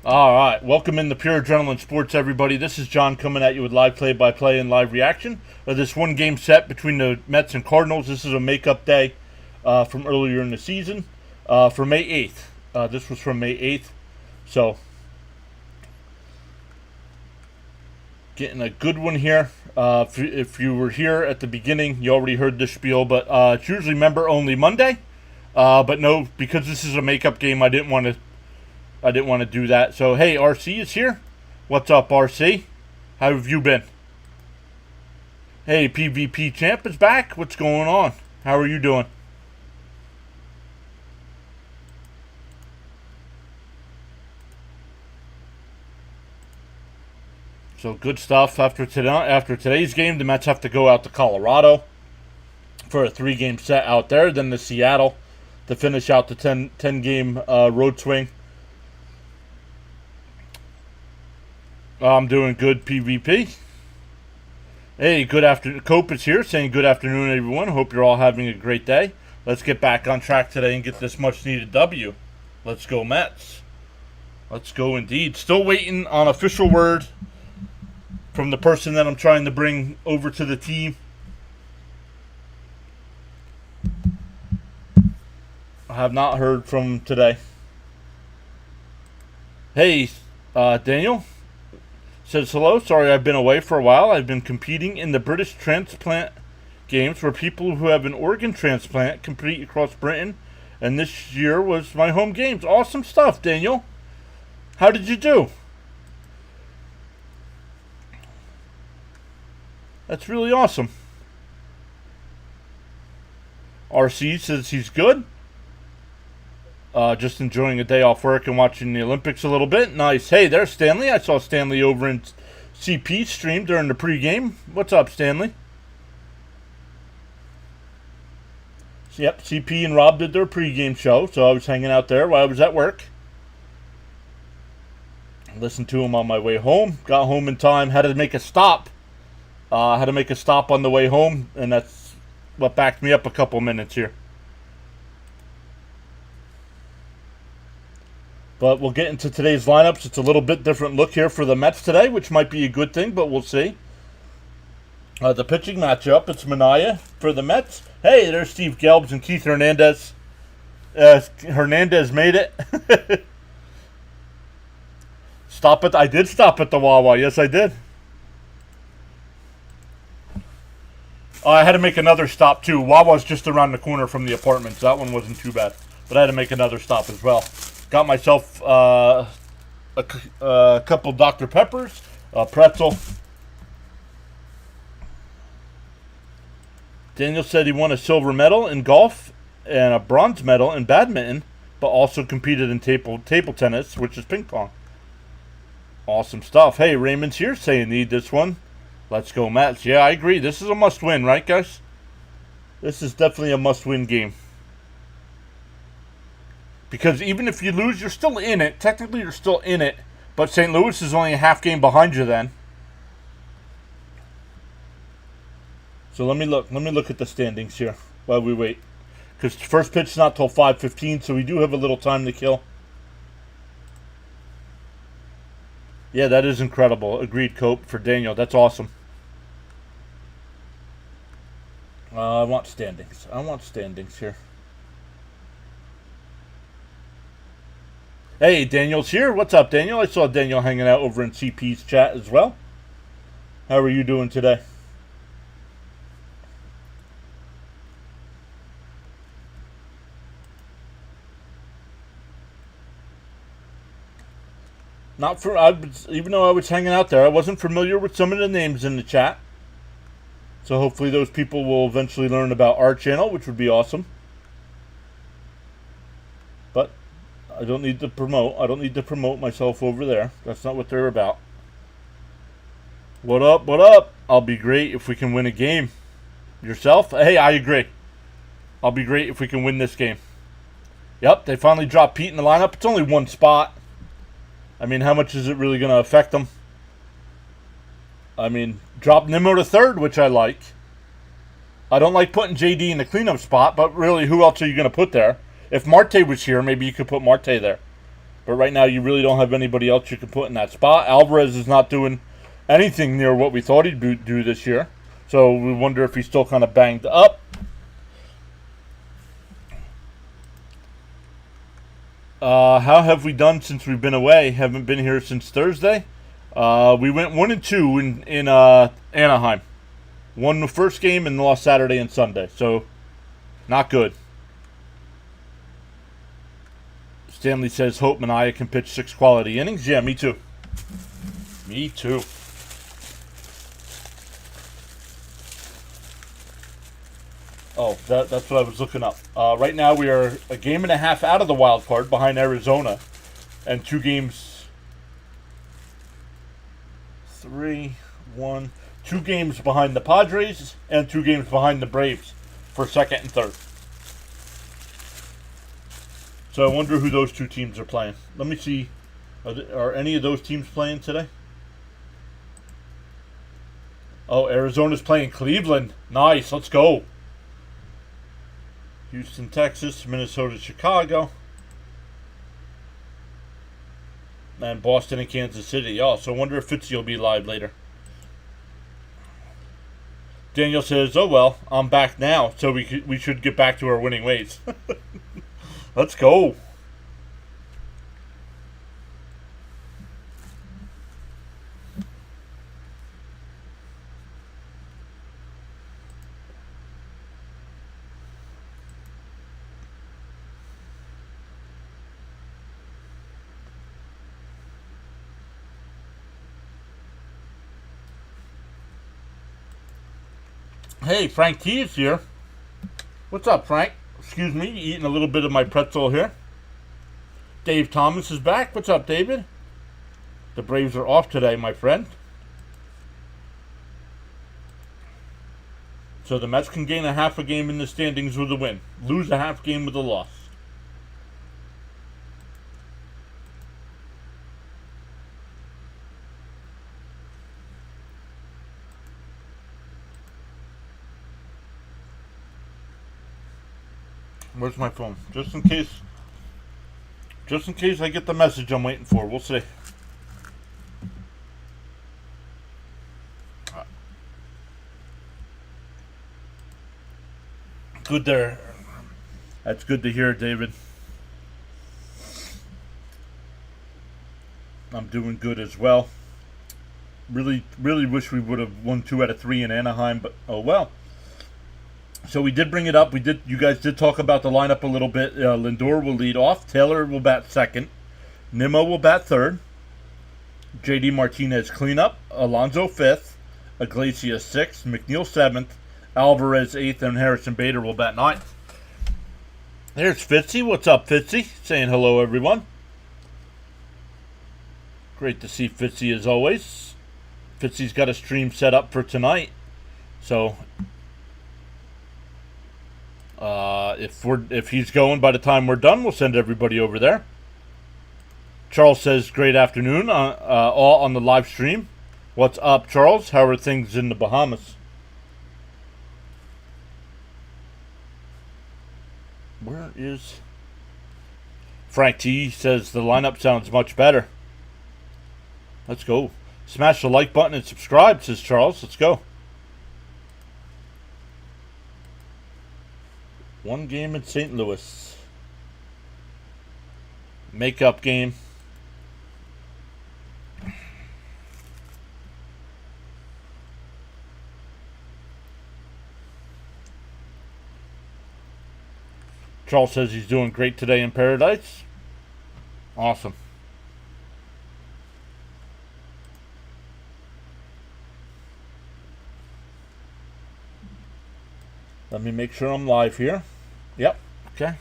All right, welcome into Pure Adrenaline Sports, everybody. This is John coming at you with live play-by-play and live reaction of this one-game set between the Mets and Cardinals. This is a makeup day from earlier in the season for May 8th. This was from May 8th, so getting a good one here. If you were here at the beginning, you already heard this spiel, but it's usually member-only Monday. But no, because this is a makeup game, I didn't want to do that. So, hey, RC is here. What's up, RC? How have you been? Hey, PvP Champ is back. What's going on? How are you doing? So, good stuff. After today's game, the Mets have to go out to Colorado for a 3-game set out there. Then to Seattle to finish out the 10-game road swing. I'm doing good, PvP. Hey, good afternoon. Cope is here saying good afternoon, everyone. Hope you're all having a great day. Let's get back on track today and get this much-needed W. Let's go, Mets. Let's go, indeed. Still waiting on official word from the person that I'm trying to bring over to the team. I have not heard from today. Hey, Daniel says hello. Sorry I've been away for a while. I've been competing in the British transplant games where people who have an organ transplant compete across Britain, and this year was my home games. Awesome stuff, Daniel. How did you do? That's really awesome. RC says he's good. Just enjoying a day off work and watching the Olympics a little bit. Nice. Hey, there's Stanley. I saw Stanley over in CP stream during the pregame. What's up, Stanley? Yep, CP and Rob did their pregame show, so I was hanging out there while I was at work. Listened to him on my way home. Got home in time. Had to make a stop. Had to make a stop on the way home, and that's what backed me up a couple minutes here. But we'll get into today's lineups. It's a little bit different look here for the Mets today, which might be a good thing, but we'll see. The pitching matchup, it's Minaya for the Mets. Hey, there's Steve Gelbs and Keith Hernandez. Hernandez made it. Stop it. I did stop at the Wawa. Yes, I did. I had to make another stop, too. Wawa's just around the corner from the apartment, so that one wasn't too bad. But I had to make another stop as well. Got myself a couple Dr. Peppers, a pretzel. Daniel said he won a silver medal in golf and a bronze medal in badminton, but also competed in table tennis, which is ping pong. Awesome stuff. Hey, Raymond's here saying need this one. Let's go, Mets. Yeah, I agree. This is a must-win, right, guys? This is definitely a must-win game. Because even if you lose, you're still in it. Technically, you're still in it. But St. Louis is only a half game behind you then. So let me look at the standings here while we wait. Because first pitch is not till 5:15, so we do have a little time to kill. Yeah, that is incredible. Agreed, Cope, for Daniel. That's awesome. I want standings. I want standings here. Hey, Daniel's here. What's up, Daniel? I saw Daniel hanging out over in CP's chat as well. How are you doing today? Even though I was hanging out there, I wasn't familiar with some of the names in the chat. So hopefully those people will eventually learn about our channel, which would be awesome. But I don't need to promote. I don't need to promote myself over there. That's not what they're about. What up? What up? I'll be great if we can win a game. Yourself? Hey, I agree. I'll be great if we can win this game. Yep, they finally dropped Pete in the lineup. It's only one spot. I mean, how much is it really going to affect them? I mean, drop Nimmo to third, which I like. I don't like putting JD in the cleanup spot, but really, who else are you going to put there? If Marte was here, maybe you could put Marte there. But right now, you really don't have anybody else you can put in that spot. Alvarez is not doing anything near what we thought he'd do this year. So we wonder if he's still kind of banged up. How have we done since we've been away? Haven't been here since Thursday. We went 1-2 in Anaheim. Won the first game and lost Saturday and Sunday. So, not good. Stanley says, hope Manaea can pitch 6 quality innings. Yeah, me too. Me too. Oh, that's what I was looking up. Right now we are a game and a half out of the wild card behind Arizona. And 2 games... 2 games behind the Padres and 2 games behind the Braves for second and third. So I wonder who those 2 teams are playing. Let me see. Are any of those teams playing today? Oh, Arizona's playing Cleveland. Nice. Let's go. Houston, Texas, Minnesota, Chicago. And Boston and Kansas City. Oh, so I wonder if Fitzy will be live later. Daniel says, oh well, I'm back now, so we should get back to our winning ways. Let's go. Hey, Frank T is here. What's up, Frank? Excuse me, eating a little bit of my pretzel here. Dave Thomas is back. What's up, David? The Braves are off today, my friend. So the Mets can gain a half a game in the standings with a win. Lose a half game with a loss. Where's my phone? Just in case I get the message I'm waiting for. We'll see. Good there. That's good to hear, David. I'm doing good as well. Really wish we would have won 2 out of 3 in Anaheim, but oh well. So we did bring it up. You guys did talk about the lineup a little bit. Lindor will lead off. Taylor will bat second. Nimmo will bat third. JD Martinez cleanup. Alonso fifth. Iglesias sixth. McNeil seventh. Alvarez eighth, and Harrison Bader will bat ninth. There's Fitzy. What's up, Fitzy? Saying hello, everyone. Great to see Fitzy as always. Fitzy's got a stream set up for tonight, so. If he's going by the time we're done, we'll send everybody over there. Charles says, great afternoon, all on the live stream. What's up, Charles? How are things in the Bahamas? Where is... Frank T says, the lineup sounds much better. Let's go. Smash the like button and subscribe, says Charles. Let's go. 1 game in St. Louis. Makeup game. Charles says he's doing great today in paradise. Awesome. Let me make sure I'm live here. Yep, okay.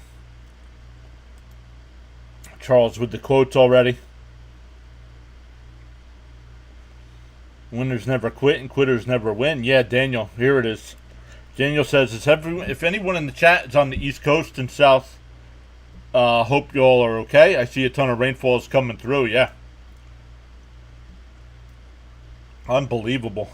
Charles with the quotes already. Winners never quit and quitters never win. Yeah, Daniel, here it is. Daniel says, if anyone in the chat is on the East Coast and South, hope you all are okay. I see a ton of rainfalls coming through, yeah. Unbelievable.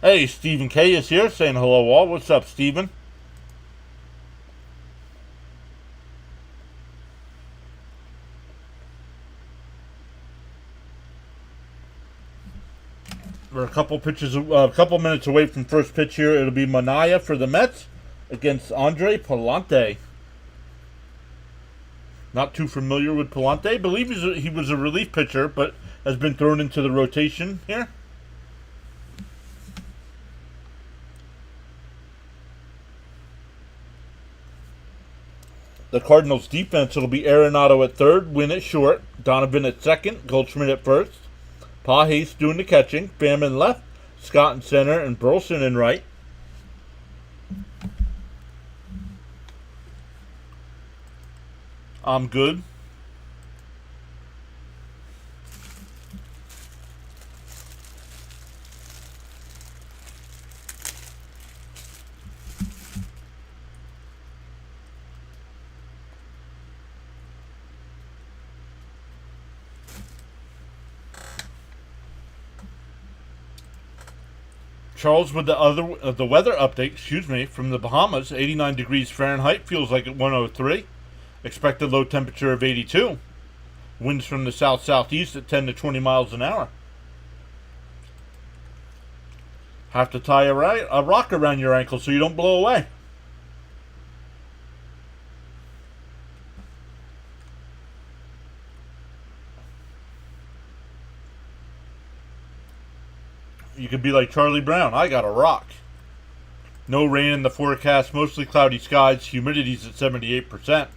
Hey, Stephen K is here saying hello all. What's up, Stephen? a couple minutes away from first pitch here. It'll be Manaea for the Mets against Andre Palante. Not too familiar with Palante. I believe he was a relief pitcher, but has been thrown into the rotation here. The Cardinals defense, it'll be Arenado at third, Wynn at short, Donovan at second, Goldschmidt at first, Pages doing the catching, Pham in left, Scott in center, and Burleson in right. I'm good. Charles with the weather update, from the Bahamas. 89 degrees Fahrenheit, feels like at 103. Expected low temperature of 82. Winds from the south-southeast at 10 to 20 miles an hour. Have to tie a rock around your ankle so you don't blow away. You could be like Charlie Brown. I got a rock. No rain in the forecast. Mostly cloudy skies. Humidity's at 78%.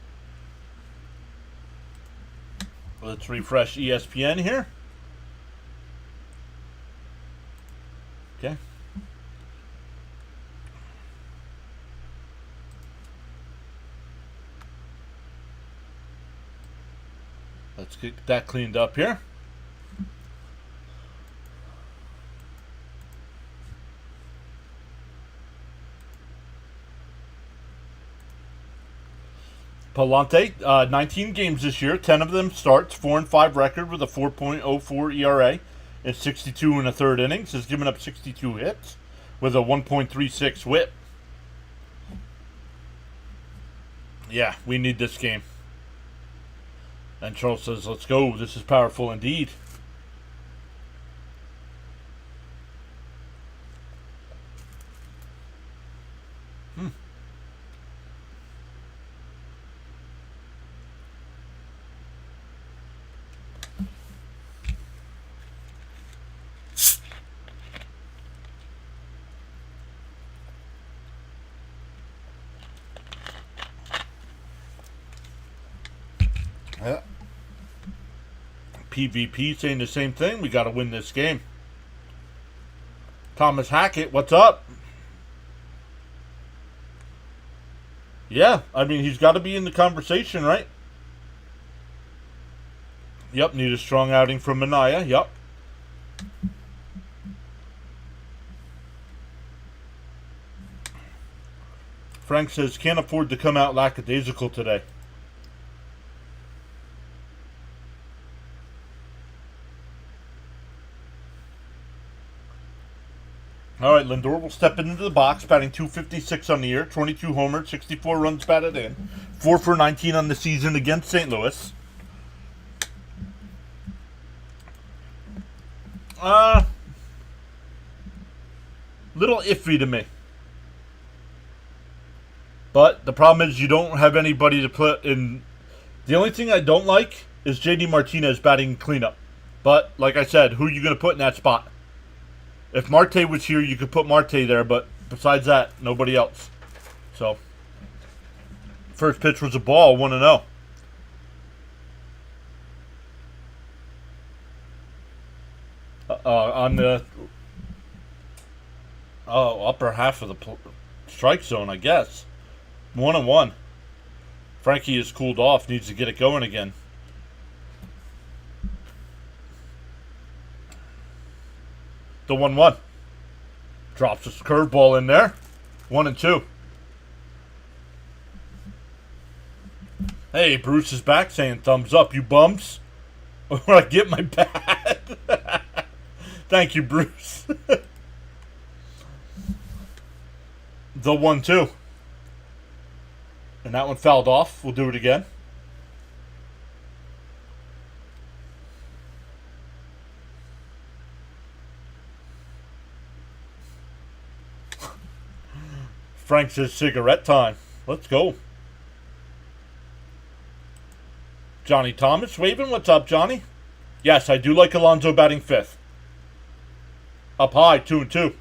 Let's refresh ESPN here. Okay. Let's get that cleaned up here. Palante, 19 games this year, 10 of them starts, 4-5 record with a 4.04 ERA in 62 and a third innings. Has given up 62 hits with a 1.36 WHIP. Yeah, we need this game. And Charles says, let's go. This is powerful indeed. Yeah. PvP saying the same thing. We got to win this game. Thomas Hackett, what's up? Yeah, I mean, he's got to be in the conversation, right? Yep, need a strong outing from Manaea. Yep. Frank says, can't afford to come out lackadaisical today. All right, Lindor will step into the box, batting .256 on the year, 22 homers, 64 runs batted in, 4 for 19 on the season against St. Louis. Little iffy to me. But the problem is you don't have anybody to put in. The only thing I don't like is JD Martinez batting cleanup. But, like I said, who are you going to put in that spot? If Marte was here, you could put Marte there, but besides that, nobody else. So, first pitch was a ball, 1-0. On the upper half of the strike zone, I guess. 1-1. Frankie is cooled off, needs to get it going again. The 1-1. Drops his curveball in there. 1-2. Hey, Bruce is back saying thumbs up, you bums. Or I get my bat. Thank you, Bruce. The 1-2. And that one fouled off. We'll do it again. Frank says cigarette time. Let's go. Johnny Thomas waving. What's up, Johnny? Yes, I do like Alonso batting fifth. Up high, 2-2.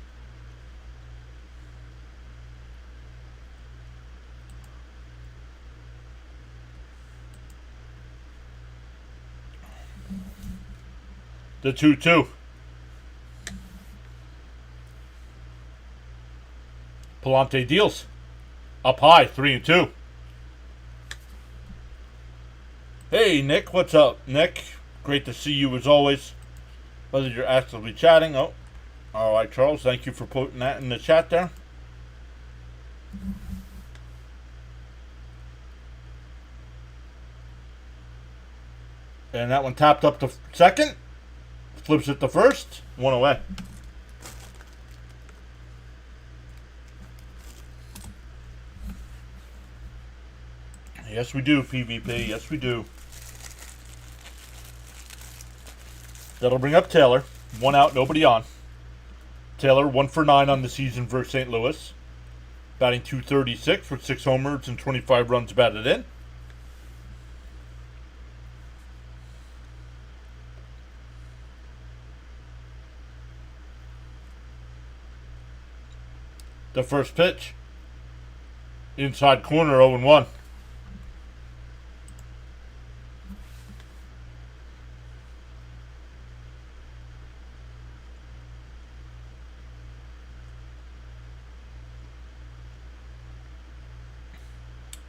The 2-2. Palante deals. Up high, 3-2. Hey, Nick. What's up, Nick? Great to see you as always. Whether you're actively chatting. Oh, all right, Charles. Thank you for putting that in the chat there. And that one tapped up to second. Flips it to first. One away. Yes, we do, PvP. Yes, we do. That'll bring up Taylor. 1 out, nobody on. Taylor, 1 for 9 on the season for St. Louis. Batting .236 with 6 homers and 25 runs batted in. The first pitch. Inside corner, 0-1.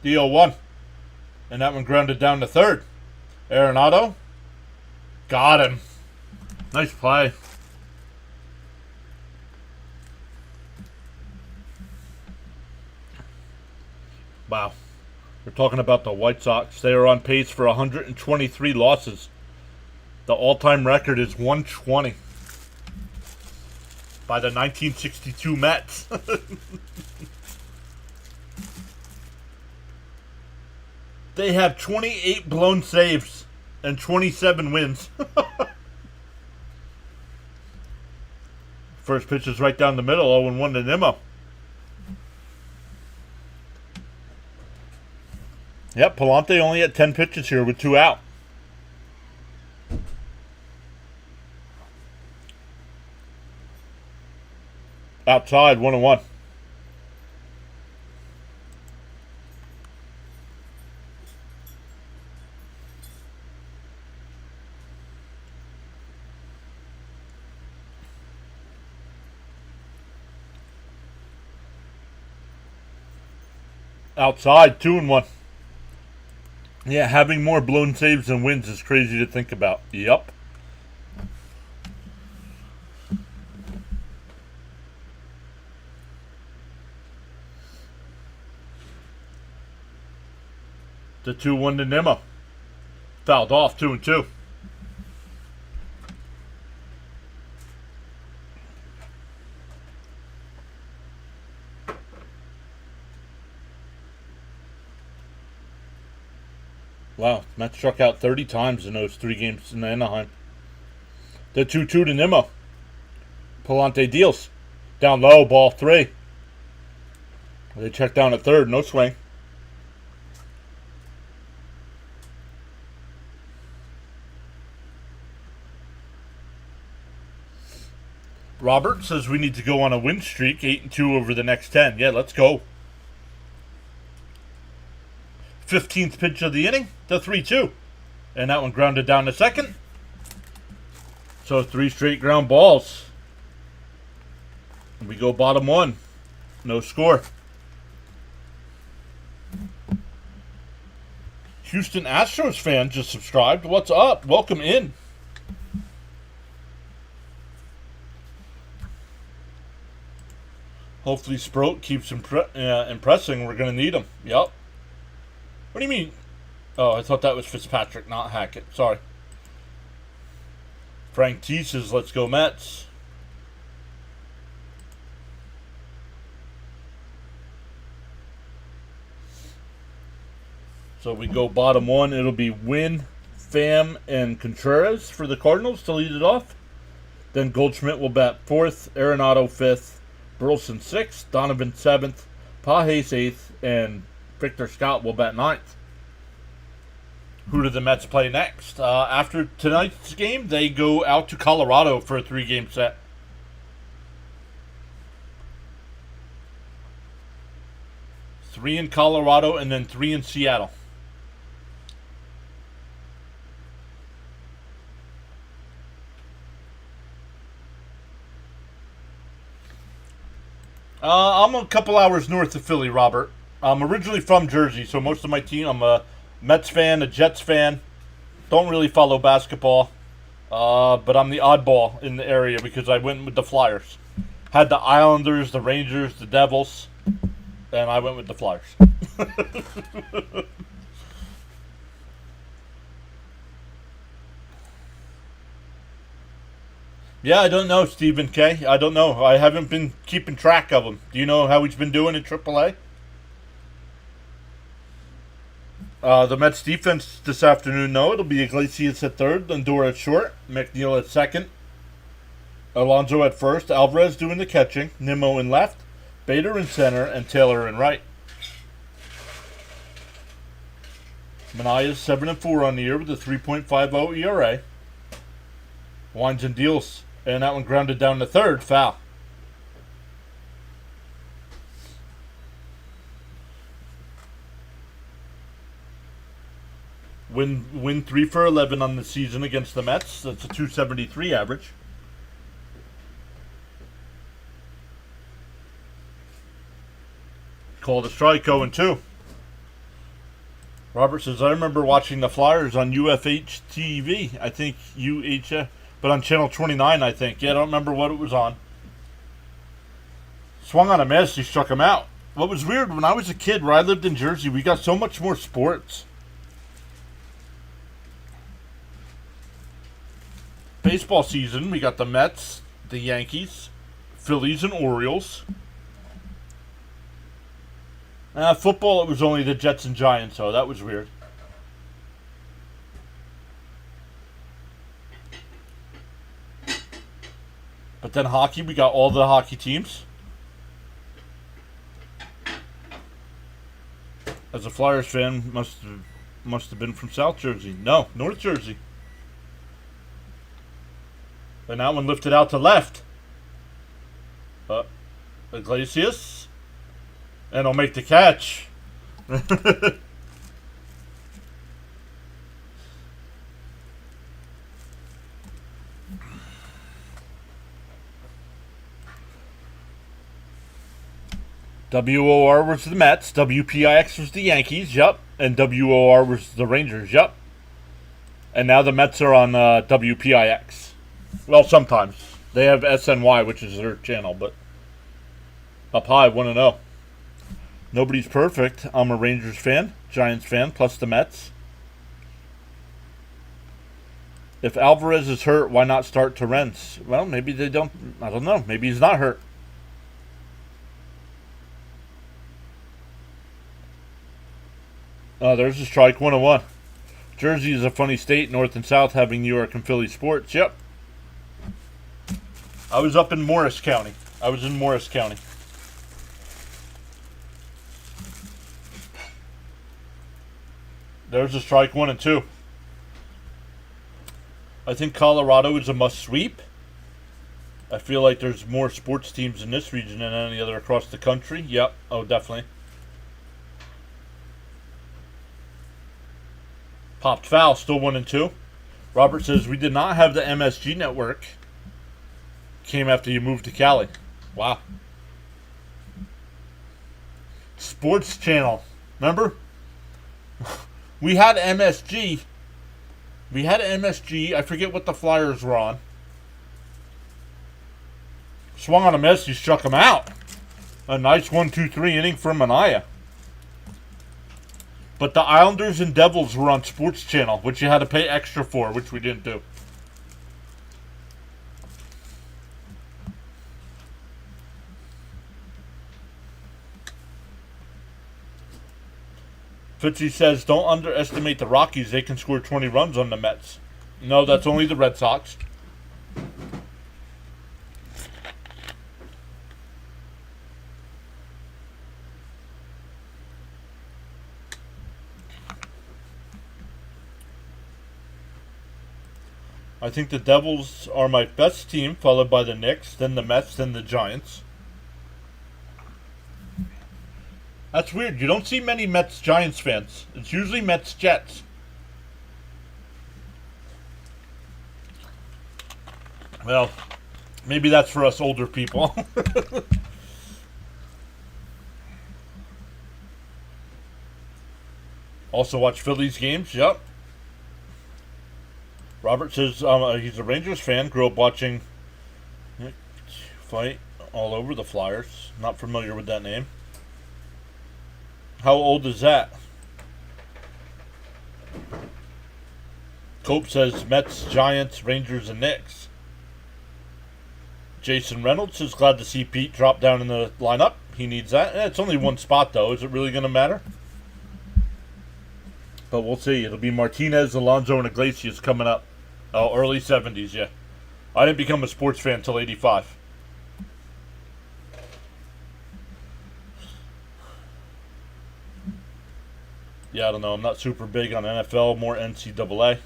The 0-1. And that one grounded down to third. Arenado. Got him. Nice play. Wow. We're talking about the White Sox. They are on pace for 123 losses. The all-time record is 120 by the 1962 Mets. They have 28 blown saves and 27 wins. First pitch is right down the middle, 0-1 to Nimmo. Yep, Palante only had 10 pitches here with 2 out. Outside, 1-1. Outside, 2-1. Yeah, having more blown saves than wins is crazy to think about. Yep. The 2-1 to Nimmo. Fouled off, 2-2. Wow, Mets struck out 30 times in those 3 games in Anaheim. The 2-2 to Nimmo. Palante deals. Down low, ball 3. They check down at third, no swing. Robert says we need to go on a win streak, 8-2 over the next 10. Yeah, let's go. 15th pitch of the inning, the 3-2. And that one grounded down to second. So 3 straight ground balls. And we go bottom 1. No score. Houston Astros fan just subscribed. What's up? Welcome in. Hopefully Sproat keeps impressing. We're going to need him. Yep. What do you mean? Oh, I thought that was Fitzpatrick, not Hackett. Sorry. Frank T says, let's go Mets. So we go bottom 1. It'll be Wynn, Pham, and Contreras for the Cardinals to lead it off. Then Goldschmidt will bat 4th, Arenado 5th, Burleson 6th, Donovan 7th, Page's 8th, and Victor Scott will bat 9th. Who do the Mets play next? After tonight's game, they go out to Colorado for a 3-game set. Three in Colorado and then 3 in Seattle. I'm a couple hours north of Philly, Robert. I'm originally from Jersey, so most of my team, I'm a Mets fan, a Jets fan. Don't really follow basketball, but I'm the oddball in the area because I went with the Flyers. Had the Islanders, the Rangers, the Devils, and I went with the Flyers. Yeah, I don't know, Stephen K. I don't know. I haven't been keeping track of him. Do you know how he's been doing in AAA? The Mets defense this afternoon, no. It'll be Iglesias at third, Lindor at short, McNeil at second, Alonso at first, Alvarez doing the catching, Nimmo in left, Bader in center, and Taylor in right. Manaya's 7-4 on the year with a 3.50 ERA. Winds and deals. And that one grounded down to third. Foul. Win 3 for 11 on the season against the Mets. That's a 273 average. Called a strike 0-2. Robert says, I remember watching the Flyers on UFH TV. I think UHF. But on Channel 29, I think. Yeah, I don't remember what it was on. Swung on a miss. He struck him out. What was weird, when I was a kid, where I lived in Jersey, we got so much more sports. Baseball season, we got the Mets, the Yankees, Phillies, and Orioles. Football, it was only the Jets and Giants, so that was weird. But then hockey, we got all the hockey teams. As a Flyers fan, must have been from South Jersey. No, North Jersey. And that one lifted out to left. Iglesias. And he'll make the catch. WOR was the Mets, WPIX was the Yankees, yup, and WOR was the Rangers, yup. And now the Mets are on WPIX. Well, sometimes. They have SNY, which is their channel, but up high, 1-0. Nobody's perfect. I'm a Rangers fan, Giants fan, plus the Mets. If Alvarez is hurt, why not start Torrens? Well, maybe they don't. I don't know. Maybe he's not hurt. There's a strike, 1-1. Jersey is a funny state, North and South having New York and Philly sports. Yep. I was up in Morris County. I was in Morris County. There's a strike, 1-2. I think Colorado is a must sweep. I feel like there's more sports teams in this region than any other across the country. Yep. Oh, definitely. Popped foul, still 1-2. Robert says, we did not have the MSG network. Came after you moved to Cali. Wow. Sports channel. Remember? We had MSG. I forget what the Flyers were on. Swung on a miss. He struck him out. A nice 1-2-3 inning for Manaea. But the Islanders and Devils were on Sports Channel, which you had to pay extra for, which we didn't do. Fitzy says, don't underestimate the Rockies. They can score 20 runs on the Mets. No, that's only the Red Sox. I think the Devils are my best team, followed by the Knicks, then the Mets, then the Giants. That's weird. You don't see many Mets-Giants fans. It's usually Mets-Jets. Well, maybe that's for us older people. Also watch Phillies games. Yep. Robert says he's a Rangers fan. Grew up watching fight all over the Flyers. Not familiar with that name. How old is that? Cope says Mets, Giants, Rangers, and Knicks. Jason Reynolds is glad to see Pete drop down in the lineup. He needs that. It's only one spot, though. Is it really going to matter? But we'll see. It'll be Martinez, Alonso, and Iglesias coming up. Oh, early 70s, yeah. I didn't become a sports fan until 85. Yeah, I don't know. I'm not super big on NFL, more NCAA.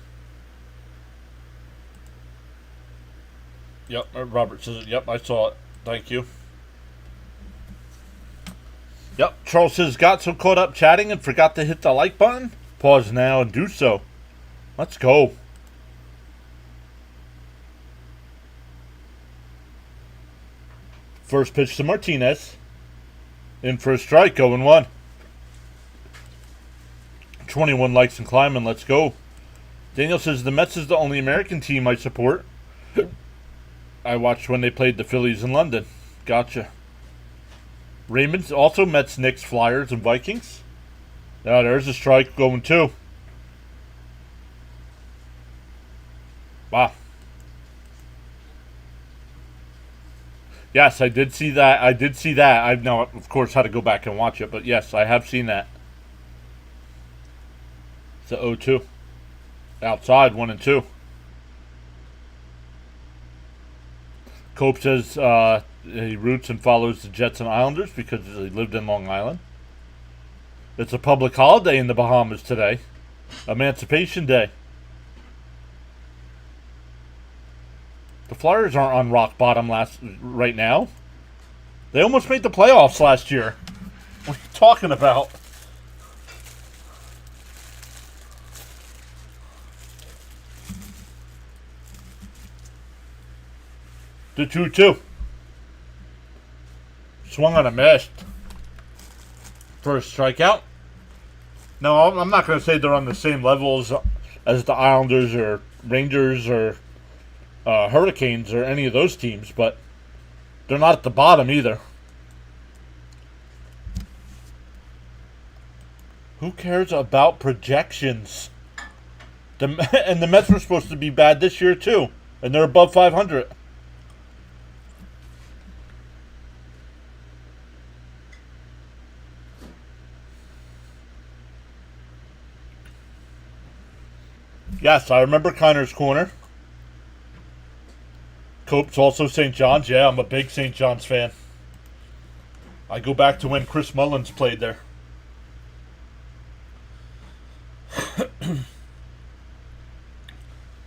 Yep, Robert says it. Yep, I saw it. Thank you. Yep, Charles says, got so caught up chatting and forgot to hit the like button. Pause now and do so. Let's go. First pitch to Martinez. In for a strike, 0-1. 21 likes and climbing. Let's go. Daniel says the Mets is the only American team I support. I watched when they played the Phillies in London. Gotcha. Raymond's also Mets, Knicks, Flyers, and Vikings. Yeah, there's a strike going too. Wow. Yes, I did see that. I've now, of course, had to go back and watch it, but yes, I have seen that. It's a 0-2. Outside, 1-2. Cope says he roots and follows the Jets and Islanders because he lived in Long Island. It's a public holiday in the Bahamas today. Emancipation Day. The Flyers aren't on rock bottom right now. They almost made the playoffs last year. What are you talking about? The 2-2. Swung on a miss. First strikeout. No, I'm not going to say they're on the same level as the Islanders or Rangers or Hurricanes or any of those teams, but they're not at the bottom either. Who cares about projections? And the Mets were supposed to be bad this year too, and they're above 500. Yes, I remember Connor's Corner. Cope's also St. John's. Yeah, I'm a big St. John's fan. I go back to when Chris Mullins played there.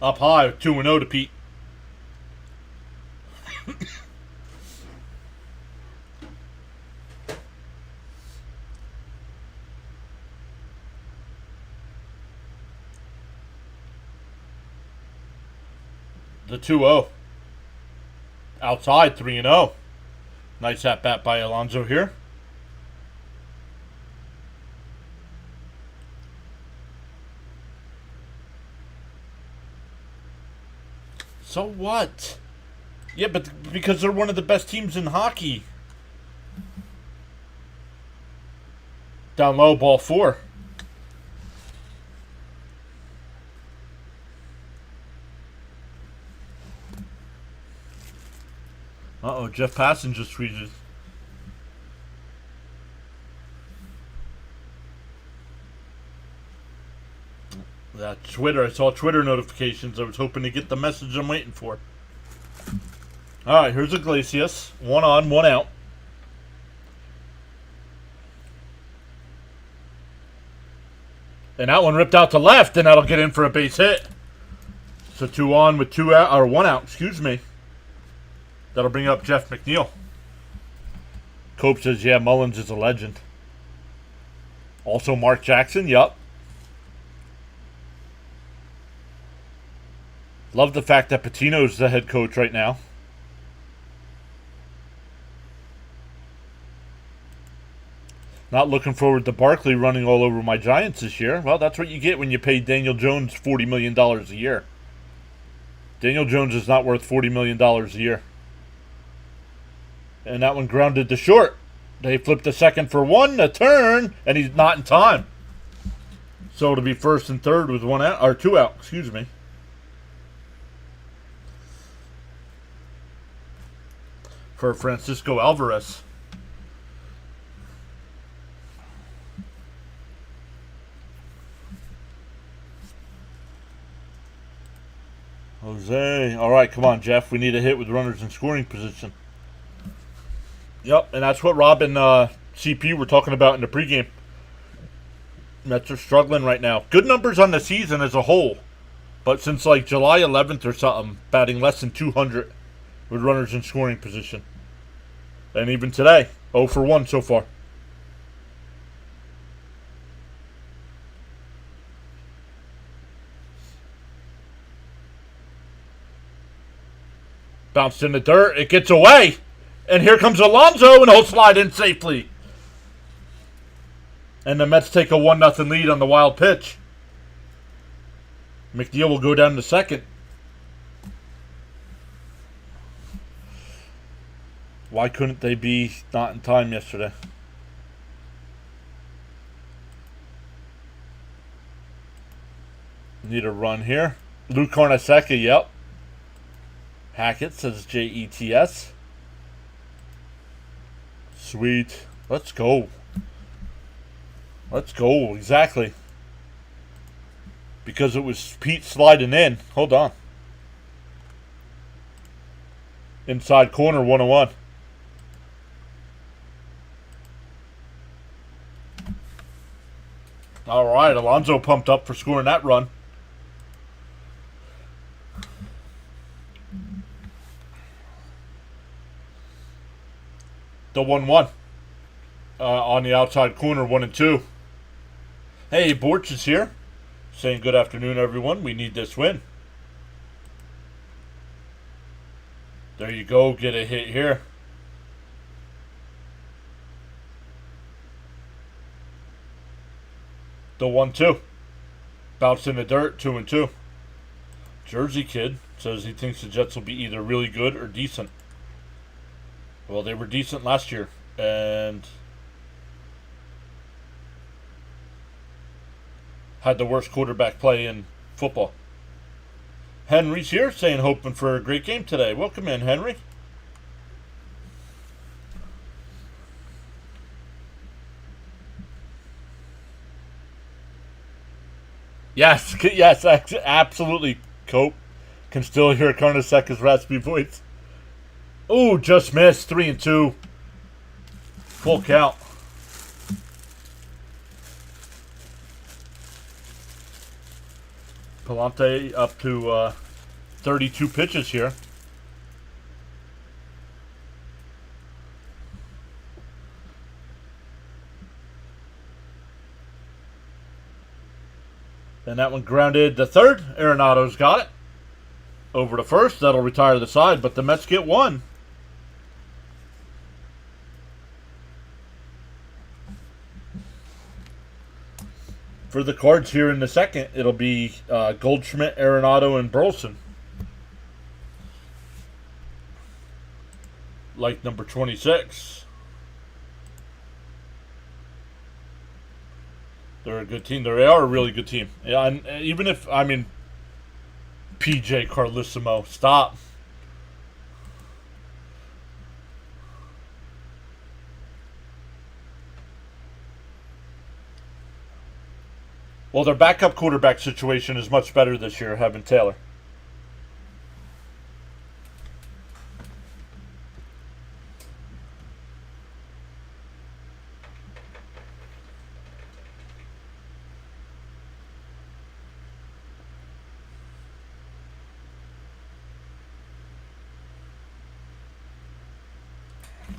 Up high, 2-0 to Pete. The 2-0. Outside, 3-0. Nice at bat by Alonso here. So what? Yeah, but because they're one of the best teams in hockey. Down low, ball 4. Uh-oh, Jeff Passan just tweeted. That Twitter, I saw Twitter notifications. I was hoping to get the message I'm waiting for. Alright, here's Iglesias. 1 on, 1 out. And that one ripped out to left, and that'll get in for a base hit. So 2 on with 2 out, or 1 out, excuse me. That'll bring up Jeff McNeil. Cope says, yeah, Mullins is a legend. Also Mark Jackson, yup. Love the fact that Patino's the head coach right now. Not looking forward to Barkley running all over my Giants this year. Well, that's what you get when you pay Daniel Jones $40 million a year. Daniel Jones is not worth $40 million a year. And that one grounded to short. They flipped a second for 1, a turn, and he's not in time. So it'll be first and third with 1 out, or 2 out, excuse me. For Francisco Alvarez. Jose. All right, come on, Jeff. We need a hit with runners in scoring position. Yep, and that's what Rob and CP were talking about in the pregame. Mets are struggling right now. Good numbers on the season as a whole. But since like July 11th or something, batting less than 200 with runners in scoring position. And even today, 0 for 1 so far. Bounced in the dirt. It gets away. And here comes Alonso, and he'll slide in safely. And the Mets take a 1-0 lead on the wild pitch. McNeil will go down to second. Why couldn't they be not in time yesterday? Need a run here. Lou Carnesecca, yep. Hackett says Jets. Sweet. Let's go. Let's go. Exactly. Because it was Pete sliding in. Hold on. Inside corner, 101. All right, Alonso pumped up for scoring that run. The 1-1 on the outside corner, 1 and 2. Hey, Borch is here, saying good afternoon, everyone. We need this win. There you go. Get a hit here. The 1-2. Bounced in the dirt, 2 and 2. Jersey Kid says he thinks the Jets will be either really good or decent. Well, they were decent last year, and had the worst quarterback play in football. Henry's here, saying hoping for a great game today. Welcome in, Henry. Yes, absolutely. Cope can still hear Carnesecca's raspy voice. Oh, just missed. 3 and 2. Full count. Palante up to 32 pitches here. And that one grounded the third. Arenado's got it. Over to first. That'll retire the side, but the Mets get 1. For the Cards here in the second, it'll be Goldschmidt, Arenado, and Burleson. Like number 26. They're a good team. They are a really good team. Yeah, and even if, PJ Carlissimo, stop. Well, their backup quarterback situation is much better this year, having Taylor.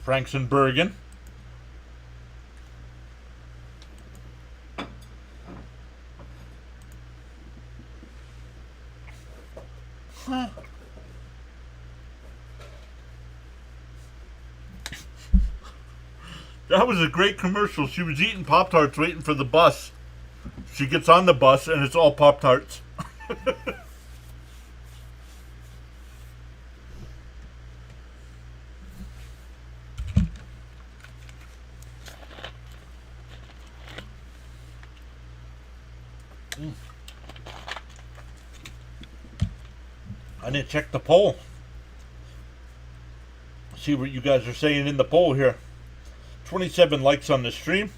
Franks and Bergen. Huh. That was a great commercial. She was eating Pop-Tarts waiting for the bus. She gets on the bus and it's all Pop-Tarts. I didn't check the poll. See what you guys are saying in the poll here. 27 likes on the stream.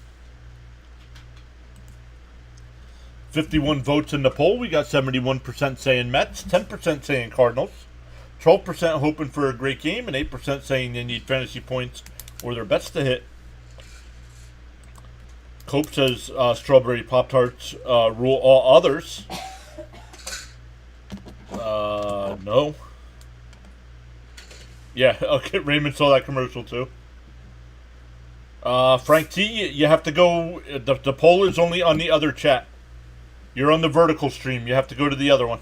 51 votes in the poll. We got 71% saying Mets, 10% saying Cardinals, 12% hoping for a great game, and 8% saying they need fantasy points or their bets to hit. Cope says strawberry Pop-Tarts rule all others. No. Yeah, okay, Raymond saw that commercial too. Frank T, you have to go, the poll is only on the other chat. You're on the vertical stream, you have to go to the other one.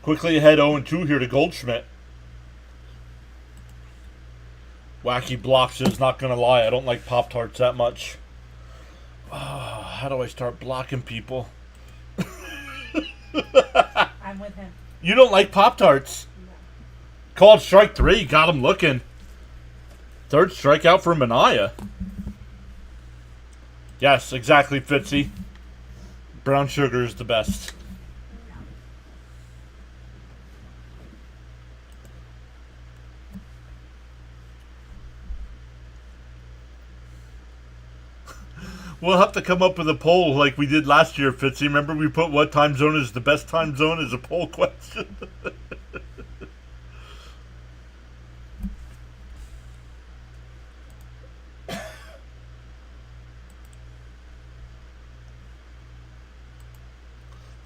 Quickly ahead 0-2 here to Goldschmidt. Wacky Blocks is not going to lie, I don't like Pop-Tarts that much. How do I start blocking people? I'm with him. You don't like Pop-Tarts? No. Called strike 3, got him looking. Third strikeout for Mania. Yes, exactly, Fitzy. Brown sugar is the best. We'll have to come up with a poll like we did last year, Fitzy. Remember we put what time zone is the best time zone as a poll question?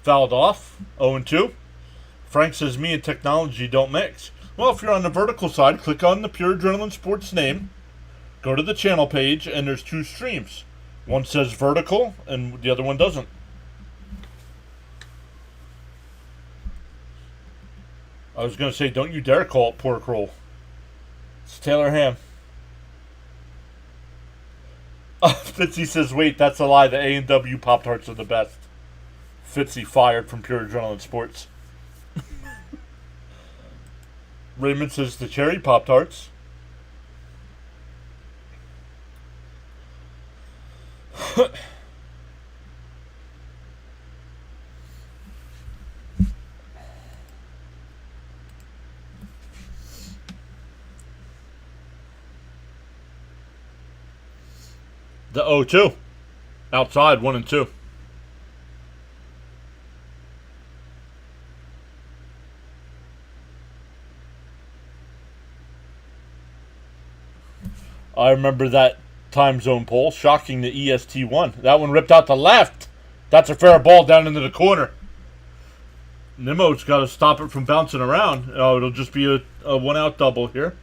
Fouled off, 0-2. Frank says me and technology don't mix. Well, if you're on the vertical side, click on the PureAdrenaline Sports name, go to the channel page, and there's 2 streams. One says vertical, and the other one doesn't. I was going to say, don't you dare call it pork roll. It's Taylor Ham. Fitzy says, wait, that's a lie. The A&W Pop-Tarts are the best. Fitzy fired from PureAdrenaline Sports. Raymond says the cherry Pop-Tarts. The 0-2. Outside, 1-2. I remember that time zone poll. Shocking the EST won. That one ripped out the left. That's a fair ball down into the corner. Nimmo's got to stop it from bouncing around. Oh, it'll just be a one-out double here.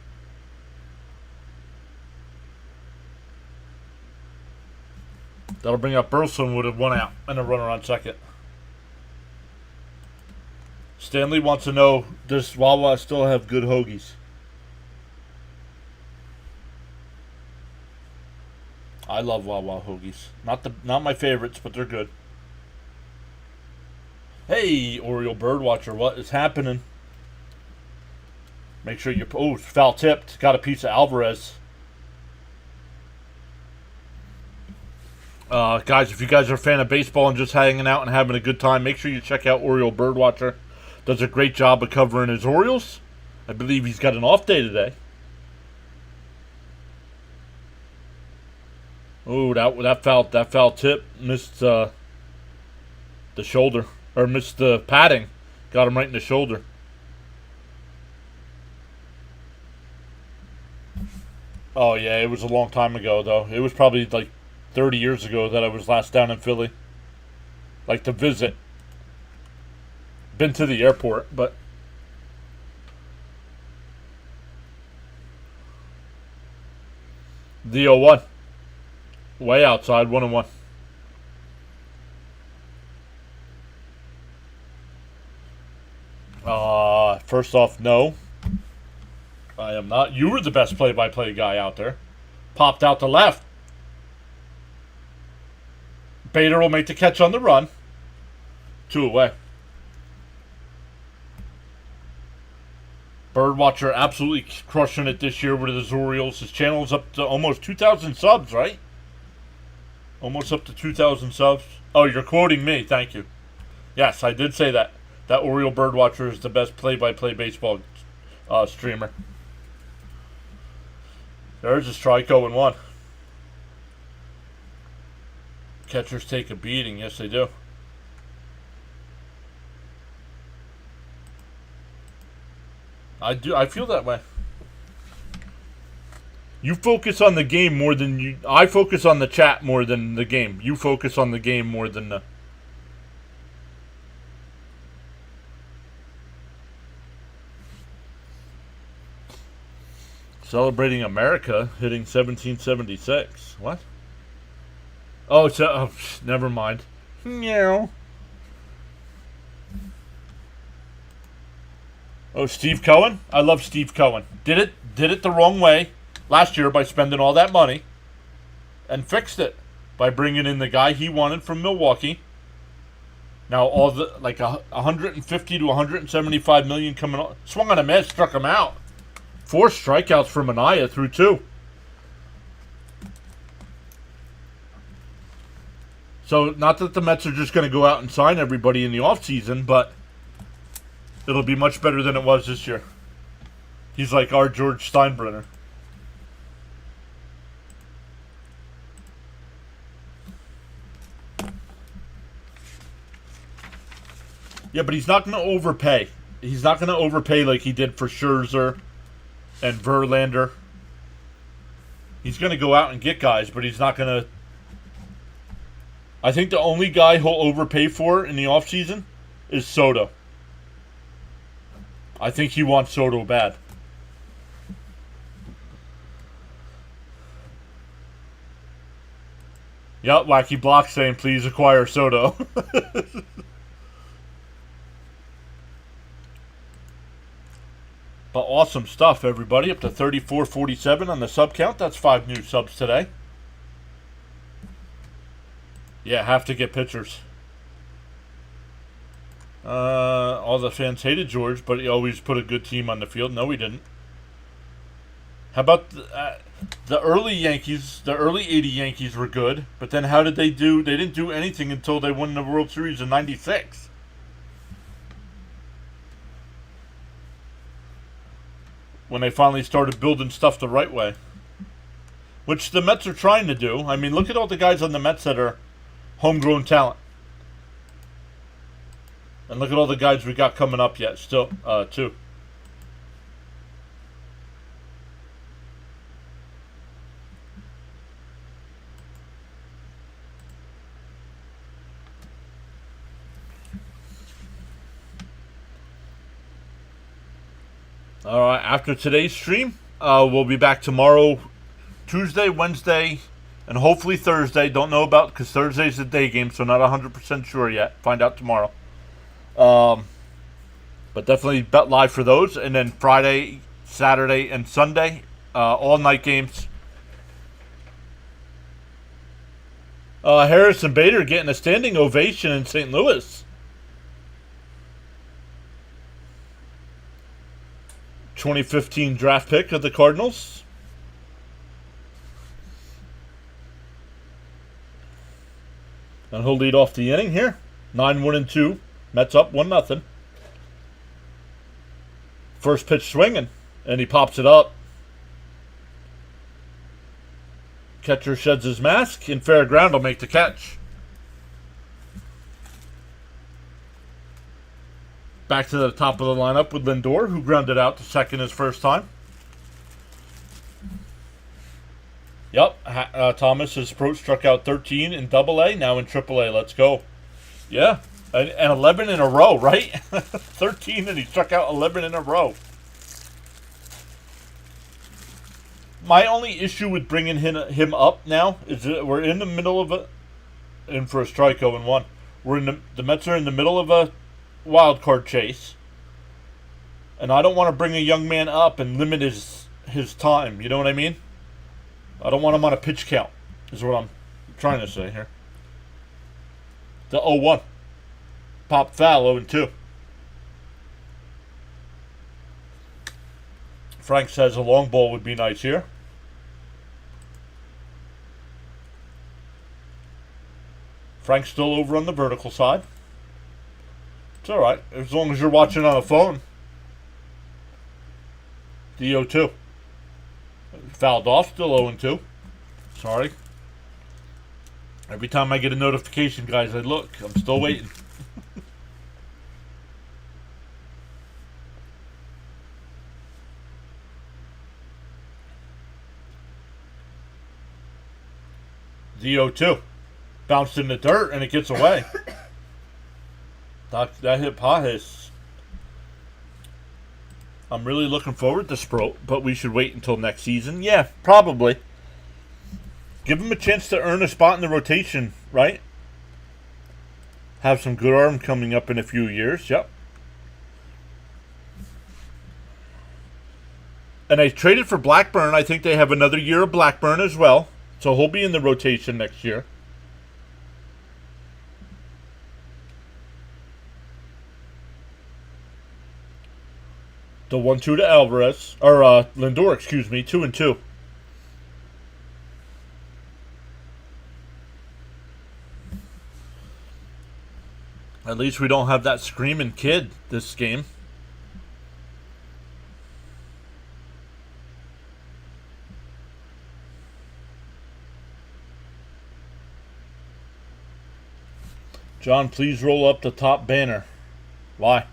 That'll bring up Burleson with a 1 out and a runner on second. Stanley wants to know, does Wawa still have good hoagies? I love Wawa hoagies. Not my favorites, but they're good. Hey, Oriole Birdwatcher, what is happening? Make sure you... Oh, foul tipped. Got a piece of Alvarez. Guys, if you guys are a fan of baseball and just hanging out and having a good time, make sure you check out Oriole Birdwatcher. Does a great job of covering his Orioles. I believe he's got an off day today. Oh, that foul tip missed the shoulder, or missed the padding. Got him right in the shoulder. Oh yeah, it was a long time ago though. It was probably like 30 years ago that I was last down in Philly. Like to visit. Been to the airport, but The 0-1. Way outside, 1-1. First off, no. I am not. You were the best play-by-play guy out there. Popped out to left. Bader will make the catch on the run. 2 away. Birdwatcher absolutely crushing it this year with his Orioles. His channel is up to almost 2,000 subs, right? Almost up to 2,000 subs. Oh, you're quoting me. Thank you. Yes, I did say that. That Oriole Birdwatcher is the best play-by-play baseball streamer. There's a strike, 0-1. Catchers take a beating. Yes, they do. I feel that way. You focus on the game more than you... I focus on the chat more than the game. You focus on the game more than the... Celebrating America, hitting 1776. What? Oh, never mind. Meow. Oh, Steve Cohen? I love Steve Cohen. Did it the wrong way last year by spending all that money, and fixed it by bringing in the guy he wanted from Milwaukee. Now all the 150 to 175 million coming on. Swung on a miss, struck him out. 4 strikeouts for Manaea through 2. So not that the Mets are just going to go out and sign everybody in the offseason, but it'll be much better than it was this year. He's like our George Steinbrenner. Yeah, but he's not going to overpay. He's not going to overpay like he did for Scherzer and Verlander. He's going to go out and get guys, but he's not going to... I think the only guy he'll overpay for in the offseason is Soto. I think he wants Soto bad. Yep, Wacky Block saying please acquire Soto. But awesome stuff, everybody. Up to 3447 on the sub count. That's 5 new subs today. Yeah, have to get pitchers. All the fans hated George, but he always put a good team on the field. No, he didn't. How about the early Yankees? The early 80 Yankees were good, but then how did they do? They didn't do anything until they won the World Series in '96. When they finally started building stuff the right way. Which the Mets are trying to do. I mean, look at all the guys on the Mets that are homegrown talent. And look at all the guys we got coming up yet, still, too. All right, after today's stream, we'll be back tomorrow, Tuesday, Wednesday, and hopefully Thursday. Don't know about, because Thursday's the day game, so not 100% sure yet. Find out tomorrow. But definitely bet live for those. And then Friday, Saturday, and Sunday, all night games. Harrison Bader getting a standing ovation in St. Louis. 2015 draft pick of the Cardinals. And he'll lead off the inning here. 9-1-2. Mets up 1-0. First pitch swinging, and he pops it up. Catcher sheds his mask, and fair ground will make the catch. Back to the top of the lineup with Lindor, who grounded out to second his first time. Yep, Thomas has struck out 13 in Double-A, now in Triple-A. Let's go. Yeah, and 11 in a row, right? 13, and he struck out 11 in a row. My only issue with bringing him up now is that we're in the middle of in for a strike 0-1. We're in the Mets are in the middle of a wild card chase, and I don't want to bring a young man up and limit his time. You know what I mean? I don't want him on a pitch count. Is what I'm trying to say here. The 0-1 pop foul 0-2. Frank says a long ball would be nice here. Frank's still over on the vertical side. It's alright, as long as you're watching on a phone. The 0-2. Fouled off, still 0-2. Sorry. Every time I get a notification, guys, I look. I'm still waiting. The 0-2. Bounced in the dirt and it gets away. That hit Pajes. I'm really looking forward to Sproat, but we should wait until next season. Yeah, probably. Give him a chance to earn a spot in the rotation, right? Have some good arm coming up in a few years. Yep. And I traded for Blackburn. I think they have another year of Blackburn as well. So he'll be in the rotation next year. The 1-2 to Alvarez. Or Lindor, excuse me. 2-2. At least we don't have that screaming kid this game. John, please roll up the top banner. Why?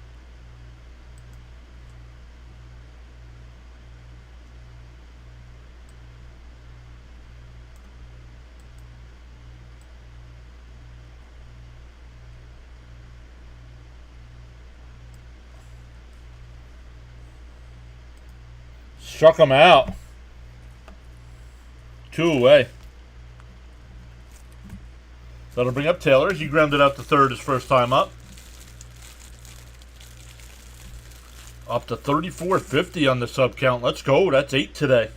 Struck him out. 2 away. That'll bring up Taylor. He grounded out to third his first time up. Up to 34.50 on the sub count. Let's go. That's 8 today.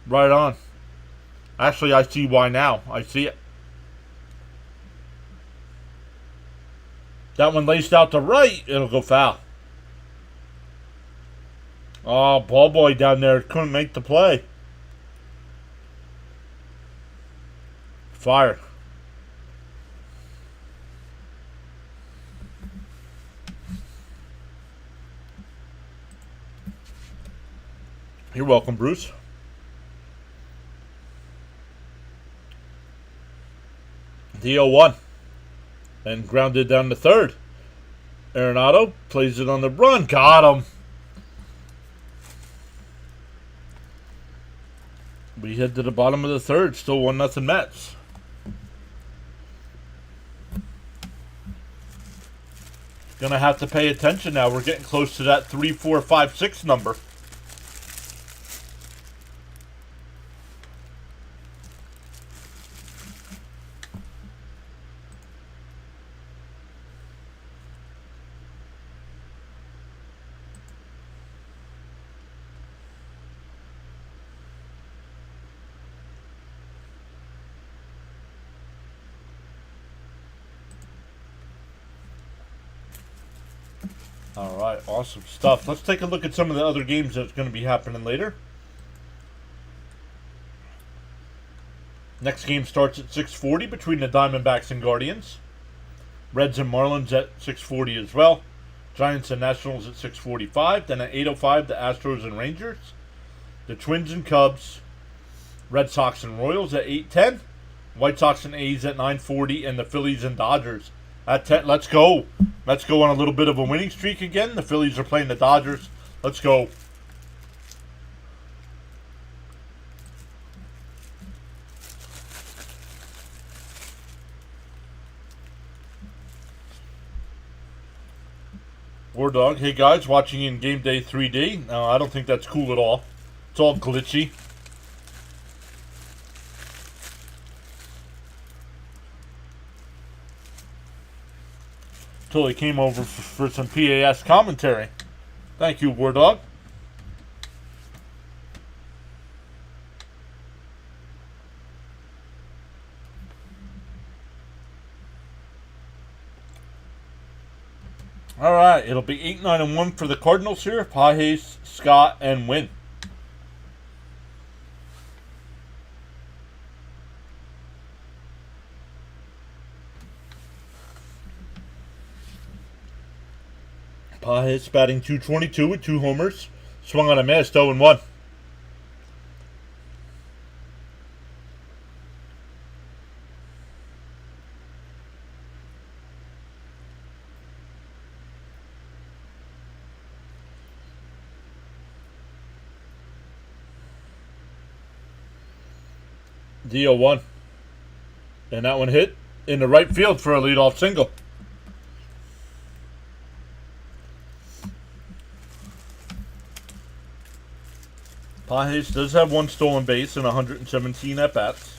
Right on. Actually, I see why now. I see it. That one laced out to right. It'll go foul. Oh, ball boy down there couldn't make the play. Fire. You're welcome, Bruce. The 0-1. And grounded down to third. Arenado plays it on the run. Got him. We head to the bottom of the third. Still 1-0 Mets. Gonna have to pay attention now. We're getting close to that 3, 4, 5, 6 number. All right, awesome stuff. Let's take a look at some of the other games that's going to be happening later. Next game starts at 6:40 between the Diamondbacks and Guardians. Reds and Marlins at 6:40 as well. Giants and Nationals at 6:45. Then at 8:05, the Astros and Rangers. The Twins and Cubs. Red Sox and Royals at 8:10. White Sox and A's at 9:40. And the Phillies and Dodgers at 10. Let's go. Let's go on a little bit of a winning streak again. The Phillies are playing the Dodgers. Let's go. War Dog. Hey guys, watching in Game Day 3D. I don't think that's cool at all. It's all glitchy. Till he came over for some PAS commentary. Thank you, War Dog. All right, it'll be 8-9-1 for the Cardinals here. Pages, Scott, and Win. Pages batting .222 with 2 homers. Swung on a miss, 0-1. D-0-1. And that one hit in the right field for a leadoff single. Pages does have 1 stolen base and 117 at-bats.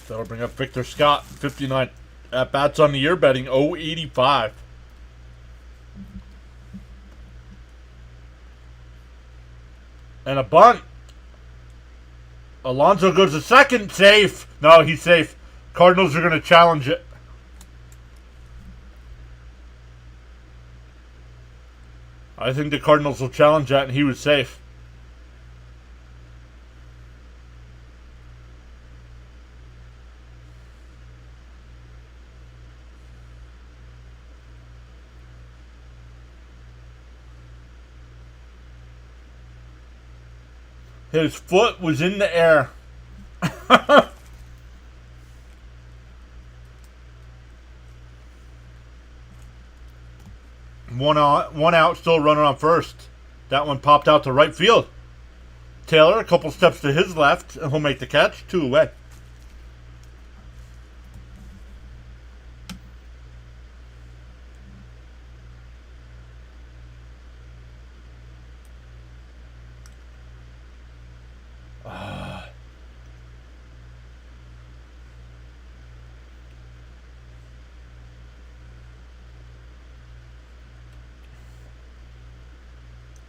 That'll bring up Victor Scott, 59 at-bats on the year, batting .085. And a bunt. Alonso goes to second. Safe. No, he's safe. Cardinals are going to challenge it. I think the Cardinals will challenge that, and he was safe. His foot was in the air. One out, still running on first. That one popped out to right field. Taylor, a couple steps to his left, and he'll make the catch. 2 away.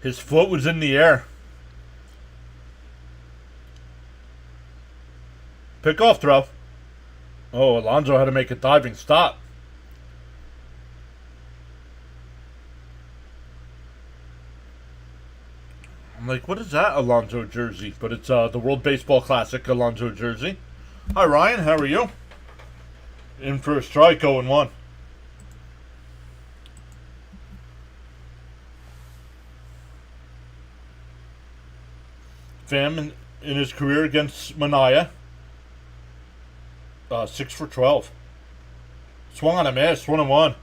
His foot was in the air. Pickoff throw. Oh, Alonso had to make a diving stop. I'm like, what is that Alonso jersey? But it's the World Baseball Classic Alonso jersey. Hi, Ryan. How are you? In for a strike, 0-1. Pham in his career against Mania. 6 for 12. Swung on a miss, 1-1.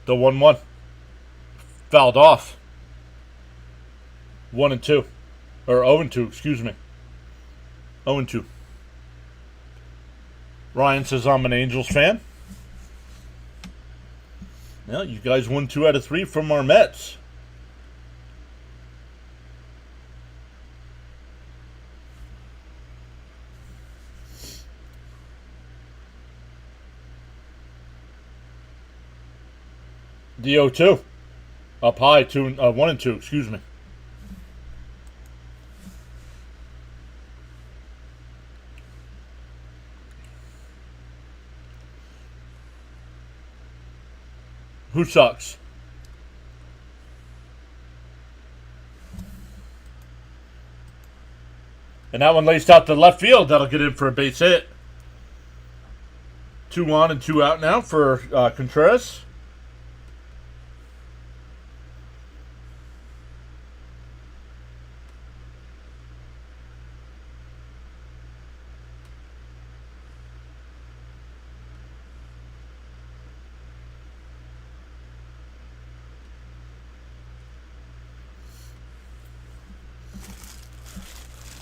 The 1-1. Fouled off. 1-2. Or 0-2, excuse me. 0-2. Ryan says I'm an Angels fan. Well, you guys won 2 out of 3 from our Mets. The 0-2. Up high, 1-2, excuse me. Who sucks? And that one laced out to left field. That'll get in for a base hit. 2 on and 2 out now for Contreras.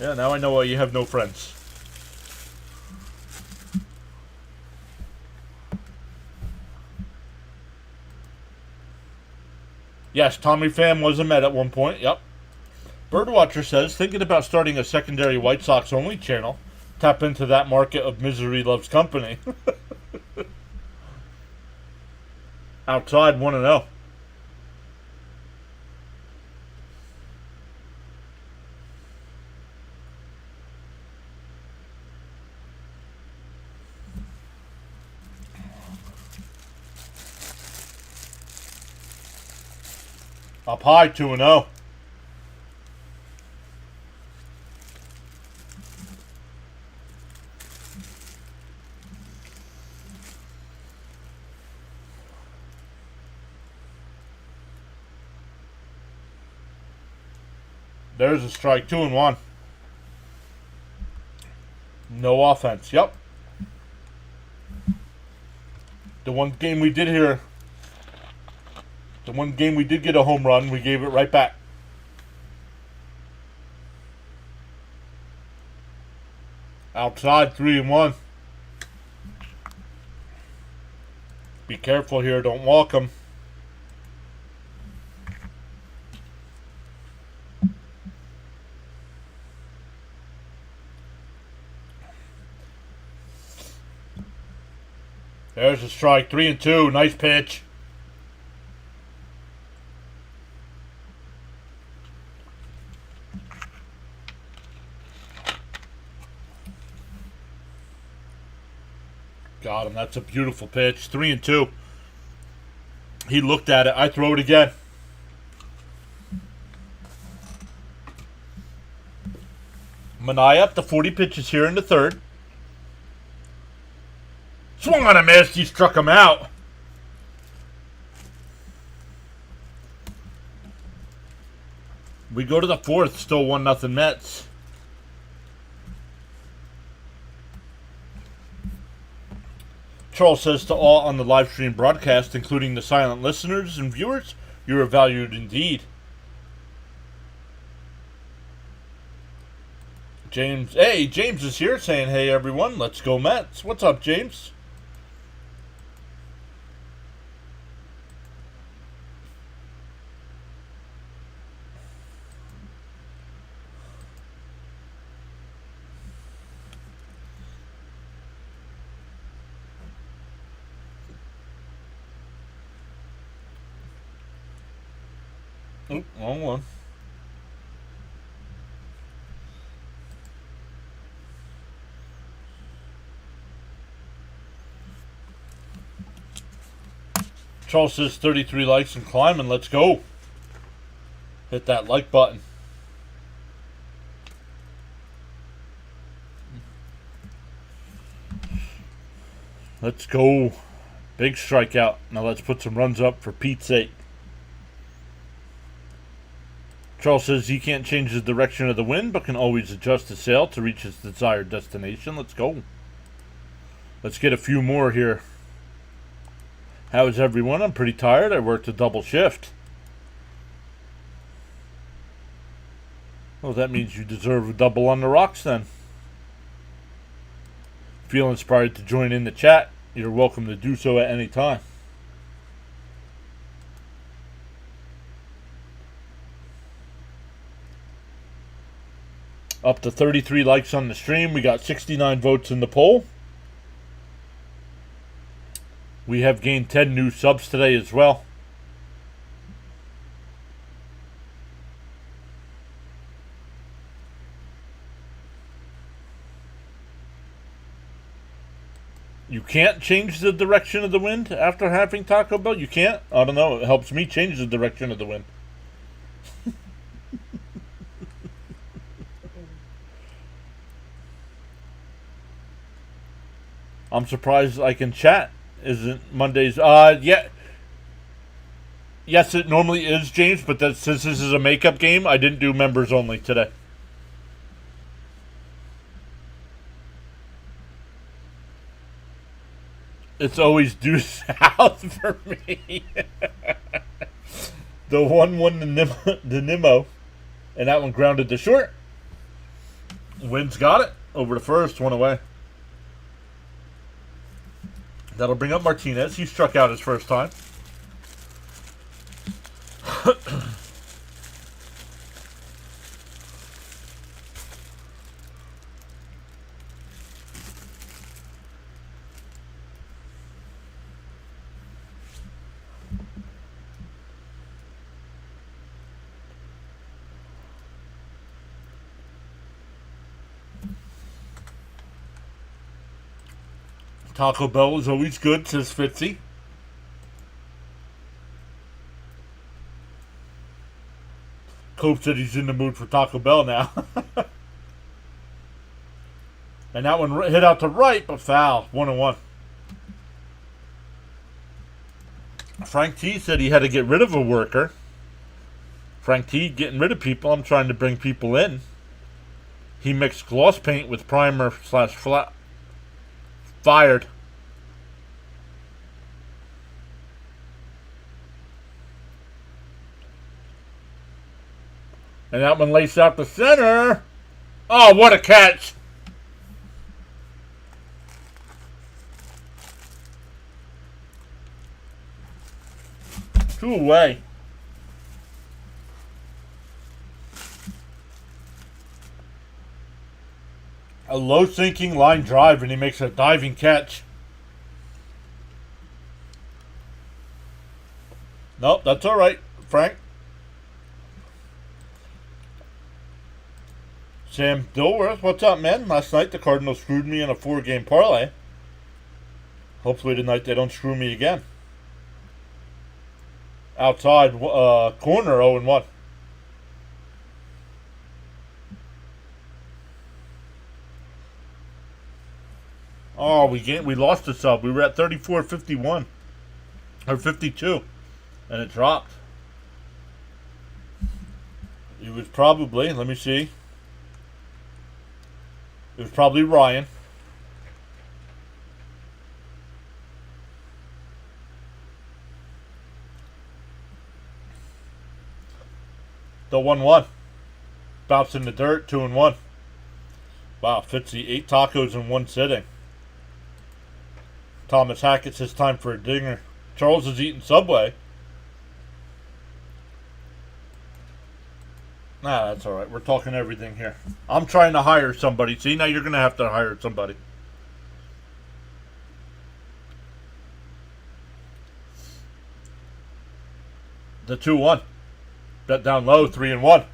Yeah, now I know why you have no friends. Yes, Tommy Pham was a Met at one point. Yep. Birdwatcher says, thinking about starting a secondary White Sox only channel. Tap into that market of misery loves company. Outside 1-0. Up high 2-0. There's a strike. 2-1. No offense. Yep. The one game we did here, the one game we did get a home run, we gave it right back. Outside 3-1. Be careful here. Don't walk him. There's a strike. 3-2. Nice pitch. Got him. That's a beautiful pitch. 3-2. He looked at it. I throw it again. Manaea up to 40 pitches here in the third. Swung on a miss. He struck him out. We go to the fourth. Still 1-0 Mets. Charles says to all on the live stream broadcast, including the silent listeners and viewers, you are valued indeed. James, hey, James is here saying, hey everyone, let's go Mets. What's up, James? Oop, wrong one. Charles says 33 likes and climbing. Let's go. Hit that like button. Let's go. Big strikeout. Now let's put some runs up for Pete's sake. Charles says he can't change the direction of the wind, but can always adjust his sail to reach his desired destination. Let's go. Let's get a few more here. How is everyone? I'm pretty tired. I worked a double shift. Well, that means you deserve a double on the rocks then. Feel inspired to join in the chat? You're welcome to do so at any time. Up to 33 likes on the stream. We got 69 votes in the poll. We have gained 10 new subs today as well. You can't change the direction of the wind after having Taco Bell? You can't? I don't know. It helps me change the direction of the wind. I'm surprised I can chat. Isn't Mondays? Yeah. Yes, it normally is, James, but since this is a makeup game, I didn't do members only today. It's always due south for me. The 1-1 the Nimmo, and that one grounded to short. Wynn's got it. Over the first, one away. That'll bring up Martinez. He struck out his first time. Taco Bell is always good, says Fitzy. Cope said he's in the mood for Taco Bell now. And that one hit out to right, but foul. 1-1. Frank T said he had to get rid of a worker. Frank T getting rid of people. I'm trying to bring people in. He mixed gloss paint with primer / flat. Fired. And that one laced out the center. Oh, what a catch. Two away. A low sinking line drive, and he makes a diving catch. Nope, that's all right, Frank. Sam Dilworth, what's up, man? Last night the Cardinals screwed me in a 4-game parlay. Hopefully tonight they don't screw me again. Outside corner, 0-1. Oh, we lost the sub. We were at 34-51 or 52, and it dropped. It was probably, let me see. It was probably Ryan. The 1-1. Bounce in the dirt, 2-1. Wow, Fitzy, 8 tacos in one sitting. Thomas Hackett says time for a dinger. Charles is eating Subway. Nah, that's alright. We're talking everything here. I'm trying to hire somebody. See, now you're going to have to hire somebody. The 2-1. Bet down low, 3-1.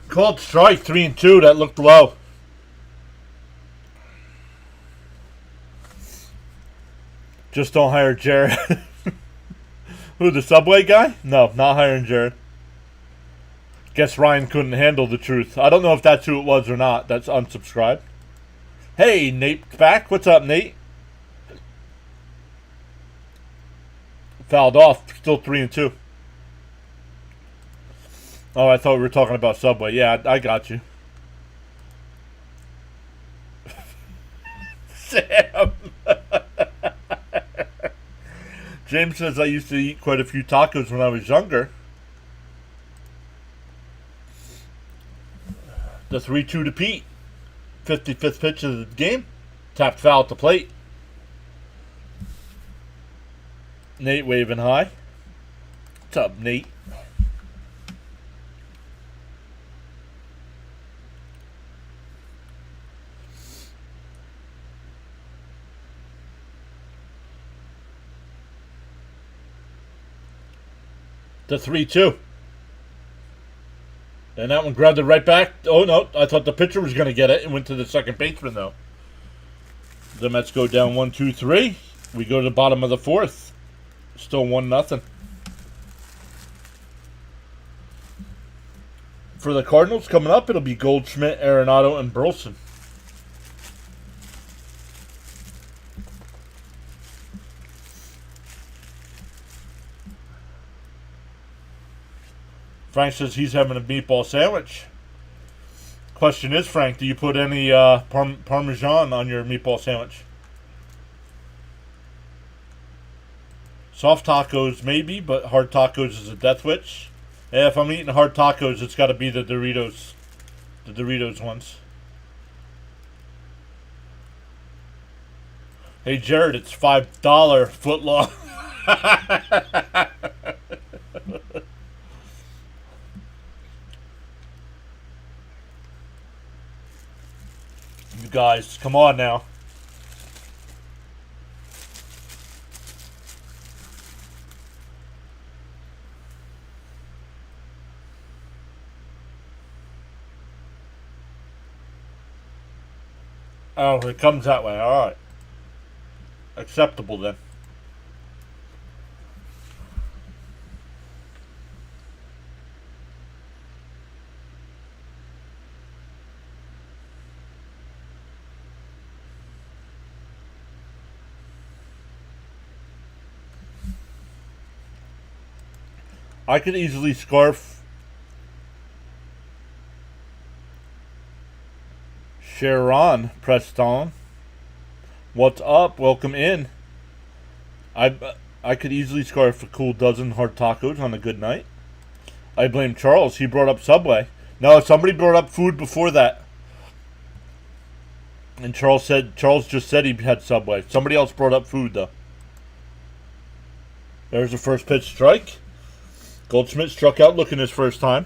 Called strike, 3-2. That looked low. Just don't hire Jared. Who, the Subway guy? No, not hiring Jared. Guess Ryan couldn't handle the truth. I don't know if that's who it was or not. That's unsubscribed. Hey, Nate's back. What's up, Nate? Fouled off. Still 3-2. Oh, I thought we were talking about Subway. Yeah, I got you. Sam. James says I used to eat quite a few tacos when I was younger. The 3-2 to Pete. 55th pitch of the game. Tapped foul at the plate. Nate waving high. What's up, Nate? The 3-2. And that one grabbed it right back. Oh, no. I thought the pitcher was going to get it. It went to the second baseman, though. The Mets go down 1-2-3. We go to the bottom of the fourth. Still 1-0. For the Cardinals coming up, it'll be Goldschmidt, Arenado, and Burleson. Frank says he's having a meatball sandwich. Question is, Frank, do you put any Parmesan on your meatball sandwich? Soft tacos, maybe, but hard tacos is a death wish. Yeah, if I'm eating hard tacos, it's got to be the Doritos. The Doritos ones. Hey, Jared, it's $5 foot long. You guys, come on now. Oh, it comes that way. All right. Acceptable then. I could easily scarf Sharon Preston. What's up? Welcome in. I could easily scarf a cool dozen hard tacos on a good night. I blame Charles. He brought up Subway. No, somebody brought up food before that. And Charles just said he had Subway. Somebody else brought up food though. There's the first pitch strike. Goldschmidt struck out looking his first time.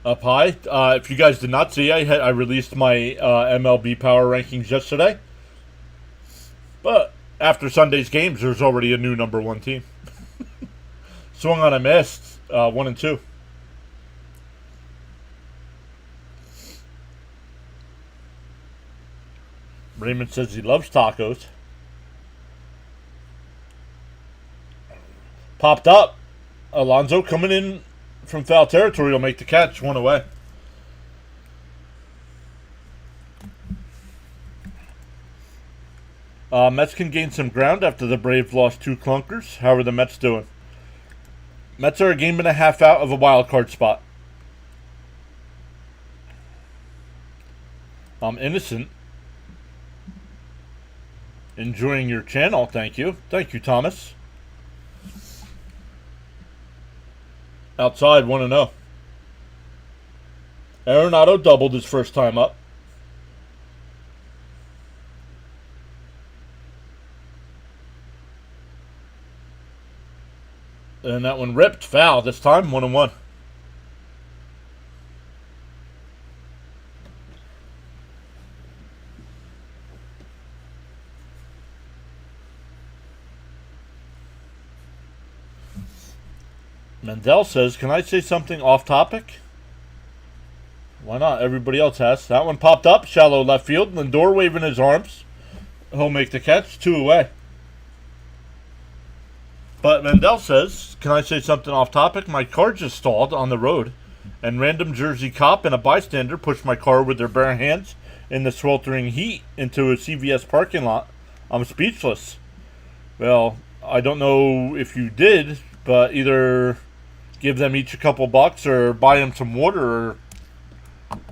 Up high. If you guys did not see, I released my MLB power rankings yesterday. But after Sunday's games, there's already a new number one team. Swung on a missed. 1 and 2. Raymond says he loves tacos. Popped up. Alonso coming in from foul territory will make the catch. 1 away. Mets can gain some ground after the Braves lost 2 clunkers. How are the Mets doing? Mets are a game and a half out of a wild card spot. I'm innocent. Enjoying your channel, thank you. Thank you, Thomas. Outside, 1-0. Arenado doubled his first time up. And that one ripped. Foul this time, 1-1. Mendel says, can I say something off topic? Why not? Everybody else has. That one popped up. Shallow left field. Lindor waving his arms. He'll make the catch. 2 away. But Mendel says, can I say something off topic? My car just stalled on the road, and random Jersey cop and a bystander pushed my car with their bare hands in the sweltering heat into a CVS parking lot. I'm speechless. Well, I don't know if you did, but either give them each a couple bucks or buy them some water or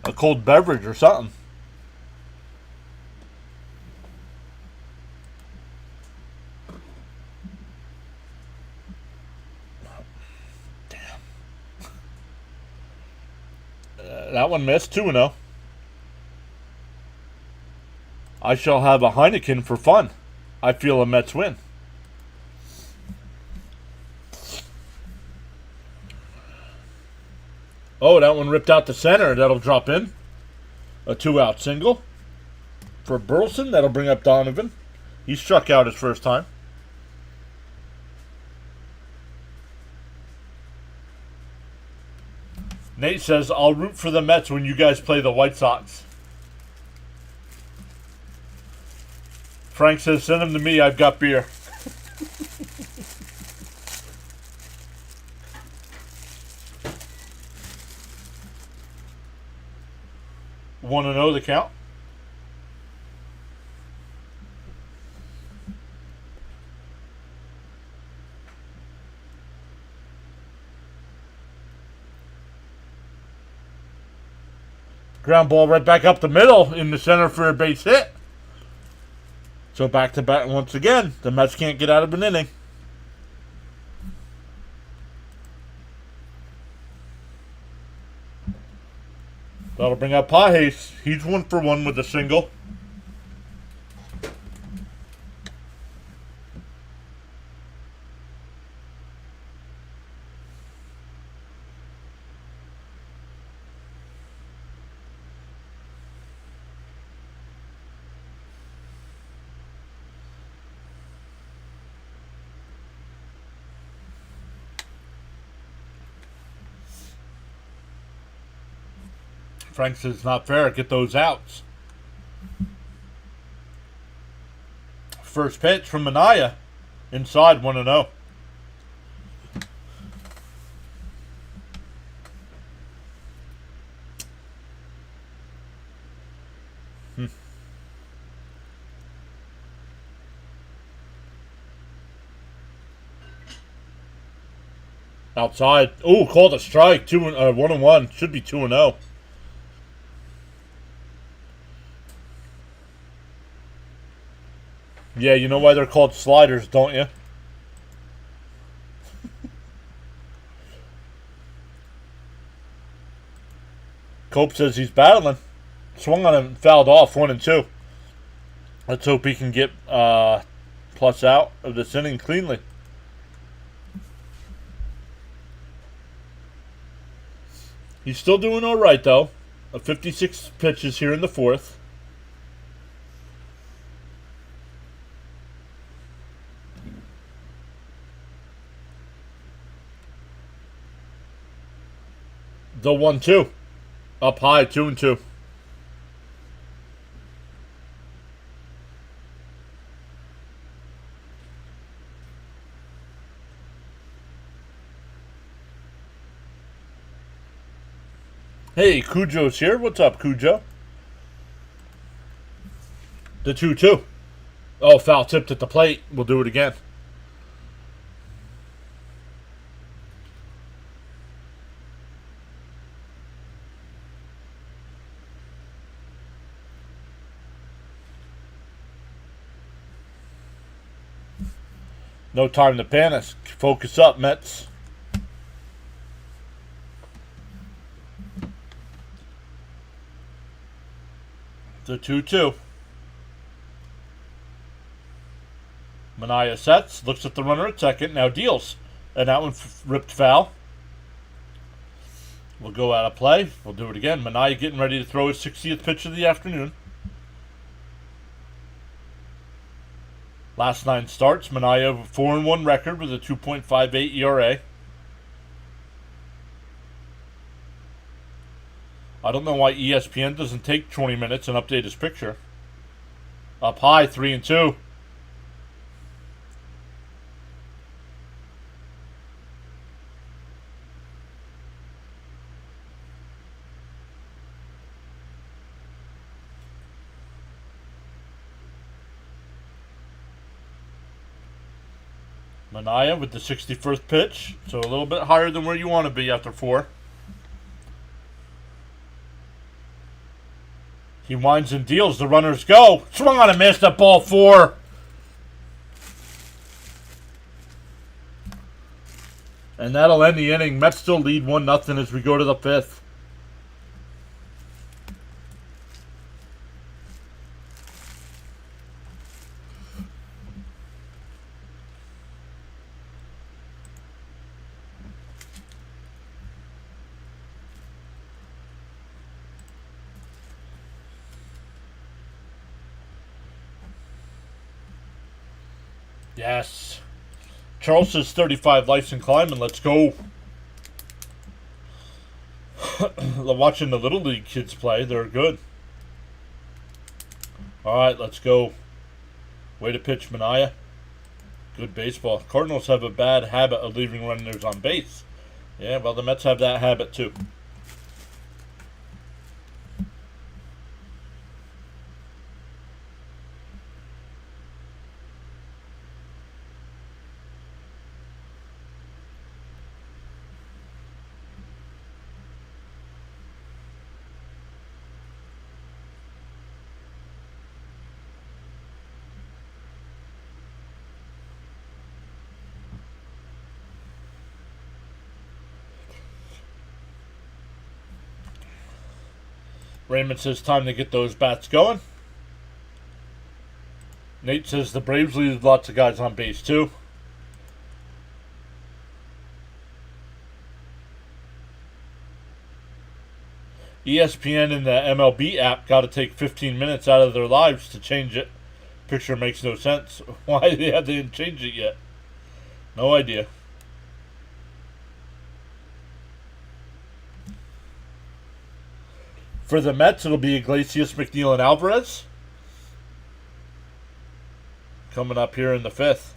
a cold beverage or something. Damn. That one missed. 2-0. I shall have a Heineken for fun. I feel a Mets win. Oh, that one ripped out the center. That'll drop in. A 2-out single for Burleson. That'll bring up Donovan. He struck out his first time. Nate says, I'll root for the Mets when you guys play the White Sox. Frank says, send them to me. I've got beer. Want to know the count? Ground ball right back up the middle in the center for a base hit. So back to back once again. The Mets can't get out of an inning. That'll bring up Pages. He's 1-for-1 with a single. Frank says not fair. Get those outs. First pitch from Manaea. Inside 1-0. Outside. Oh, called a strike. 1-1. Should be 2-0. Yeah, you know why they're called sliders, don't you? Cope says he's battling. Swung on him, fouled off 1-2. Let's hope he can get plus out of this inning cleanly. He's still doing all right, though. 56 pitches here in the fourth. The 1-2. Up high, 2-2. Hey, Cujo's here. What's up, Cujo? The 2-2. Oh, foul tipped at the plate. We'll do it again. No time to panic. Focus up, Mets. The 2-2. Manaea sets, looks at the runner at second, now deals. And that one ripped foul. We'll go out of play. We'll do it again. Manaea getting ready to throw his 60th pitch of the afternoon. Last 9 starts, Manaea 4-1 record with a 2.58 ERA. I don't know why ESPN doesn't take 20 minutes and update his picture. Up high, 3-2. Manaea with the 61st pitch, so a little bit higher than where you want to be after 4. He winds and deals. The runners go. Swung on and missed at ball 4. And that'll end the inning. Mets still lead 1-0 as we go to the 5th. Yes. Charles says 35 likes and climbing. Let's go. Watching the Little League kids play. They're good. All right, let's go. Way to pitch, Manaea. Good baseball. Cardinals have a bad habit of leaving runners on base. Yeah, well, the Mets have that habit too. Raymond says time to get those bats going. Nate says the Braves leave lots of guys on base too. ESPN and the MLB app got to take 15 minutes out of their lives to change it. Picture makes no sense. Why they didn't change it yet? No idea. For the Mets, it'll be Iglesias, McNeil, and Alvarez. Coming up here in the 5th.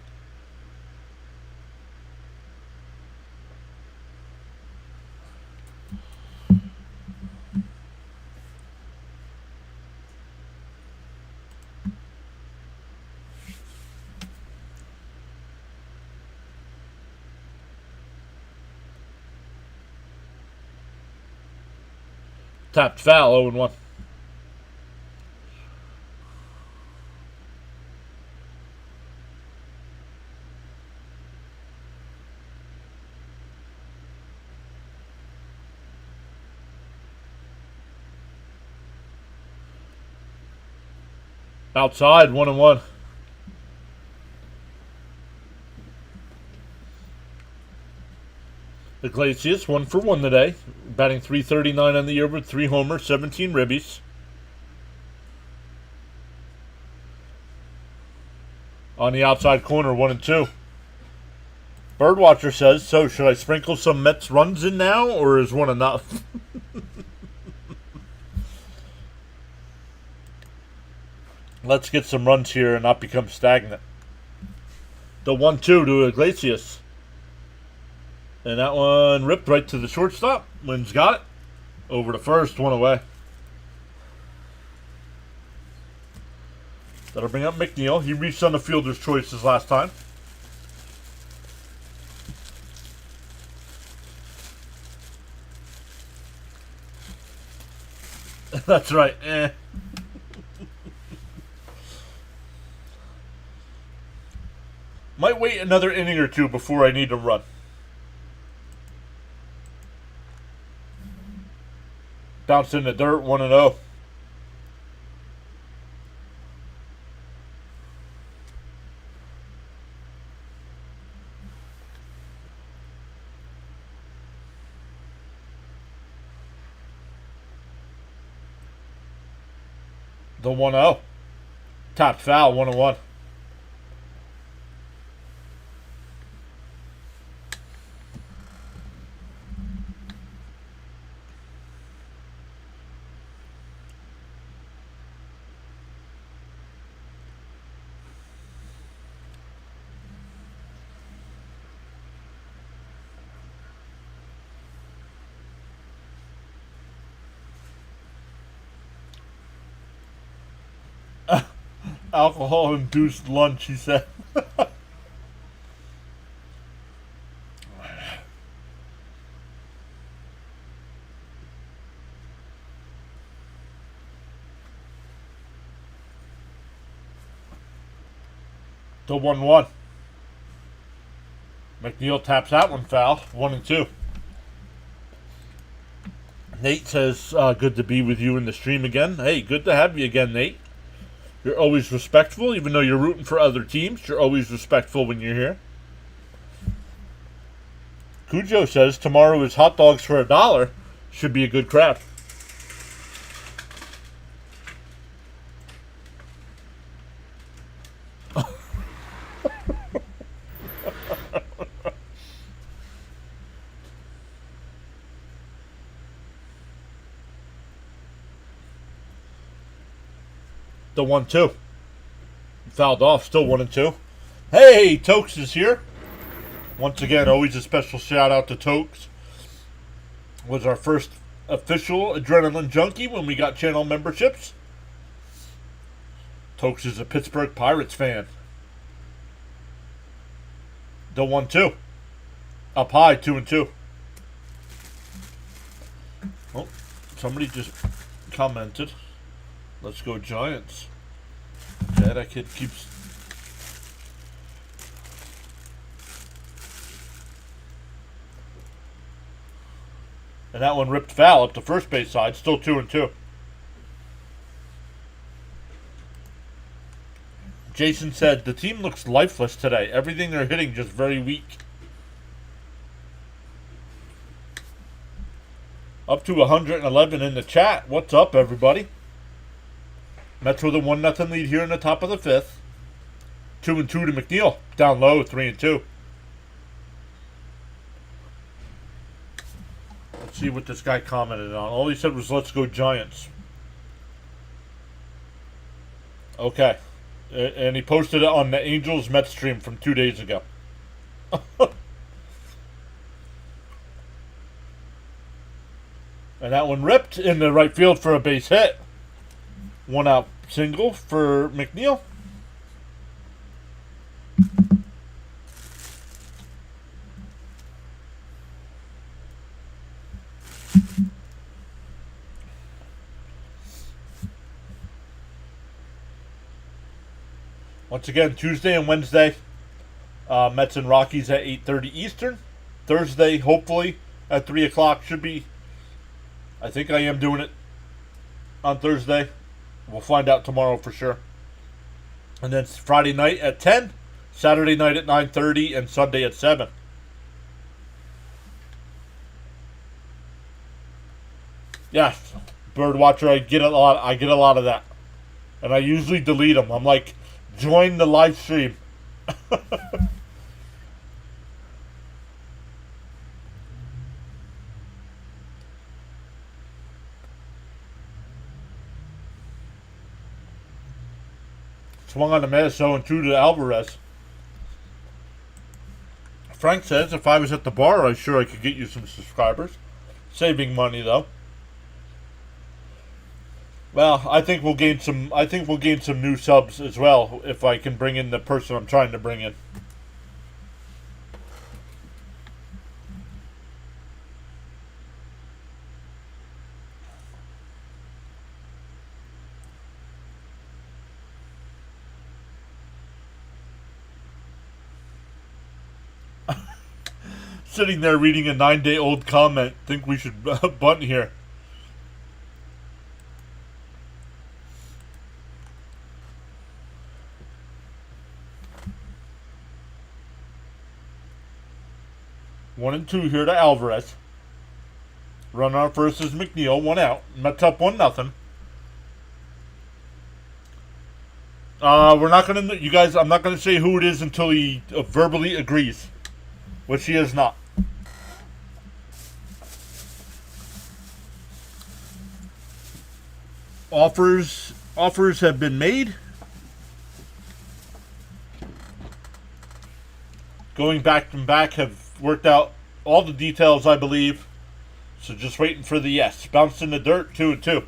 Tapped foul, 0-1. Outside, 1-1. Iglesias, 1 for 1 today. Batting .339 on the year with 3 homers, 17 ribbies. On the outside corner, 1-2. Birdwatcher says, so should I sprinkle some Mets runs in now, or is 1 enough? Let's get some runs here and not become stagnant. The 1-2 to Iglesias. And that one ripped right to the shortstop. Lynn's got it. Over to first, 1 away. That'll bring up McNeil. He reached on the fielder's choices last time. That's right. Might wait another inning or two before I need to run. Bounced in the dirt, 1-0. The 1-0. Tapped foul, 1-1. Alcohol-induced lunch, he said. The 1-1. McNeil taps that one foul. 1-2. Nate says, good to be with you in the stream again. Hey, good to have you again, Nate. You're always respectful, even though you're rooting for other teams. You're always respectful when you're here. Cujo says, tomorrow is hot dogs for $1. Should be a good crowd. The 1-2. Fouled off, still 1-2. Hey, Tokes is here. Once again, always a special shout out to Tokes. Was our first official Adrenaline Junkie when we got channel memberships. Tokes is a Pittsburgh Pirates fan. The 1-2. Up high, 2-2. Oh, somebody just commented. Let's go Giants. Yeah, that kid keeps... And that one ripped foul up the first base side. Still 2-2. Jason said, the team looks lifeless today. Everything they're hitting just very weak. Up to 111 in the chat. What's up, everybody? Mets with a 1-0 lead here in the top of the fifth. 2-2 to McNeil. Down low, 3-2. Let's see what this guy commented on. All he said was, let's go Giants. Okay. And he posted it on the Angels Mets stream from 2 days ago. And that one ripped in the right field for a base hit. 1 out single for McNeil. Once again, Tuesday and Wednesday, Mets and Rockies at 8:30 Eastern. Thursday, hopefully, at 3 o'clock should be. I think I am doing it on Thursday. We'll find out tomorrow for sure. And then Friday night at 10, Saturday night at 9:30, and Sunday at 7. Yes, Birdwatcher, I get a lot of that. And I usually delete them. I'm like, join the live stream. Swung on the miss, 0-2 to Alvarez. Frank says, if I was at the bar, I'm sure I could get you some subscribers. Saving money, though. Well, I think we'll gain some. I think we'll gain some new subs as well if I can bring in the person I'm trying to bring in. Sitting there reading a 9-day-old comment. Think we should bunt here. One and 2 here to Alvarez. Runner on first is McNeil. 1 out. Mets up 1-0. We're not gonna, you guys. I'm not gonna say who it is until he verbally agrees, which he has not. Offers have been made. Going back and back have worked out all the details, I believe. So just waiting for the yes. Bounced in the dirt, 2-2.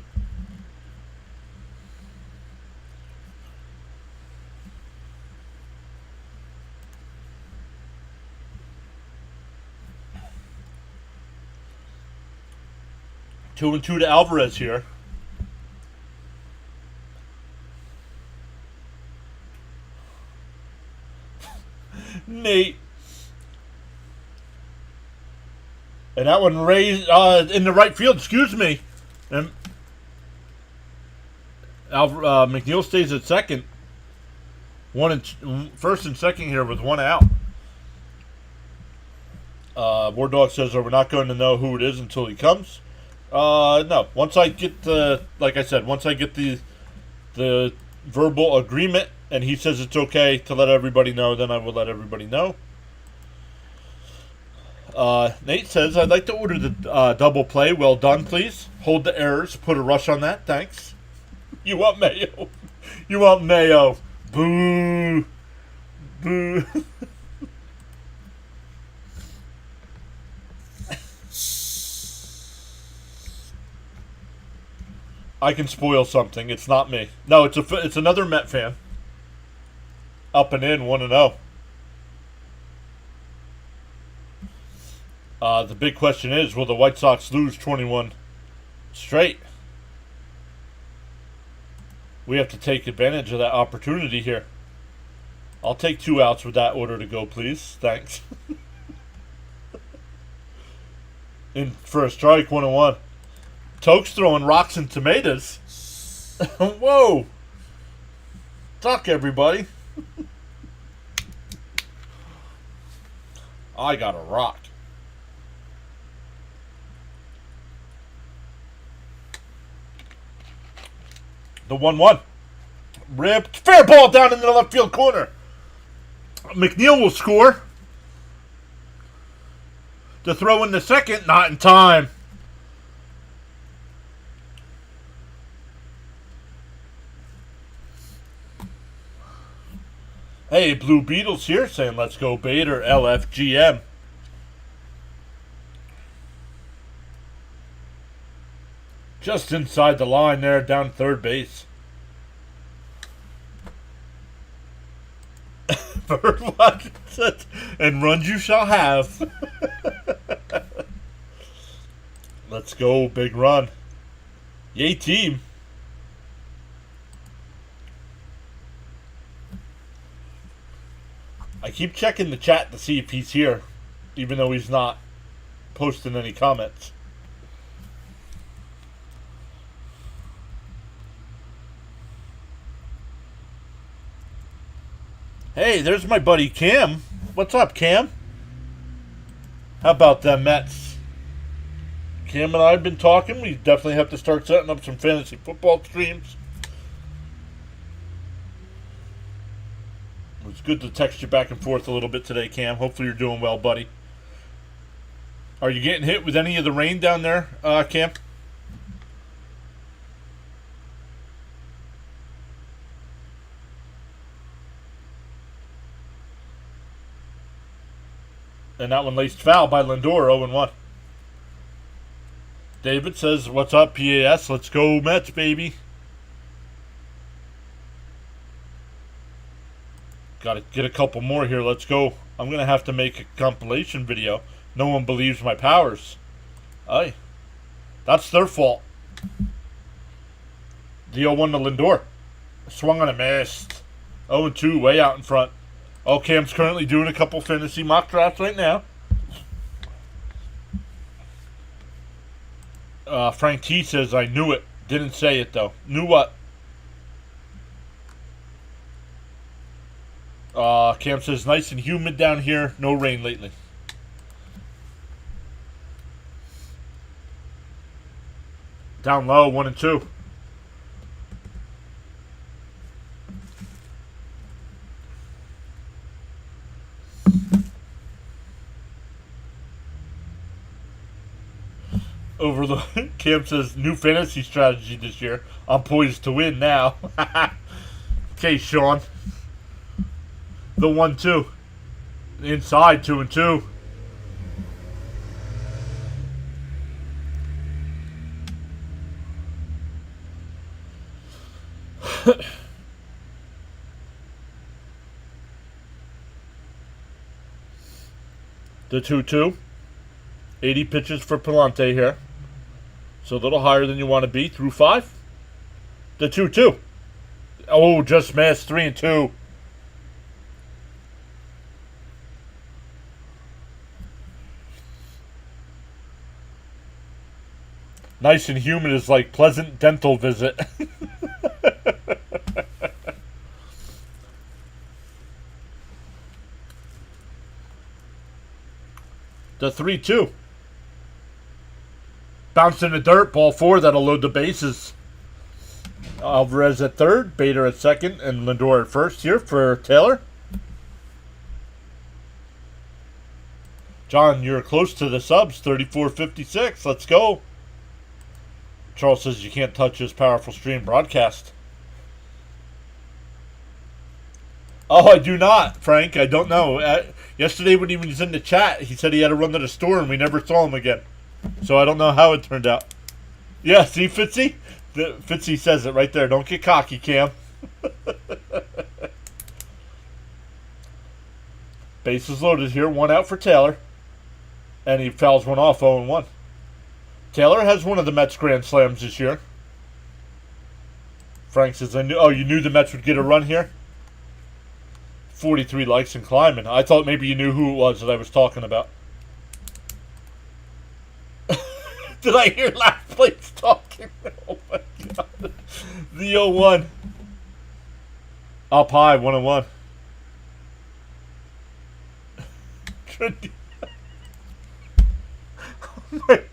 Two and 2 to Alvarez here. Nate. And that one raised in the right field. Excuse me. And McNeil stays at second. First and second here with 1 out. War Dog says, "Are we not going to know who it is until he comes?" No. Once I get like I said, once I get the verbal agreement and he says it's okay to let everybody know, then I will let everybody know. Nate says, I'd like to order the double play. Well done, please. Hold the errors. Put a rush on that. Thanks. You want mayo. You want mayo. Boo. Boo. I can spoil something. It's not me. No, it's another Met fan. Up and in, 1-0. The big question is, will the White Sox lose 21 straight? We have to take advantage of that opportunity here. I'll take 2 outs with that order to go, please. Thanks. In for a strike, 1-1. Toke's throwing rocks and tomatoes. Whoa. Talk, everybody. I got a rock. The 1-1. Ripped. Fair ball down in the left field corner. McNeil will score. To throw in the second, not in time. Hey, Blue Beetles here saying let's go Bader, LFGM. Just inside the line there, down third base. Bird watch and runs you shall have. Let's go, big run. Yay, team. I keep checking the chat to see if he's here, even though he's not posting any comments. Hey, there's my buddy Cam. What's up, Cam? How about them Mets? Cam and I have been talking. We definitely have to start setting up some fantasy football streams. It was good to text you back and forth a little bit today, Cam. Hopefully you're doing well, buddy. Are you getting hit with any of the rain down there, Cam? And that one laced foul by Lindor, 0-1. David says, what's up, PAS? Let's go Mets, baby. Got to get a couple more here. Let's go. I'm going to have to make a compilation video. No one believes my powers. Aye. That's their fault. The 0-1 to Lindor. Swung on a missed. 0-2, way out in front. Oh, Cam's currently doing a couple fantasy mock drafts right now. Frank T says, I knew it. Didn't say it, though. Knew what? Cam says, nice and humid down here. No rain lately. Down low, 1-2. Over the Cam says, new fantasy strategy this year. I'm poised to win now. Okay, Sean. The 1-2. Inside, 2-2. The 2-2. 80 pitches for Palante here. So a little higher than you want to be. Through 5. The 2-2. Oh, just missed. 3-2. Nice and humid is like pleasant dental visit. The 3-2. Bounced in the dirt. Ball 4. That'll load the bases. Alvarez at third. Bader at second. And Lindor at first here for Taylor. John, you're close to the subs. 34.56. Let's go. Charles says you can't touch his powerful stream broadcast. Oh, I do not, Frank. I don't know. Yesterday when he was in the chat, he said he had to run to the store and we never saw him again. So I don't know how it turned out. Yeah, see, Fitzy? Fitzy says it right there. Don't get cocky, Cam. Bases loaded here. 1 out for Taylor. And he fouls one off, 0-1. Taylor has one of the Mets grand slams this year. Frank says, you knew the Mets would get a run here? 43 likes and climbing. I thought maybe you knew who it was that I was talking about. Did I hear last place talking? Oh my God. The 0-1. Up high, 1-1. 100. Oh my God.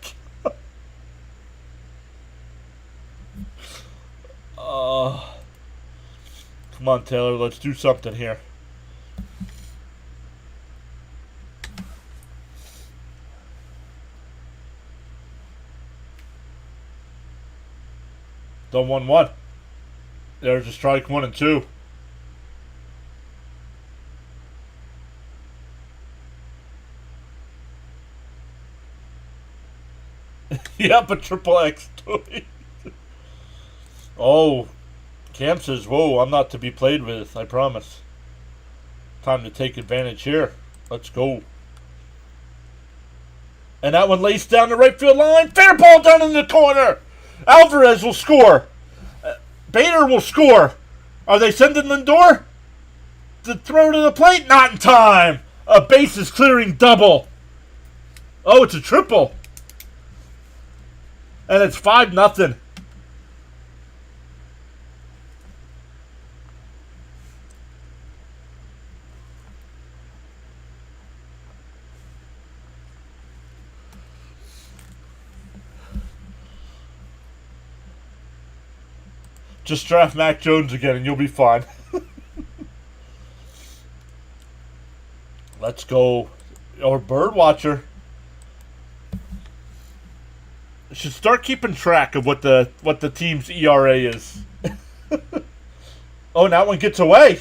Come on, Taylor. Let's do something here. Done 1-1. There's a strike 1 and 2. Yep, a triple X. Oh, Cam says, whoa, I'm not to be played with, I promise. Time to take advantage here. Let's go. And that one lays down the right field line. Fair ball down in the corner. Alvarez will score. Bader will score. Are they sending Lindor? The throw to the plate? Not in time. A bases clearing double. Oh, it's a triple. And it's 5-0. Just draft Mac Jones again and you'll be fine. Let's go. Or Birdwatcher. Should start keeping track of what the team's ERA is. Oh, and that one gets away.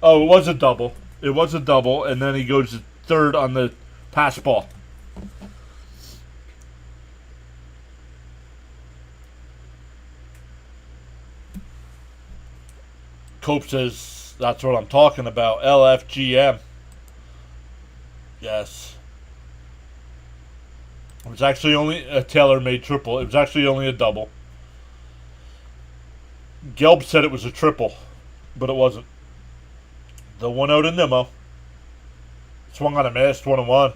Oh, it was a double. It was a double, and then he goes to third on the pass ball. Cope says, that's what I'm talking about. LFGM. Yes. It was actually only a tailor-made triple. It was actually only a double. Gelb said it was a triple, but it wasn't. The 1-0 to Nimmo. Swung on a missed 1-1.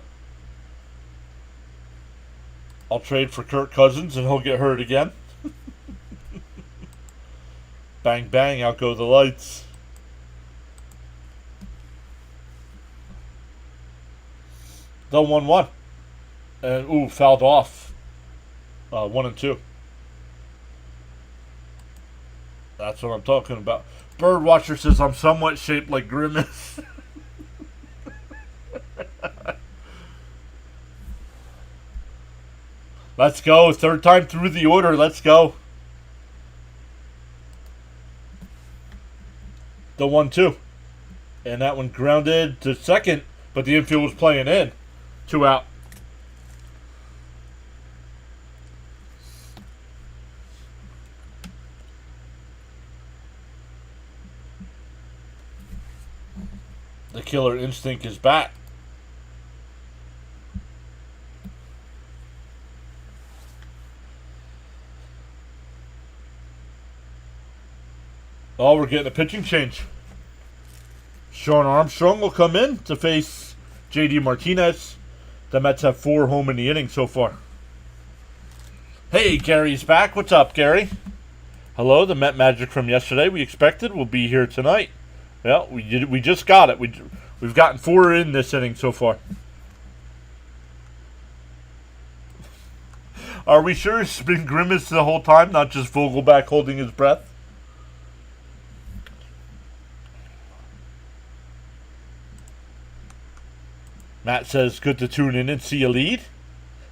I'll trade for Kirk Cousins and he'll get hurt again. Bang, bang, out go the lights. The 1-1. And, ooh, fouled off. 1 and 2. That's what I'm talking about. Birdwatcher says I'm somewhat shaped like Grimace. Let's go. Third time through the order. Let's go. The 1-2. And that one grounded to second, but the infield was playing in. 2 out. The killer instinct is back. Oh, we're getting a pitching change. Sean Armstrong will come in to face J.D. Martinez. The Mets have 4 home in the inning so far. Hey, Gary's back. What's up, Gary? Hello, the Met Magic from yesterday we expected will be here tonight. Well, we just got it. We've gotten 4 in this inning so far. Are we sure it's been Grimace the whole time, not just Vogelback holding his breath? Matt says, good to tune in and see a lead.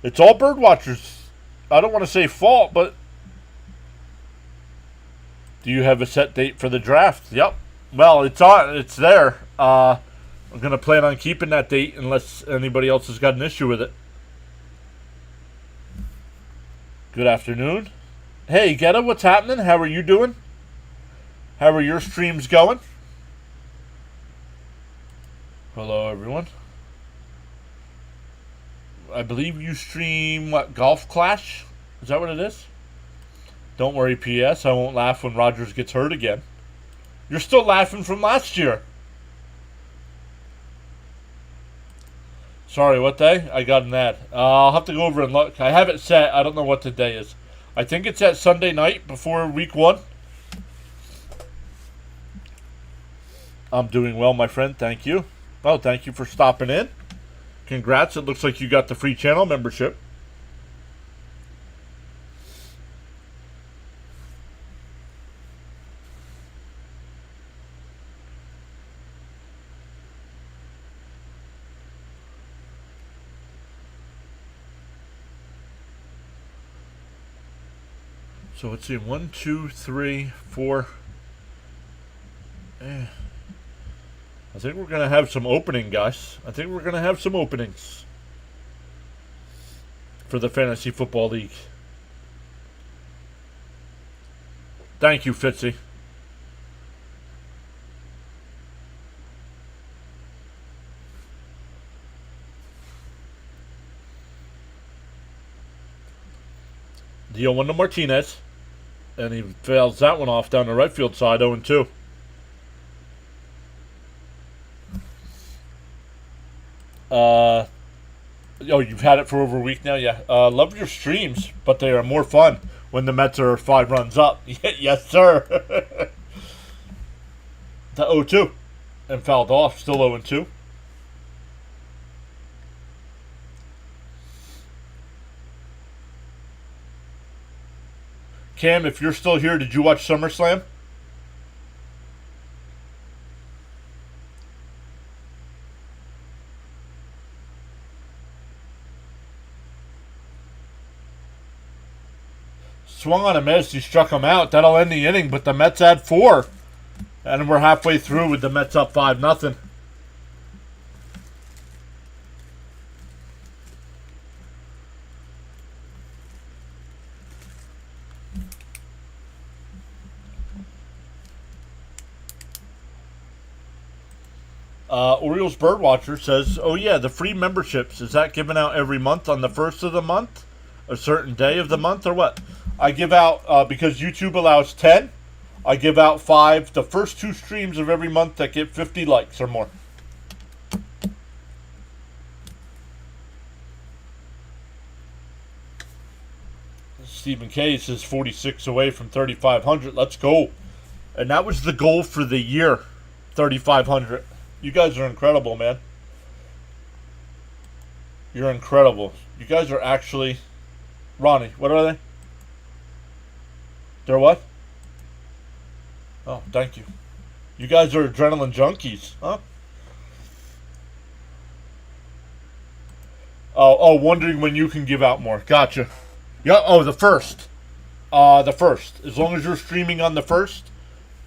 It's all Birdwatchers. I don't want to say fault, but do you have a set date for the draft? Yep. Well, it's on. It's there. I'm going to plan on keeping that date unless anybody else has got an issue with it. Good afternoon. Hey, Getta, what's happening? How are you doing? How are your streams going? Hello, everyone. I believe you stream, what, Golf Clash? Is that what it is? Don't worry, P.S. I won't laugh when Rogers gets hurt again. You're still laughing from last year. Sorry, what day? I got an ad. I'll have to go over and look. I have it set. I don't know what the day is. I think it's at Sunday night before week 1. I'm doing well, my friend. Thank you. Oh, thank you for stopping in. Congrats. It looks like you got the free channel membership. So let's see. 1, 2, 3, 4. I think we're going to have some opening, guys. I think we're going to have some openings for the Fantasy Football League. Thank you, Fitzy. The 0-1 to Martinez. And he fails that one off down the right field side, 0-2. Oh, you've had it for over a week now? Yeah. Love your streams, but they are more fun when the Mets are 5 runs up. Yes, sir. The 0-2. And fouled off, still 0-2. Cam, if you're still here, did you watch SummerSlam? Swung on a miss. He struck him out. That'll end the inning, but the Mets add 4. And we're halfway through with the Mets up 5-0. Orioles Birdwatcher says, oh yeah, the free memberships, is that given out every month on the first of the month? A certain day of the month, or what? I give out, because YouTube allows 10, I give out 5 the first 2 streams of every month that get 50 likes or more. Stephen K says 46 away from 3,500. Let's go. And that was the goal for the year, 3,500. You guys are incredible, man. You're incredible. You guys are actually... Ronnie, what are they? They're what? Oh, thank you. You guys are adrenaline junkies, huh? Oh, wondering when you can give out more. Gotcha. Yeah, oh, the first. The first. As long as you're streaming on the first,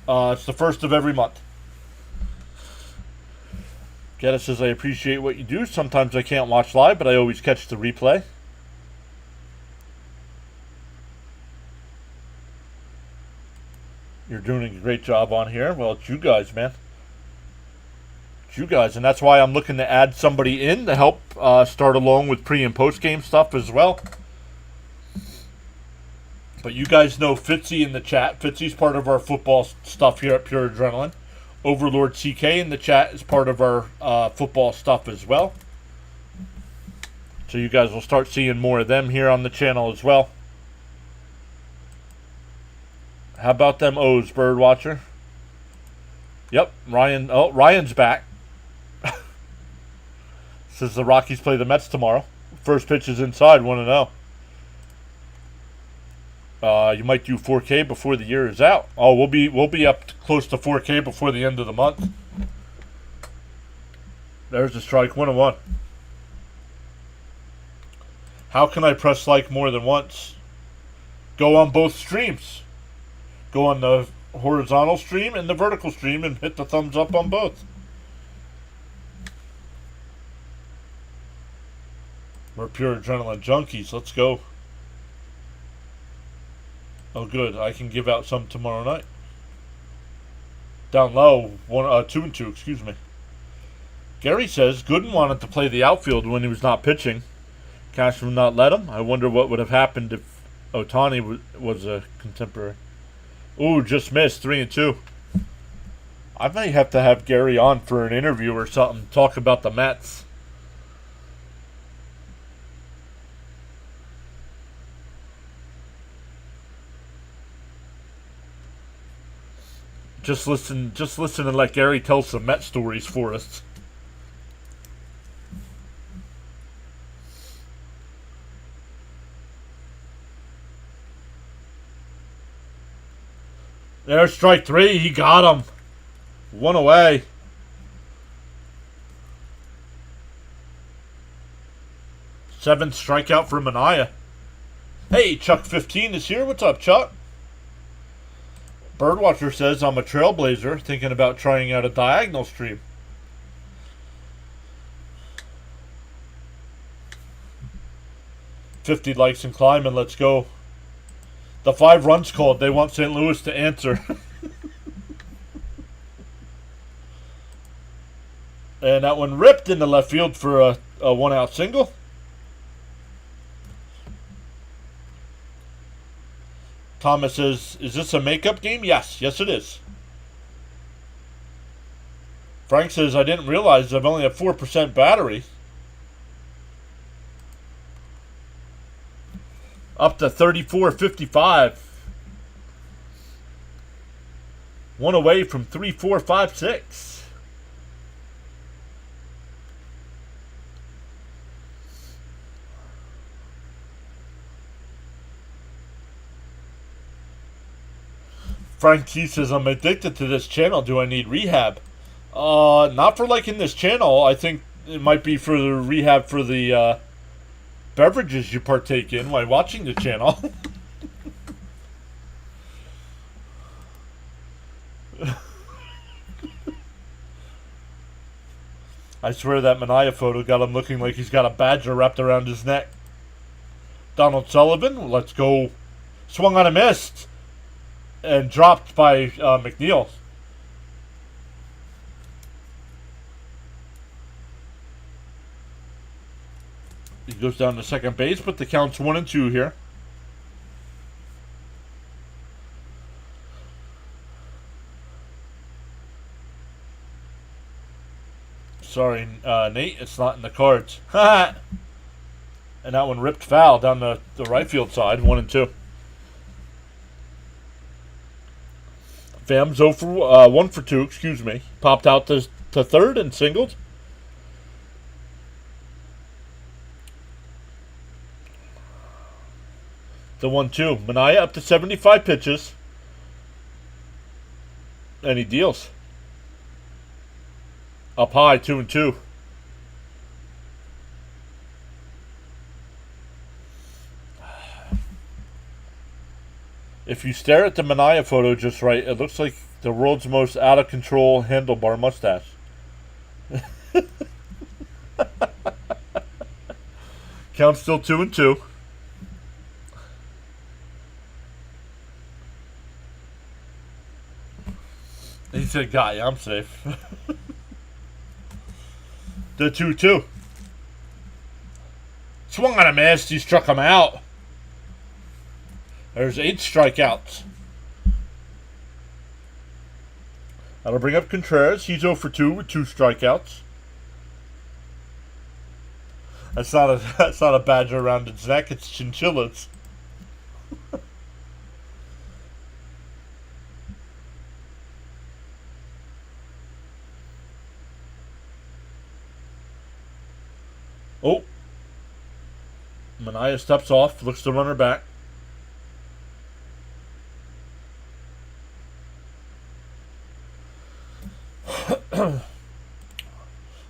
it's the first of every month. Getta says, I appreciate what you do. Sometimes I can't watch live, but I always catch the replay. You're doing a great job on here. Well, it's you guys, man. It's you guys, and that's why I'm looking to add somebody in to help start along with pre- and post-game stuff as well. But you guys know Fitzy in the chat. Fitzy's part of our football stuff here at Pure Adrenaline. Overlord CK in the chat is part of our football stuff as well. So you guys will start seeing more of them here on the channel as well. How about them O's, Birdwatcher? Yep, Ryan. Oh, Ryan's back. Says the Rockies play the Mets tomorrow. First pitch is inside, 1-0. You might do 4K before the year is out. Oh, we'll be up close to 4K before the end of the month. There's the strike, 1-1. How can I press like more than once? Go on both streams. Go on the horizontal stream and the vertical stream and hit the thumbs up on both. We're Pure Adrenaline junkies. Let's go. Oh, good. I can give out some tomorrow night. Down low, 2-2. Excuse me. Gary says Gooden wanted to play the outfield when he was not pitching. Cash would not let him. I wonder what would have happened if Ohtani was a contemporary. Ooh, just missed. 3-2. I may have to have Gary on for an interview or something. Talk about the Mets. Just listen and let Gary tell some Met stories for us. There's strike three. He got him. One away. Seventh strikeout for Manaea. Hey, Chuck15 is here. What's up, Chuck? Birdwatcher says, I'm a trailblazer thinking about trying out a diagonal stream. $50 likes and climbing. Let's go. The 5 runs called. They want St. Louis to answer. And that one ripped into left field for a 1-out single. Thomas says, is this a makeup game? Yes. Yes, it is. Frank says, I didn't realize I've only have 4% battery. Up to 34.55. One away from 3, 4, 5, 6. Frank T says, I'm addicted to this channel. Do I need rehab? Not for liking this channel. I think it might be for the rehab for the beverages you partake in while watching the channel. I swear that Manaea photo got him looking like he's got a badger wrapped around his neck. Donald Sullivan, let's go. Swung on a missed. And dropped by McNeil. He goes down to second base, but the count's 1-2 here. Sorry, Nate, it's not in the cards. And that one ripped foul down the right field side, 1-2. Fam's 1 for 2, excuse me. Popped out to third and singled. The 1-2. Manaea up to 75 pitches. And he deals. Up high, 2-2. If you stare at the Manaea photo just right, it looks like the world's most out-of-control handlebar mustache. Count still 2-2. He said, "Guy, I'm safe." The 2-2. Swung on a miss. He struck him out. There's 8 strikeouts. That'll bring up Contreras. He's 0 for 2 with 2 strikeouts. That's not a badger around its neck. It's chinchillas. Oh. Manaea steps off. Looks to run her back.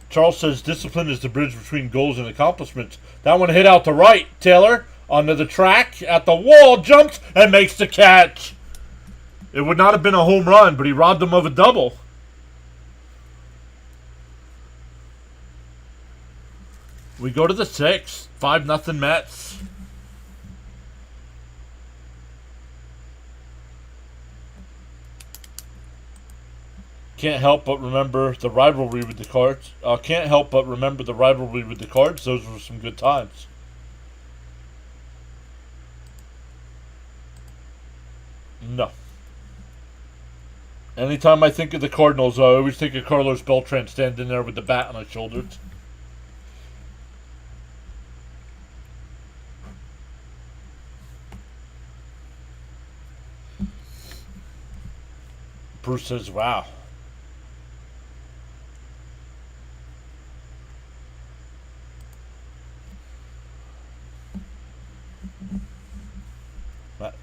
Charles says discipline is the bridge between goals and accomplishments. That one hit out to right. Taylor onto the track at the wall, jumps and makes the catch. It would not have been a home run, but he robbed him of a double. We go to the 6th. 5-0 Mets. Can't help but remember the rivalry with the Cards. Can't help but remember the rivalry with the Cards. Those were some good times. No. Anytime I think of the Cardinals, I always think of Carlos Beltran standing there with the bat on his shoulders. Bruce says, wow.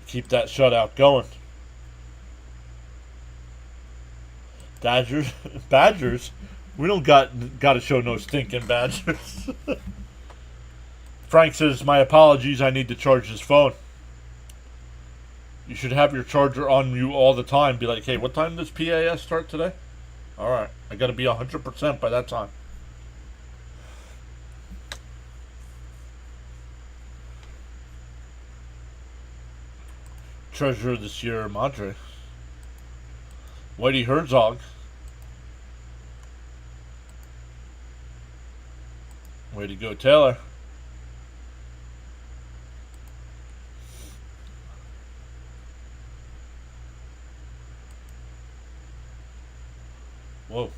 Keep that shutout going. Badgers. Badgers. We don't got to show no stinking Badgers. Frank says, my apologies, I need to charge this phone. You should have your charger on you all the time. Be like, hey, what time does PAS start today? Alright, I gotta be 100% by that time. Treasurer this year, Madre. Whitey Herzog. Way to go, Taylor. Whoa.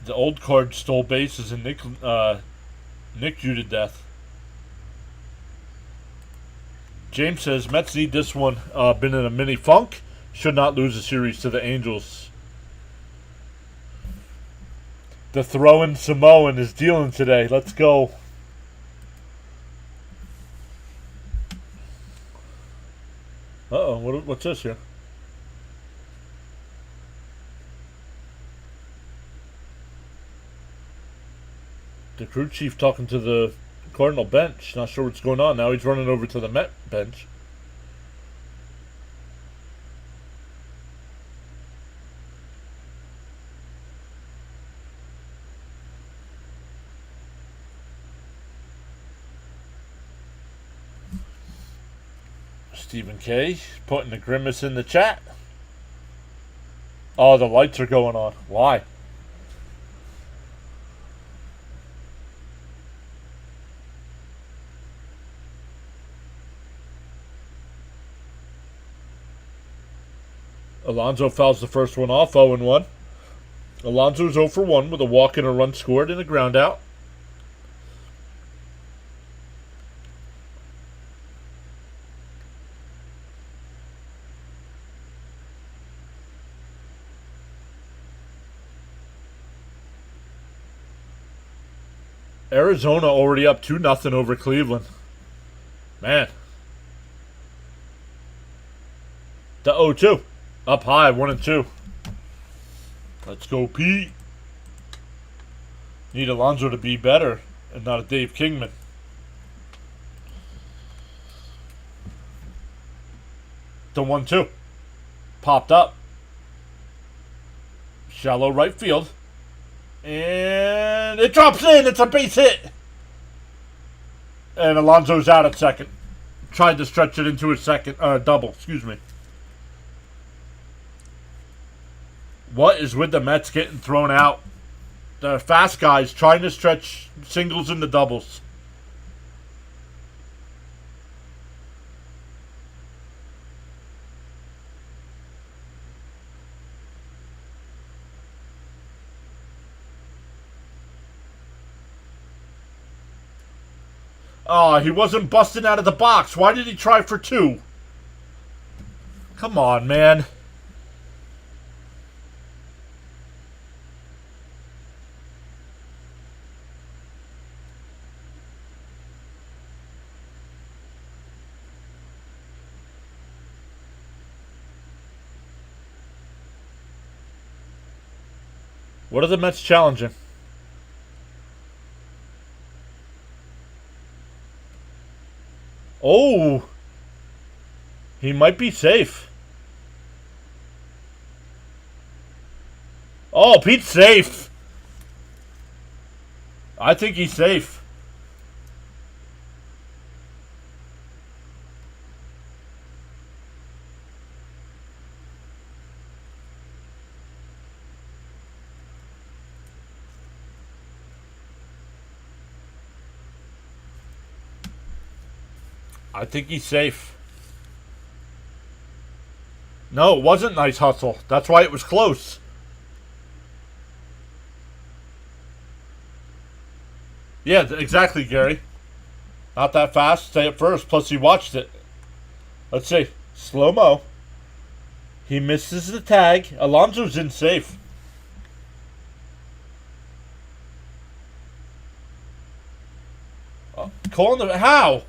The old card stole bases and Nick Drew to death. James says Mets need this one. Been in a mini funk. Should not lose a series to the Angels. The throwing Samoan is dealing today. Let's go. Uh-oh, what's this here? The crew chief talking to the Cardinal bench. Not sure what's going on. Now he's running over to the Met bench. Stephen K. putting a grimace in the chat. Oh, the lights are going on. Why? Alonso fouls the first one off, 0-1. Alonso's 0 for 1 with a walk and a run scored and a ground out. Arizona already up 2-0 over Cleveland. Man. The 0-2. Up high, 1-2. Let's go, Pete. Need Alonso to be better and not a Dave Kingman. The 1-2. Popped up. Shallow right field. And it drops in. It's a base hit. And Alonso's out at second. Tried to stretch it into a second double. Excuse me. What is with the Mets getting thrown out? The fast guys trying to stretch singles into doubles. Oh, he wasn't busting out of the box. Why did he try for 2? Come on, man. What are the Mets challenging? Oh, he might be safe. Oh, Pete's safe. I think he's safe. I think he's safe. No, it wasn't nice hustle. That's why it was close. Yeah, exactly, Gary. Not that fast. Stay at first. Plus, he watched it. Let's see. Slow-mo. He misses the tag. Alonso's in safe. Calling the how?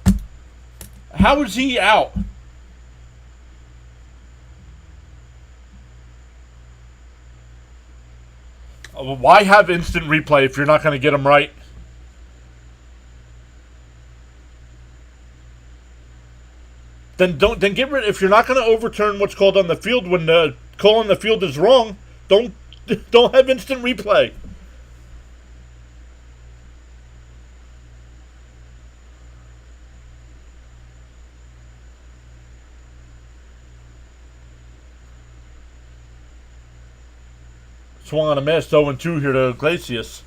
How is he out? Why have instant replay if you're not going to get him right? Then get rid. If you're not going to overturn what's called on the field when the call on the field is wrong, don't have instant replay. Swung on a miss, 0-2 here to Iglesias.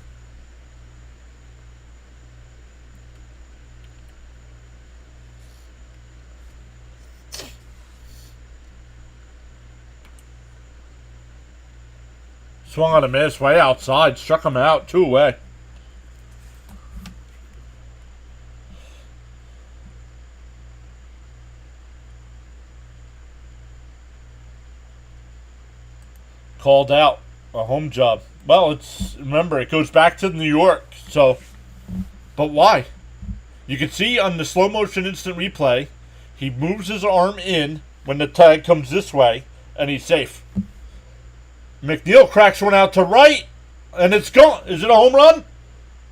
Swung on a miss, way outside, struck him out, 2 away. Called out. A home job. Well, remember, it goes back to New York, so, but why? You can see on the slow motion instant replay, he moves his arm in when the tag comes this way, and he's safe. McNeil cracks one out to right, and it's gone. Is it a home run?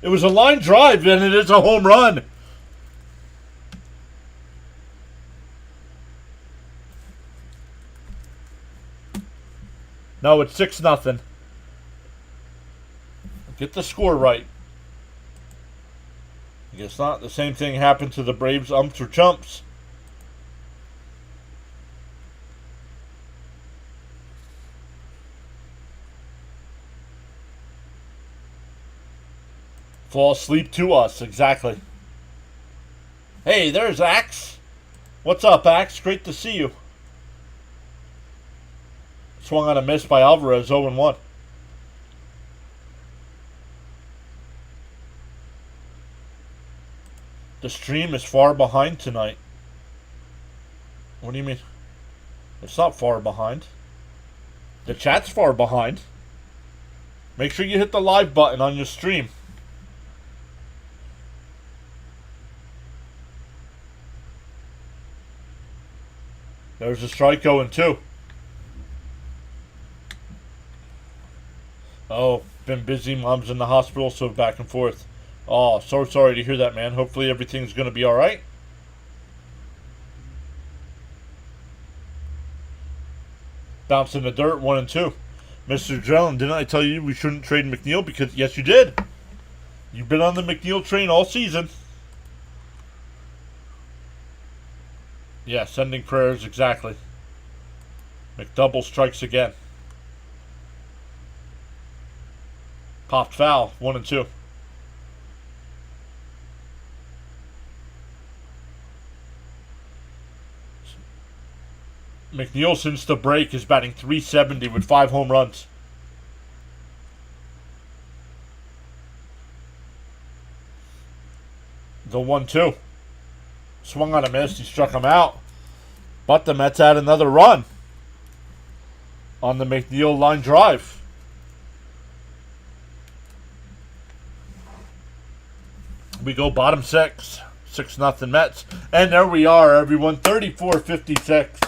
It was a line drive, and it is a home run. No, it's 6-0. Get the score right. I guess not. The same thing happened to the Braves umps or chumps. Fall asleep to us, exactly. Hey, there's Axe. What's up, Axe? Great to see you. Swung on a miss by Alvarez, 0-1. The stream is far behind tonight. What do you mean? It's not far behind. The chat's far behind. Make sure you hit the live button on your stream. There's a strike going too. Oh, been busy. Mom's in the hospital, so back and forth. Oh, so sorry to hear that, man. Hopefully everything's going to be alright. Bounce in the dirt, 1-2. Mr. Adrenaline, didn't I tell you we shouldn't trade McNeil? Because, yes, you did. You've been on the McNeil train all season. Yeah, sending prayers, exactly. McDouble strikes again. Popped foul, 1-2. McNeil, since the break, is batting .370 with 5 home runs. The 1-2. Swung on a miss. He struck him out. But the Mets had another run on the McNeil line drive. We go bottom 6. 6-0 Mets. And there we are, everyone. 34-56.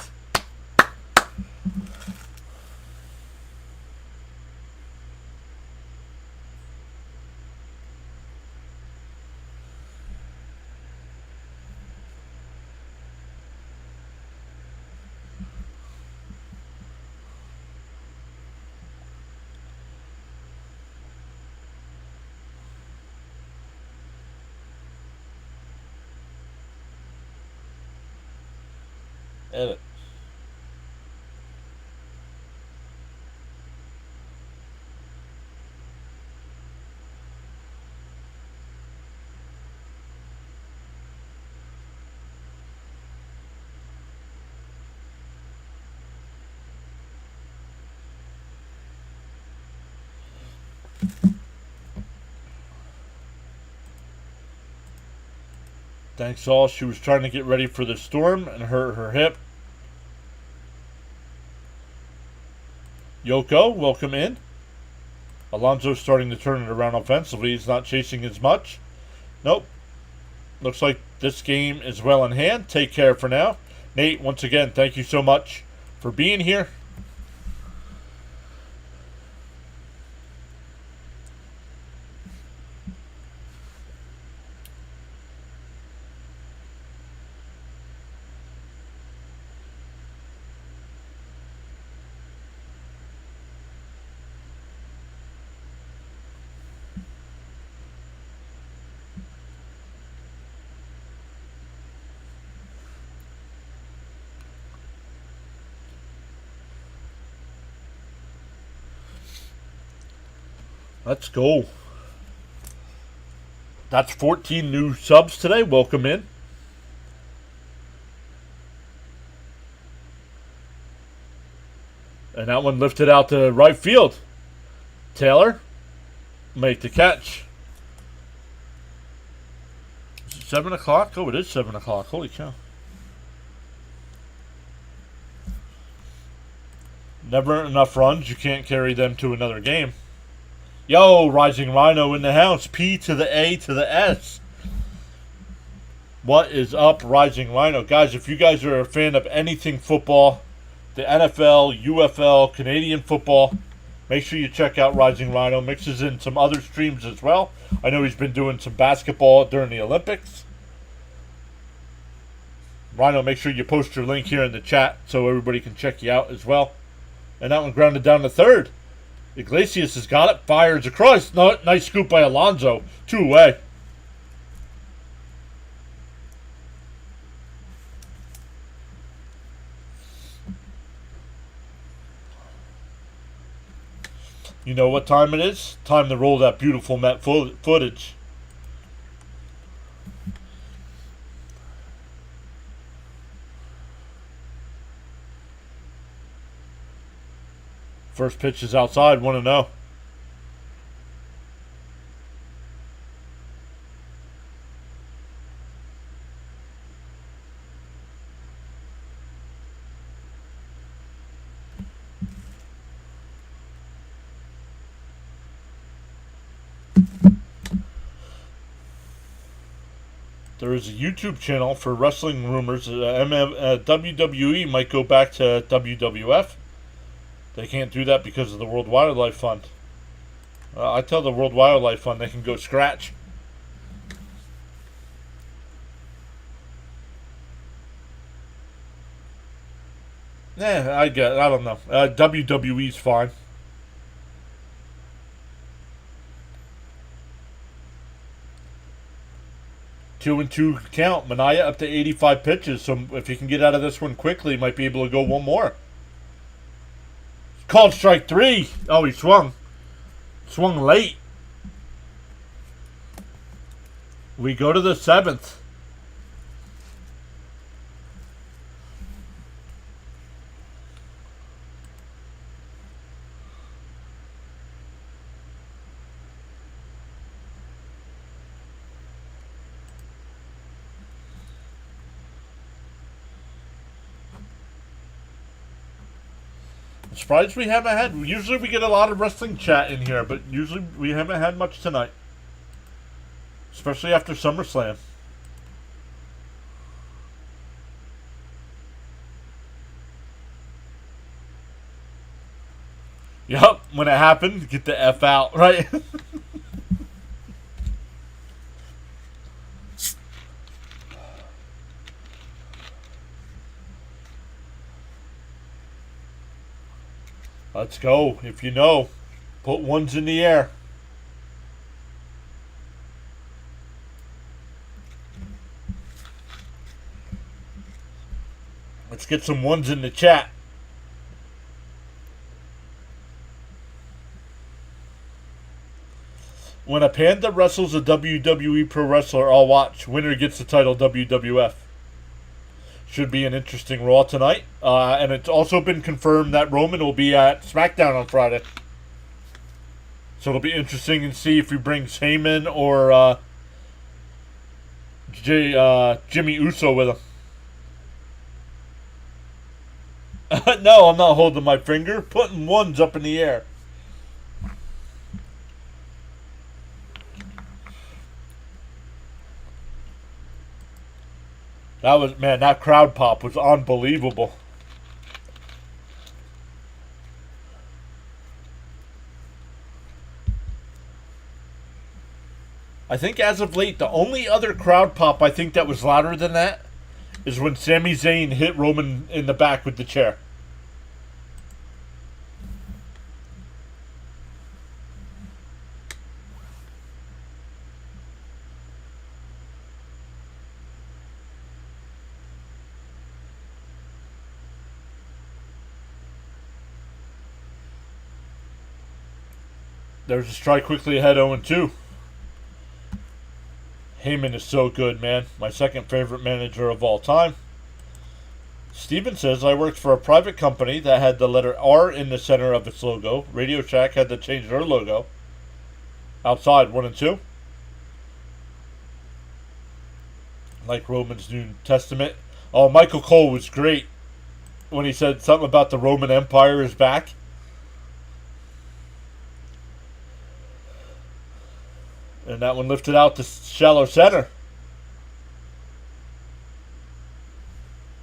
Edit. Thanks all. She was trying to get ready for the storm and hurt her hip. Yoko, welcome in. Alonso's starting to turn it around offensively. He's not chasing as much. Nope. looks like this game is well in hand. Take care for now. Nate, once again, thank you so much for being here. Let's go. That's 14 new subs today. Welcome in. And that one lifted out to right field. Taylor, make the catch. Is it 7 o'clock? Oh, it is 7 o'clock. Holy cow. Never enough runs. You can't carry them to another game. Yo, Rising Rhino in the house. P to the A to the S. What is up, Rising Rhino? Guys, if you guys are a fan of anything football, the NFL, UFL, Canadian football, make sure you check out Rising Rhino. Mixes in some other streams as well. I know he's been doing some basketball during the Olympics. Rhino, make sure you post your link here in the chat so everybody can check you out as well. And that one grounded down to third. Iglesias has got it. Fires across. No, nice scoop by Alonso. 2 away. You know what time it is? Time to roll that beautiful Met footage. First pitch is outside, 1-0. There is a YouTube channel for wrestling rumors. WWE might go back to WWF. They can't do that because of the World Wildlife Fund. I tell the World Wildlife Fund they can go scratch. I don't know. WWE's fine. 2-2 count. Minaya up to 85 pitches. So if he can get out of this one quickly, he might be able to go one more. Called strike 3. Oh, he swung. Swung late. We go to the 7th. I'm surprised we haven't had. Usually we get a lot of wrestling chat in here, but usually we haven't had much tonight. Especially after SummerSlam. Yup, when it happened, get the F out, right? Let's go. If you know, put ones in the air. Let's get some ones in the chat. When a panda wrestles a WWE pro wrestler, I'll watch. Winner gets the title WWF. Should be an interesting Raw tonight. And it's also been confirmed that Roman will be at SmackDown on Friday. So it'll be interesting to see if he brings Heyman or Jimmy Uso with him. No, I'm not holding my finger. Putting ones up in the air. That crowd pop was unbelievable. I think as of late, the only other crowd pop I think that was louder than that is when Sami Zayn hit Roman in the back with the chair. There's a strike quickly ahead 0-2. Heyman is so good, man. My second favorite manager of all time. Steven says, I worked for a private company that had the letter R in the center of its logo. Radio Shack had to change their logo. Outside, 1-2. Like Roman's New Testament. Oh, Michael Cole was great when he said something about the Roman Empire is back. And that one lifted out to shallow center.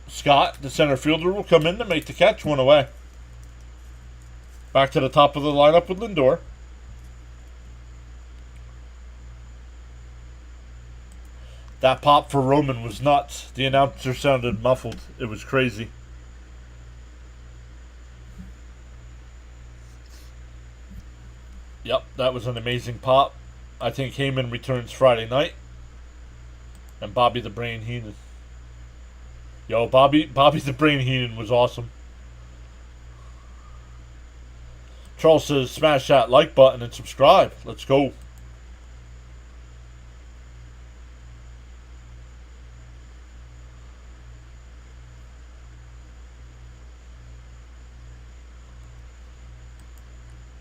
Scott, the center fielder, will come in to make the catch, one away. Back to the top of the lineup with Lindor. That pop for Roman was nuts. The announcer sounded muffled. It was crazy. Yep, that was an amazing pop. I think Heyman returns Friday night. And Bobby the Brain Heenan. Yo, Bobby the Brain Heenan was awesome. Charles says, smash that like button and subscribe. Let's go.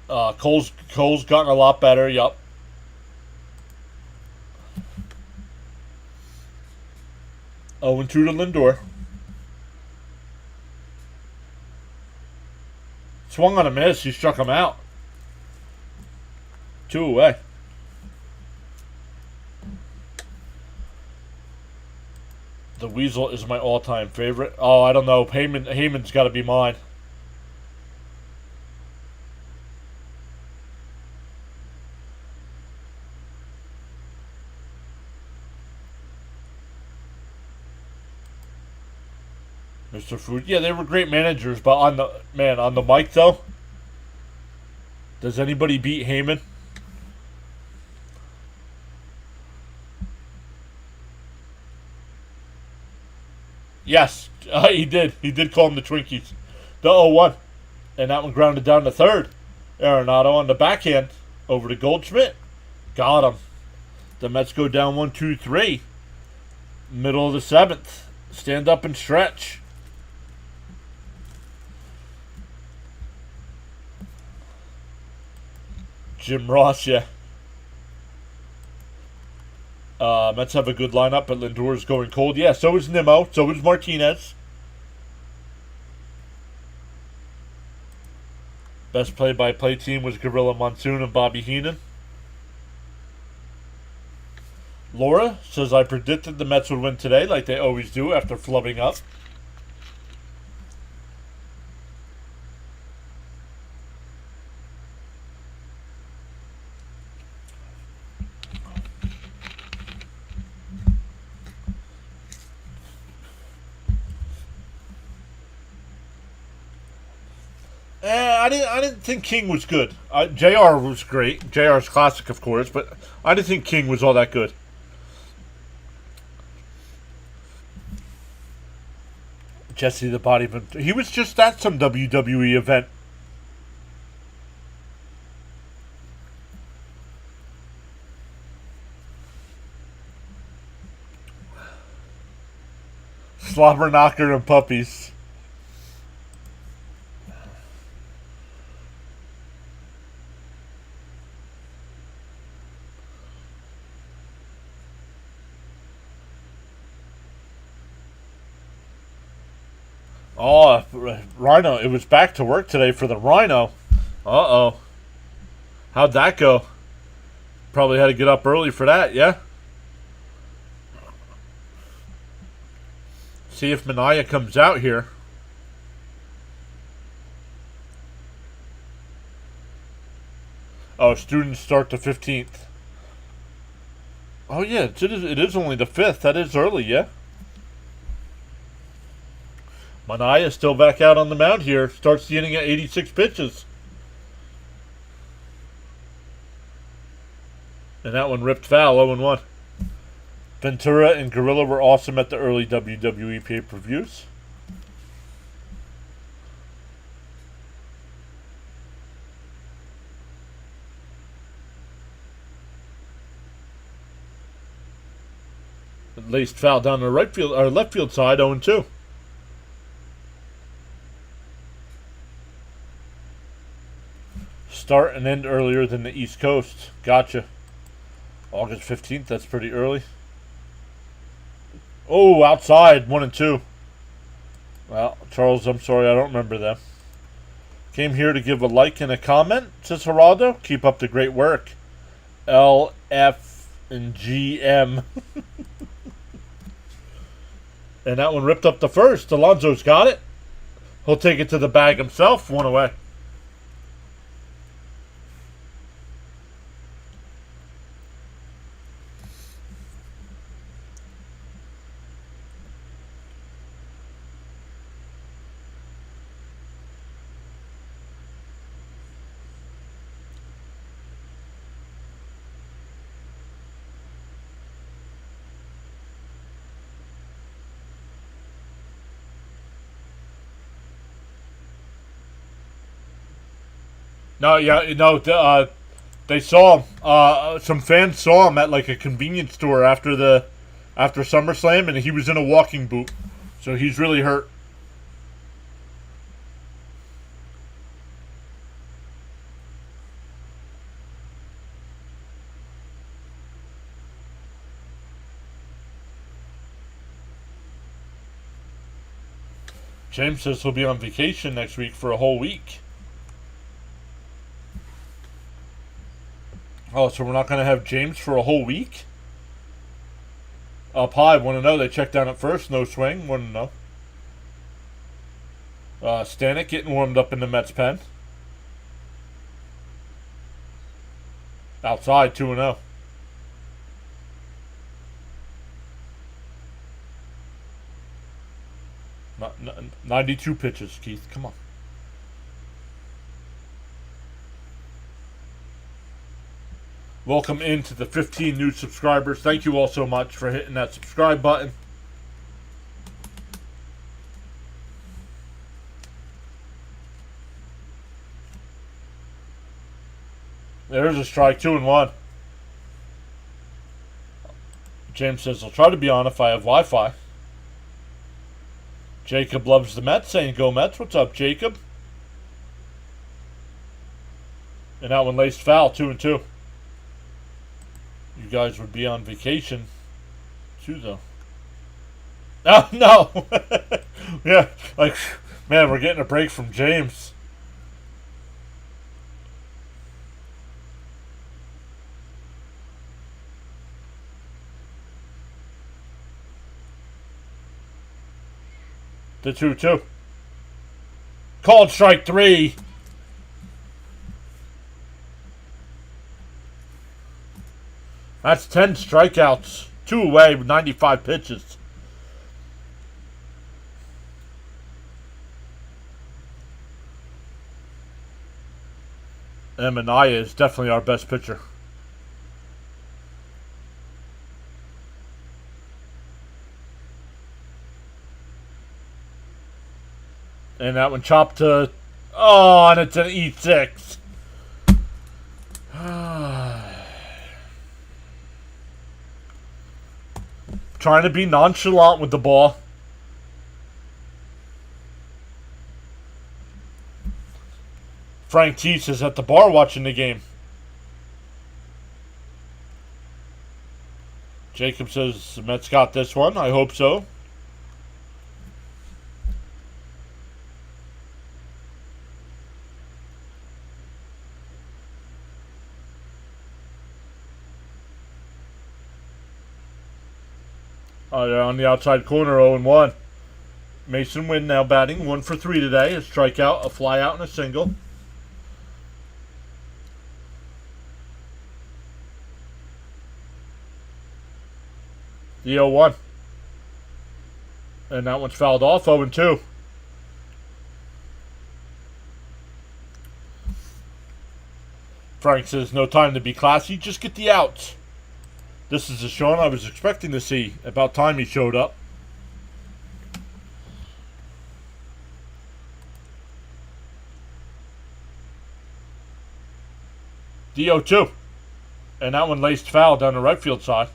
Cole's gotten a lot better. Yup. Oh, and 2 to Lindor. Swung on a miss. He struck him out. 2 away. The Weasel is my all-time favorite. Oh, I don't know. Heyman's got to be mine. Mr. Food. Yeah, they were great managers, but on the mic though, does anybody beat Heyman? Yes, he did. He did call him the Twinkies. The 0-1. And that one grounded down to third. Arenado on the backhand over to Goldschmidt. Got him. The Mets go down 1-2-3. Middle of the 7th. Stand up and stretch. Jim Ross, yeah. Mets have a good lineup, but Lindor's going cold. Yeah, so is Nimmo. So is Martinez. Best play-by-play team was Gorilla Monsoon and Bobby Heenan. Laura says, I predicted the Mets would win today, like they always do after flubbing up. I didn't think King was good. JR was great. JR's classic, of course, but I didn't think King was all that good. Jesse the Bodyman. He was just at some WWE event. Slobber knocker and puppies. Oh, Rhino. It was back to work today for the Rhino. Uh-oh. How'd that go? Probably had to get up early for that, yeah? See if Manaea comes out here. Oh, students start the 15th. Oh, yeah, it is only the 5th. That is early, yeah. Manaea still back out on the mound here. Starts the inning at 86 pitches. And that one ripped foul, 0-1. Ventura and Gorilla were awesome at the early WWE pay-per-views. Laced foul down the right field or left field side, 0-2. Start and end earlier than the East Coast. Gotcha. August 15th, that's pretty early. Oh, outside, 1-2. Well, Charles, I'm sorry, I don't remember them. Came here to give a like and a comment, says Geraldo. Keep up the great work. L, F, and G, M. And that one ripped up the first. Alonso's got it. He'll take it to the bag himself. 1 away. No, yeah, no. They saw him. Some fans saw him at like a convenience store after SummerSlam, and he was in a walking boot, so he's really hurt. James says he'll be on vacation next week for a whole week. Oh, so we're not going to have James for a whole week? Up high, 1-0. They checked down at first. No swing, 1-0. Stanek getting warmed up in the Mets pen. Outside, 2-0. Not 92 pitches, Keith. Come on. Welcome into the 15 new subscribers. Thank you all so much for hitting that subscribe button. There's a strike, 2-1. James says, I'll try to be on if I have Wi-Fi. Jacob loves the Mets, saying go Mets. What's up, Jacob? And that one laced foul, 2-2. You guys would be on vacation too, though. Oh, no! Yeah, like, man, we're getting a break from James. The 2-2. Called strike 3. That's 10 strikeouts. 2 away with 95 pitches. And Manaea is definitely our best pitcher. And that one chopped to... Oh, and it's an E6. Trying to be nonchalant with the ball. Frank Teese is at the bar watching the game. Jacob says the Mets got this one. I hope so. Oh, they're on the outside corner, 0-1. Mason Wynn now batting 1 for 3 today. A strikeout, a fly out, and a single. The 0-1. And that one's fouled off, 0-2. Frank says, no time to be classy, just get the outs. This is the Sean I was expecting to see. About time he showed up. The 0-2. And that one laced foul down the right field side.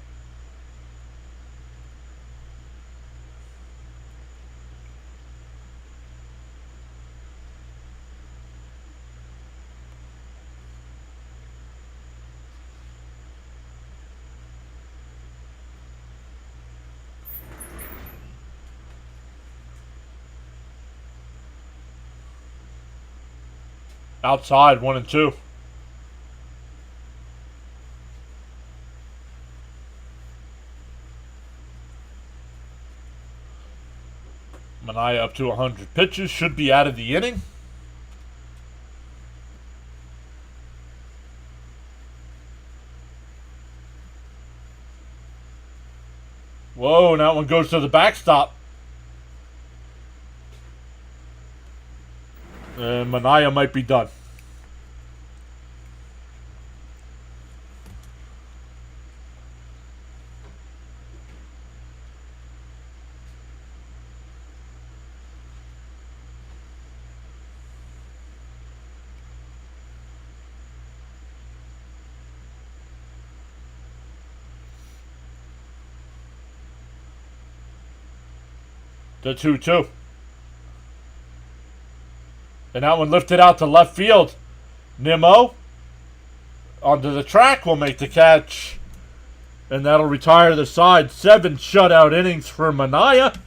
Outside, 1-2. Manaea up to 100 pitches. Should be out of the inning. Whoa, and that one goes to the backstop. And Manaea might be done. The 2-2. And that one lifted out to left field. Nimmo onto the track will make the catch. And that'll retire the side. 7 shutout innings for Manaea.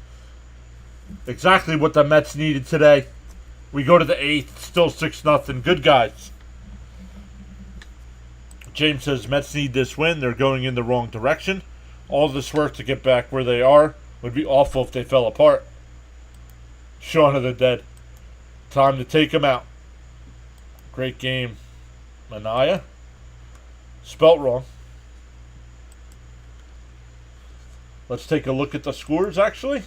Exactly what the Mets needed today. We go to the 8th. Still 6-0. Good guys. James says Mets need this win. They're going in the wrong direction. All this work to get back where they are would be awful if they fell apart. Shaun of the Dead. Time to take them out. Great game. Manaea. Spelt wrong. Let's take a look at the scores, actually.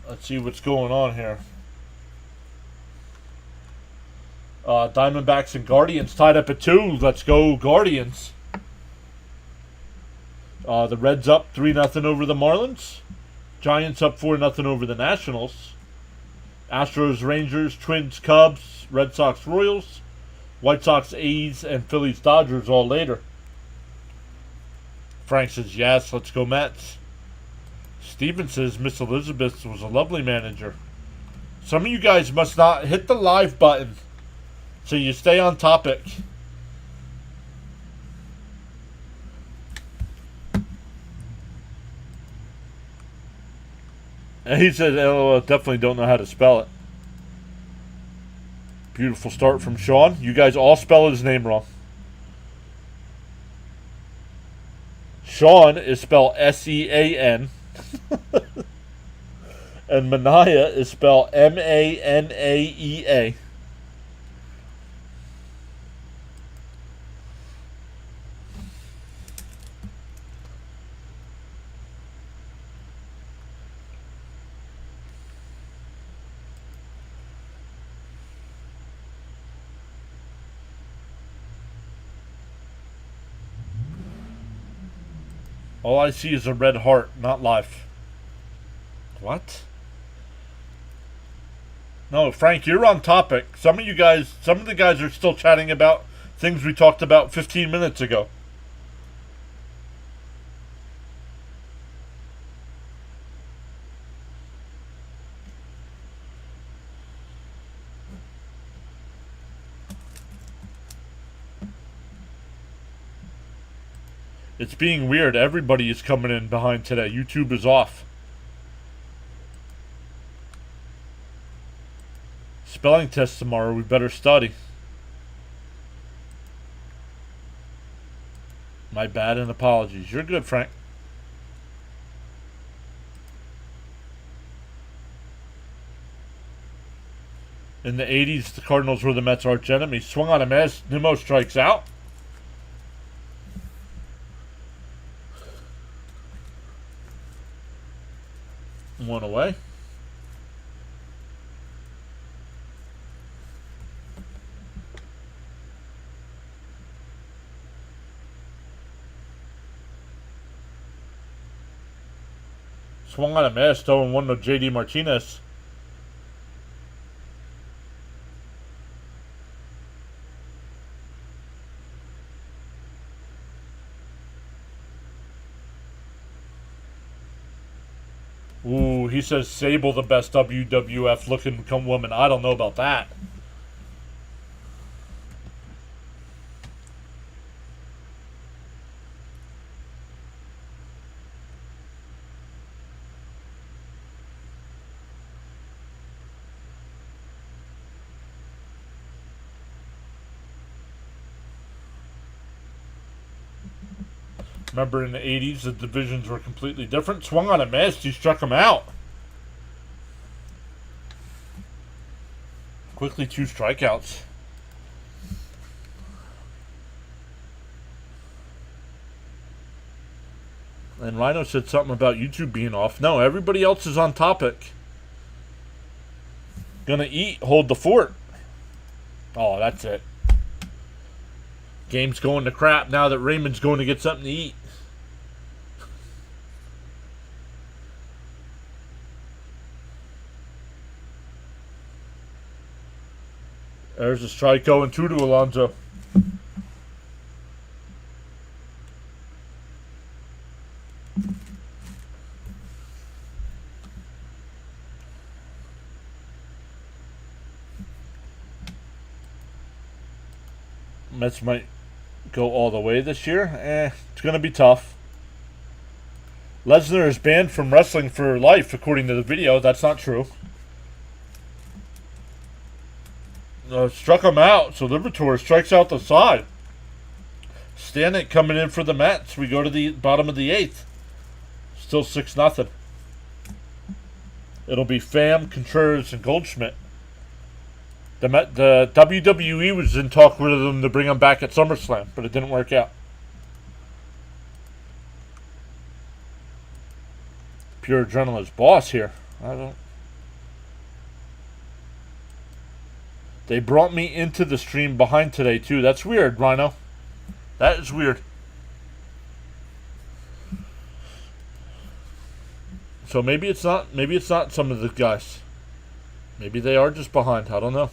Let's see what's going on here. Diamondbacks and Guardians tied up at 2. Let's go, Guardians. The Reds up 3-0 over the Marlins. Giants up 4-0 over the Nationals. Astros, Rangers, Twins, Cubs, Red Sox, Royals, White Sox, A's, and Phillies, Dodgers all later. Frank says, yes, let's go Mets. Steven says, Miss Elizabeth was a lovely manager. Some of you guys must not hit the live button so you stay on topic. And he said, LOL, definitely don't know how to spell it. Beautiful start from Sean. You guys all spell his name wrong. Sean is spelled S-E-A-N. And Manaea is spelled M-A-N-A-E-A. All I see is a red heart, not life. What? No, Frank, you're on topic. Some of the guys are still chatting about things we talked about 15 minutes ago. It's being weird. Everybody is coming in behind today. YouTube is off. Spelling test tomorrow. We better study. My bad and apologies. You're good, Frank. In the 80s, the Cardinals were the Mets' arch enemy. Swung on a miss. Nimmo strikes out. One away. Swung on a miss, throwing one to J.D. Martinez. Ooh, he says Sable the best WWF looking woman. I don't know about that. Remember in the 80s, the divisions were completely different. Swung on a miss. He struck him out. Quickly 2 strikeouts. And Rhino said something about YouTube being off. No, everybody else is on topic. Gonna eat, hold the fort. Oh, that's it. Game's going to crap now that Raymond's going to get something to eat. There's a strike going 2 to Alonso. Mets might go all the way this year. It's going to be tough. Lesnar is banned from wrestling for life, according to the video. That's not true. Struck him out, so Liberatore strikes out the side. Stanek coming in for the Mets. We go to the bottom of the 8th. Still 6-0. It'll be Pham, Contreras, and Goldschmidt. The WWE was in talk with them to bring them back at SummerSlam, but it didn't work out. PureAdrenaline's boss here. I don't. They brought me into the stream behind today too. That's weird, Rhino. That is weird. So maybe it's not. Maybe it's not some of the guys. Maybe they are just behind. I don't know.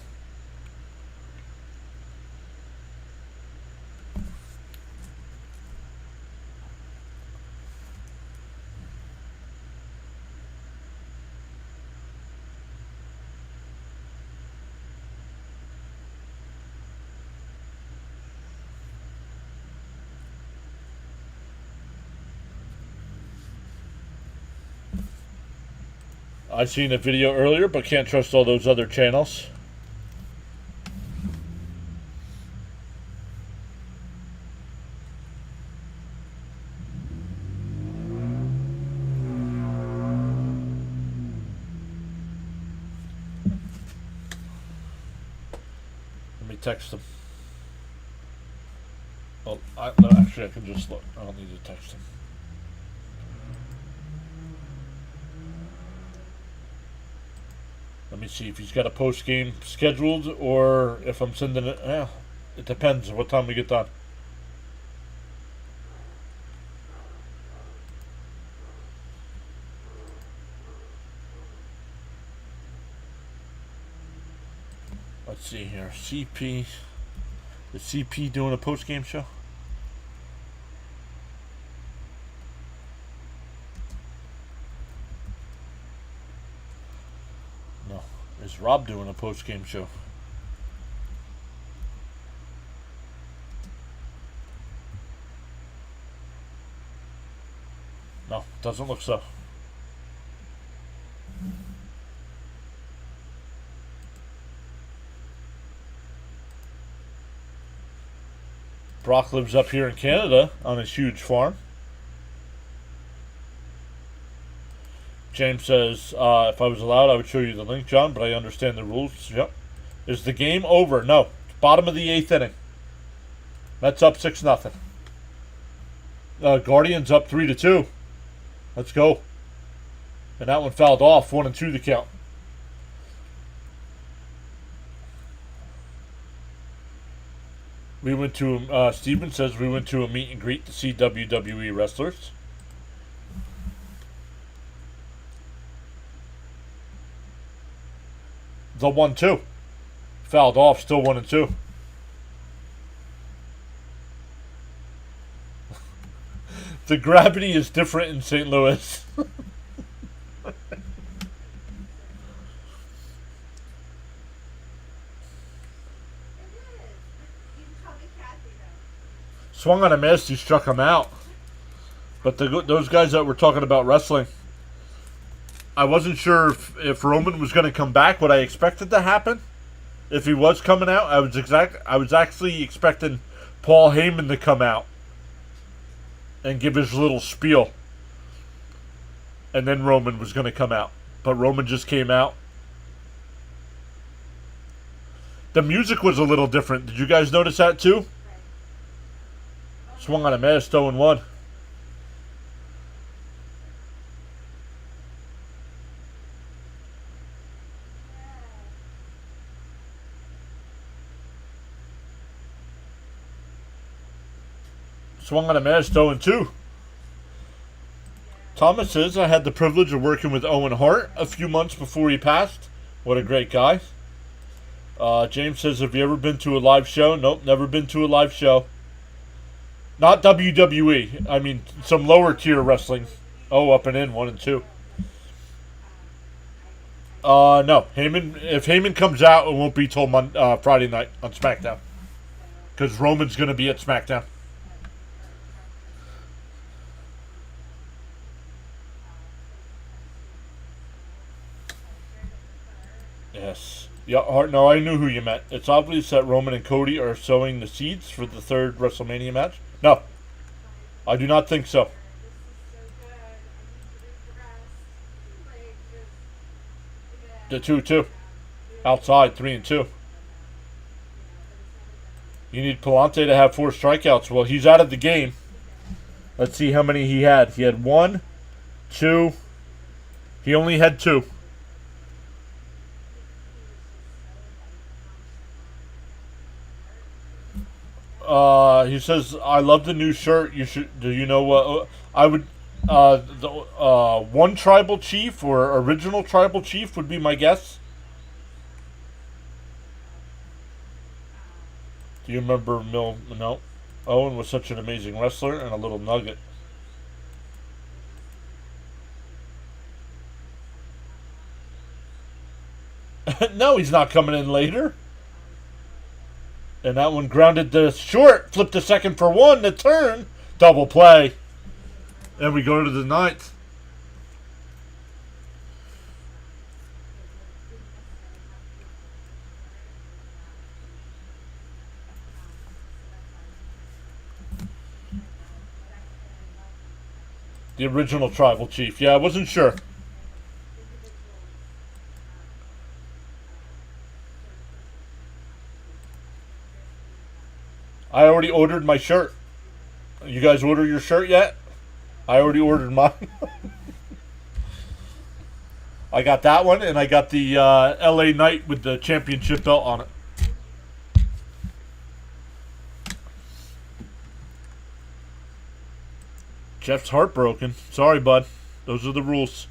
I seen a video earlier, but can't trust all those other channels. Let me text them. Well, no, actually, I can just look. I don't need to text them. Let me see if he's got a post game scheduled or if I'm sending it. It depends what time we get done. Let's see here. CP. Is CP doing a post game show? Is Rob doing a post-game show? No, doesn't look so. Brock lives up here in Canada on his huge farm. James says, if I was allowed, I would show you the link, John, but I understand the rules. Yep. Is the game over? No. Bottom of the 8th inning. Mets up 6-0. Guardians up 3-2. Let's go. And that one fouled off. 1-2 the count. We went to, Steven says we went to a meet and greet to see WWE wrestlers. The 1-2. Fouled off, still 1-2. The gravity is different in St. Louis. Swung on a miss, he struck him out. But those guys that were talking about wrestling, I wasn't sure if Roman was going to come back. What I expected to happen, if he was coming out, I was actually expecting Paul Heyman to come out and give his little spiel, and then Roman was going to come out. But Roman just came out. The music was a little different. Did you guys notice that too? Swung on a miss, 0-1. Swung on a miss, 0-2. Thomas says, I had the privilege of working with Owen Hart a few months before he passed. What a great guy. James says, have you ever been to a live show? Nope, never been to a live show. Not WWE. I mean, some lower tier wrestling. Oh, up and in, 1 and 2. No. Heyman. If Heyman comes out, it won't be till Friday night on SmackDown. Because Roman's going to be at SmackDown. Yes. Yeah, Hart. No, I knew who you meant. It's obvious that Roman and Cody are sowing the seeds for the 3rd WrestleMania match. No, I do not think so. The 2-2. Outside, 3-2. You need Palante to have 4 strikeouts. Well, he's out of the game. Let's see how many he had. He had 1, 2. He only had 2. He says, I love the new shirt. You should. Do you know what? I would. One tribal chief or original tribal chief would be my guess. Do you remember No. Owen was such an amazing wrestler and a little nugget. No, he's not coming in later. And that one grounded to short. Flipped to second for 1. The turn. Double play. And we go to the 9th. The original tribal chief. Yeah, I wasn't sure. I already ordered my shirt. You guys order your shirt yet? I already ordered mine. I got that one, and I got the LA Knight with the championship belt on it. Jeff's heartbroken. Sorry, bud. Those are the rules.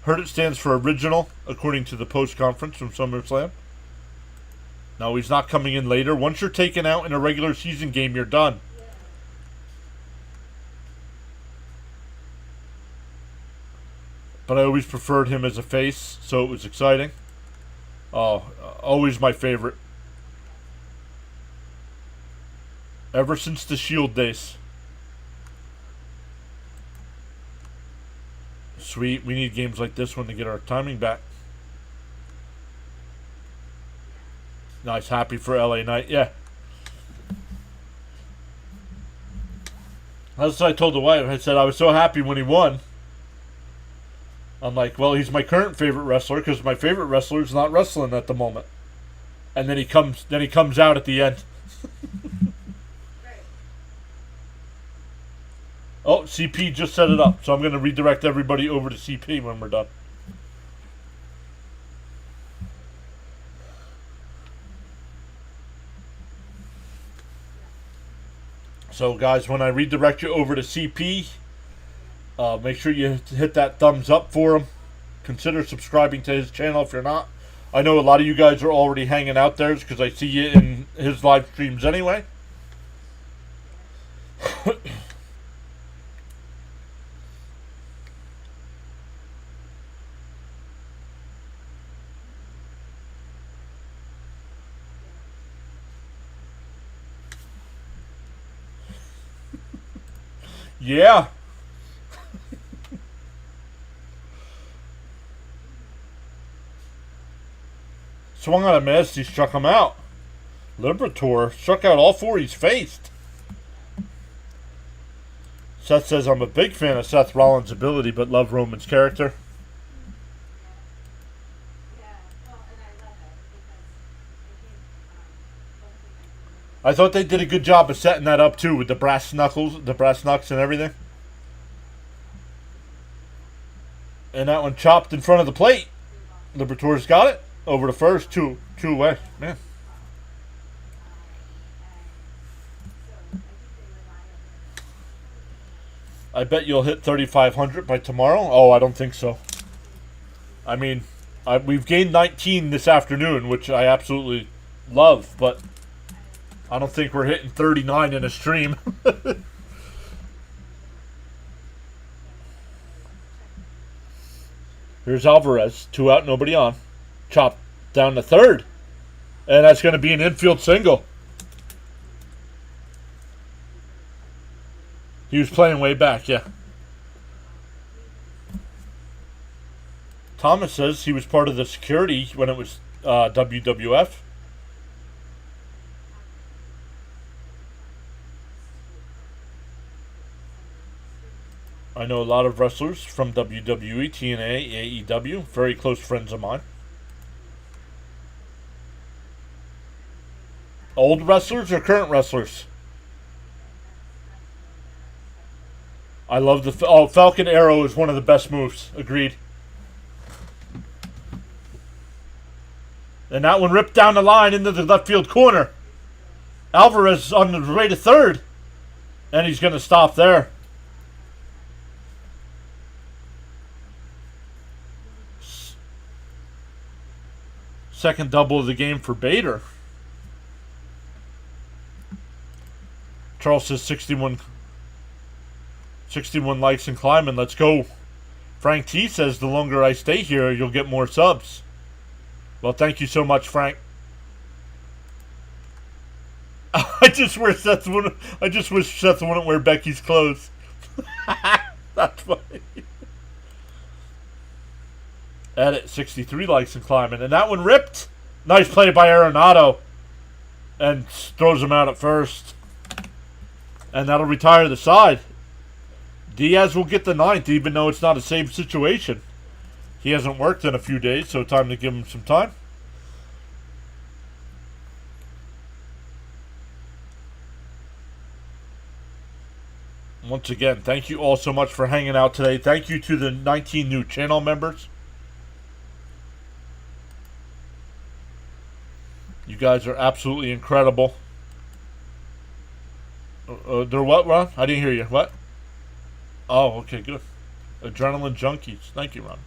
Heard it stands for original, according to the post-conference from SummerSlam. No, he's not coming in later. Once you're taken out in a regular season game, you're done. But I always preferred him as a face, so it was exciting. Oh, always my favorite. Ever since the Shield days. Sweet. We need games like this one to get our timing back. Nice. Happy for LA Knight. Yeah. That's what I told the wife. I said I was so happy when he won. I'm like, well, he's my current favorite wrestler because my favorite wrestler is not wrestling at the moment. and then he comes out at the end. Oh, CP just set it up, so I'm going to redirect everybody over to CP when we're done. So, guys, when I redirect you over to CP, make sure you hit that thumbs up for him. Consider subscribing to his channel if you're not. I know a lot of you guys are already hanging out there because I see you in his live streams anyway. Yeah. Swung on a miss, he struck him out. Liberator struck out all four he's faced. Seth says, I'm a big fan of Seth Rollins' ability, but love Roman's character. I thought they did a good job of setting that up too with the brass knuckles, the brass knucks and everything. And that one chopped in front of the plate. Liberator's got it. Over to first, two away. Man. I bet you'll hit 3,500 by tomorrow. Oh, I don't think so. I mean, we've gained 19 this afternoon, which I absolutely love, but I don't think we're hitting 39 in a stream. Here's Alvarez. 2 out, nobody on. Chopped down to third. And that's going to be an infield single. He was playing way back, yeah. Thomas says he was part of the security when it was WWF. I know a lot of wrestlers from WWE, TNA, AEW. Very close friends of mine. Old wrestlers or current wrestlers? I love the... Falcon Arrow is one of the best moves. Agreed. And that one ripped down the line into the left field corner. Alvarez on the way to third. And he's going to stop there. Second double of the game for Bader. Charles says 61 likes and climbing. Let's go. Frank T says the longer I stay here, you'll get more subs. Well, thank you so much, Frank. I just wish Seth wouldn't wear Becky's clothes. That's funny. Edit 63 likes and climbing, and that one ripped. Nice play by Arenado, and throws him out at first. And that'll retire the side. Diaz will get the 9th, even though it's not a save situation. He hasn't worked in a few days, so time to give him some time. Once again, thank you all so much for hanging out today. Thank you to the 19 new channel members. You guys are absolutely incredible. They're what, Ron? I didn't hear you. What? Oh, okay, good. Adrenaline junkies. Thank you, Ron.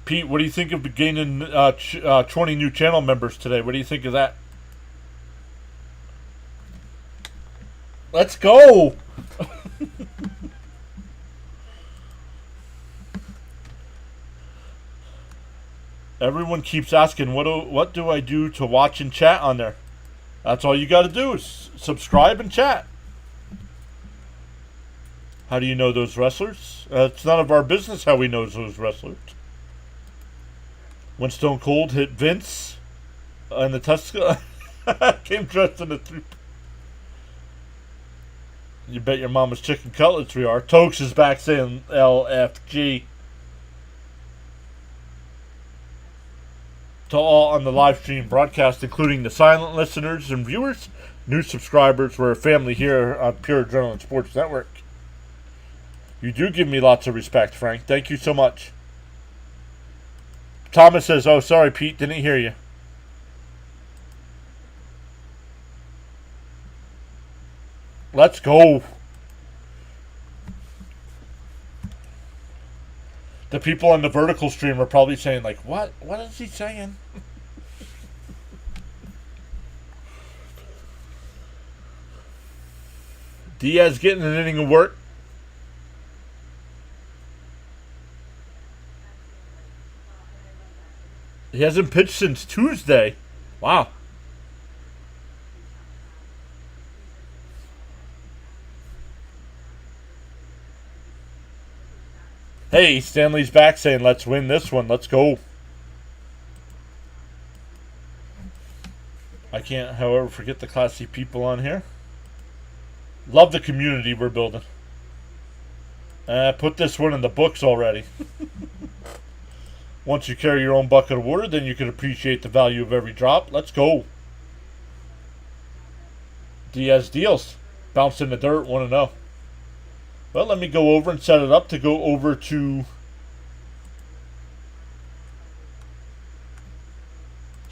Pete, what do you think of gaining 20 new channel members today? What do you think of that? Let's go! Everyone keeps asking, what do I do to watch and chat on there? That's all you got to do is subscribe and chat. How do you know those wrestlers? It's none of our business how we know those wrestlers. When Stone Cold hit Vince and the Tesla came dressed in a three. You bet your mama's chicken cutlets we are. Tokes is back saying LFG. To all on the live stream broadcast, including the silent listeners and viewers, new subscribers, we're a family here on Pure Adrenaline Sports Network. You do give me lots of respect, Frank. Thank you so much. Thomas says, oh, sorry, Pete, didn't hear you. Let's go. The people on the vertical stream are probably saying, like, what? What is he saying? Diaz getting an inning of work. He hasn't pitched since Tuesday. Wow. Hey, Stanley's back saying, let's win this one. Let's go. I can't, however, forget the classy people on here. Love the community we're building. Put this one in the books already. Once you carry your own bucket of water, then you can appreciate the value of every drop. Let's go. Diaz deals. Bounce in the dirt, 1-0. Well, let me go over and set it up to go over to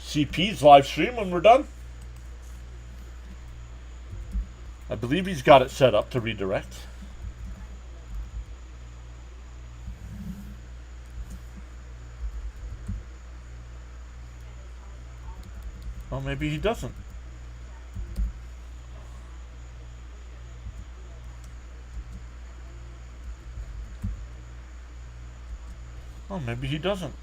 CP's live stream when we're done. I believe he's got it set up to redirect. Well, maybe he doesn't. Oh, maybe he doesn't.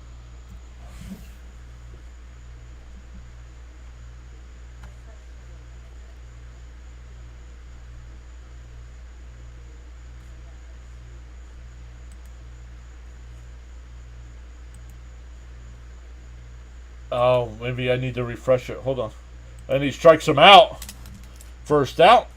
Oh, maybe I need to refresh it. Hold on. And he strikes him out. First out.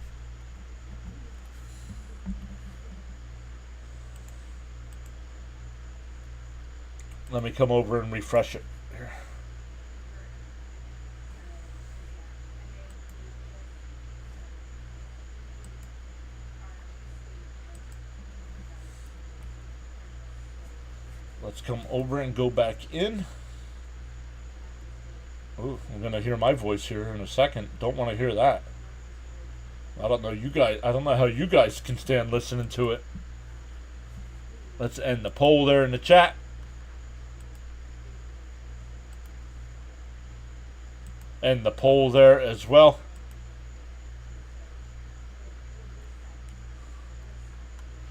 Let me come over and refresh it. Here. Let's come over and go back in. Ooh, I'm going to hear my voice here in a second. Don't want to hear that. I don't know you guys. I don't know how you guys can stand listening to it. Let's end the poll there in the chat. And the poll there as well.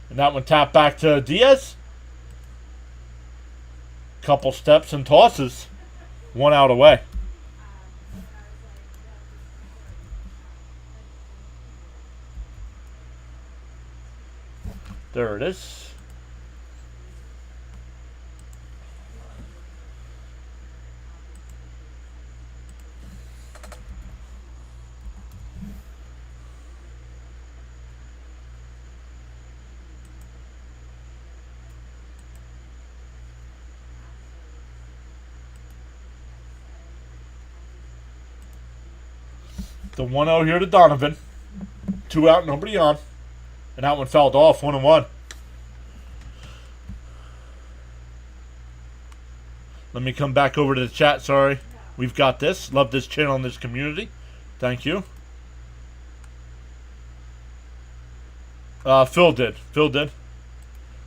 And that one tapped back to Diaz. Couple steps and tosses. 1 out away. There it is. The 1-0 here to Donovan. 2 out, nobody on. And that one fouled off, 1-1. Let me come back over to the chat, sorry. We've got this. Love this channel and this community. Thank you. Phil did. Phil did.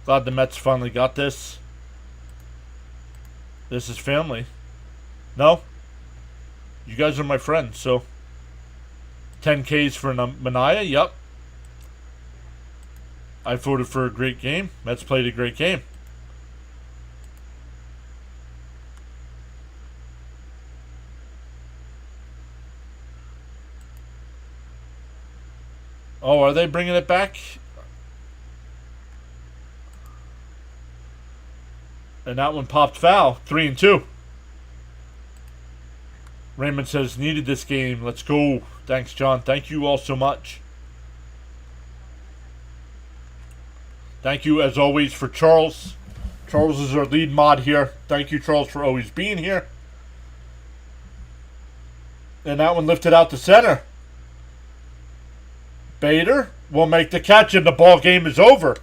Glad the Mets finally got this. This is family. No? You guys are my friends, so 10Ks for Mania, yep. I voted for a great game. Mets played a great game. Oh, are they bringing it back? And that one popped foul. 3-2. Raymond says, needed this game. Let's go. Thanks, John. Thank you all so much. Thank you, as always, for Charles. Charles is our lead mod here. Thank you, Charles, for always being here. And that one lifted out to center. Bader will make the catch, and the ball game is over.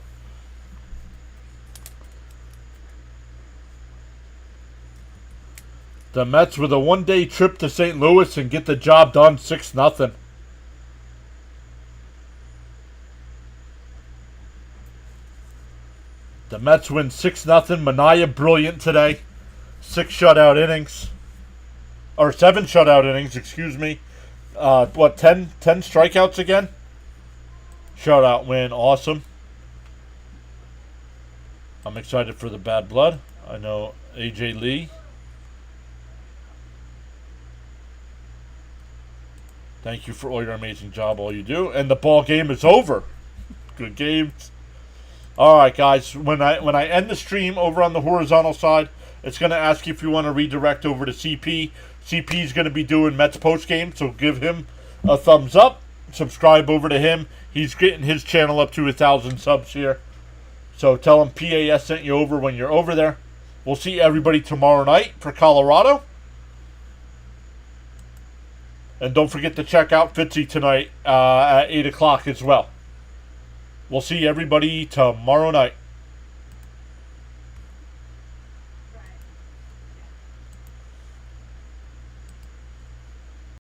The Mets with a one-day trip to St. Louis and get the job done 6-0. The Mets win 6-0. Mania brilliant today. 6 shutout innings. Or 7 shutout innings, excuse me. 10 strikeouts again? Shutout win, awesome. I'm excited for the bad blood. I know AJ Lee. Thank you for all your amazing job, all you do. And the ball game is over. Good games. Alright, guys. When I end the stream over on the horizontal side, it's going to ask you if you want to redirect over to CP. CP is going to be doing Mets post game, so give him a thumbs up. Subscribe over to him. He's getting his channel up to 1,000 subs here. So tell him PAS sent you over when you're over there. We'll see everybody tomorrow night for Colorado. And don't forget to check out Fitzy tonight at 8 o'clock as well. We'll see everybody tomorrow night.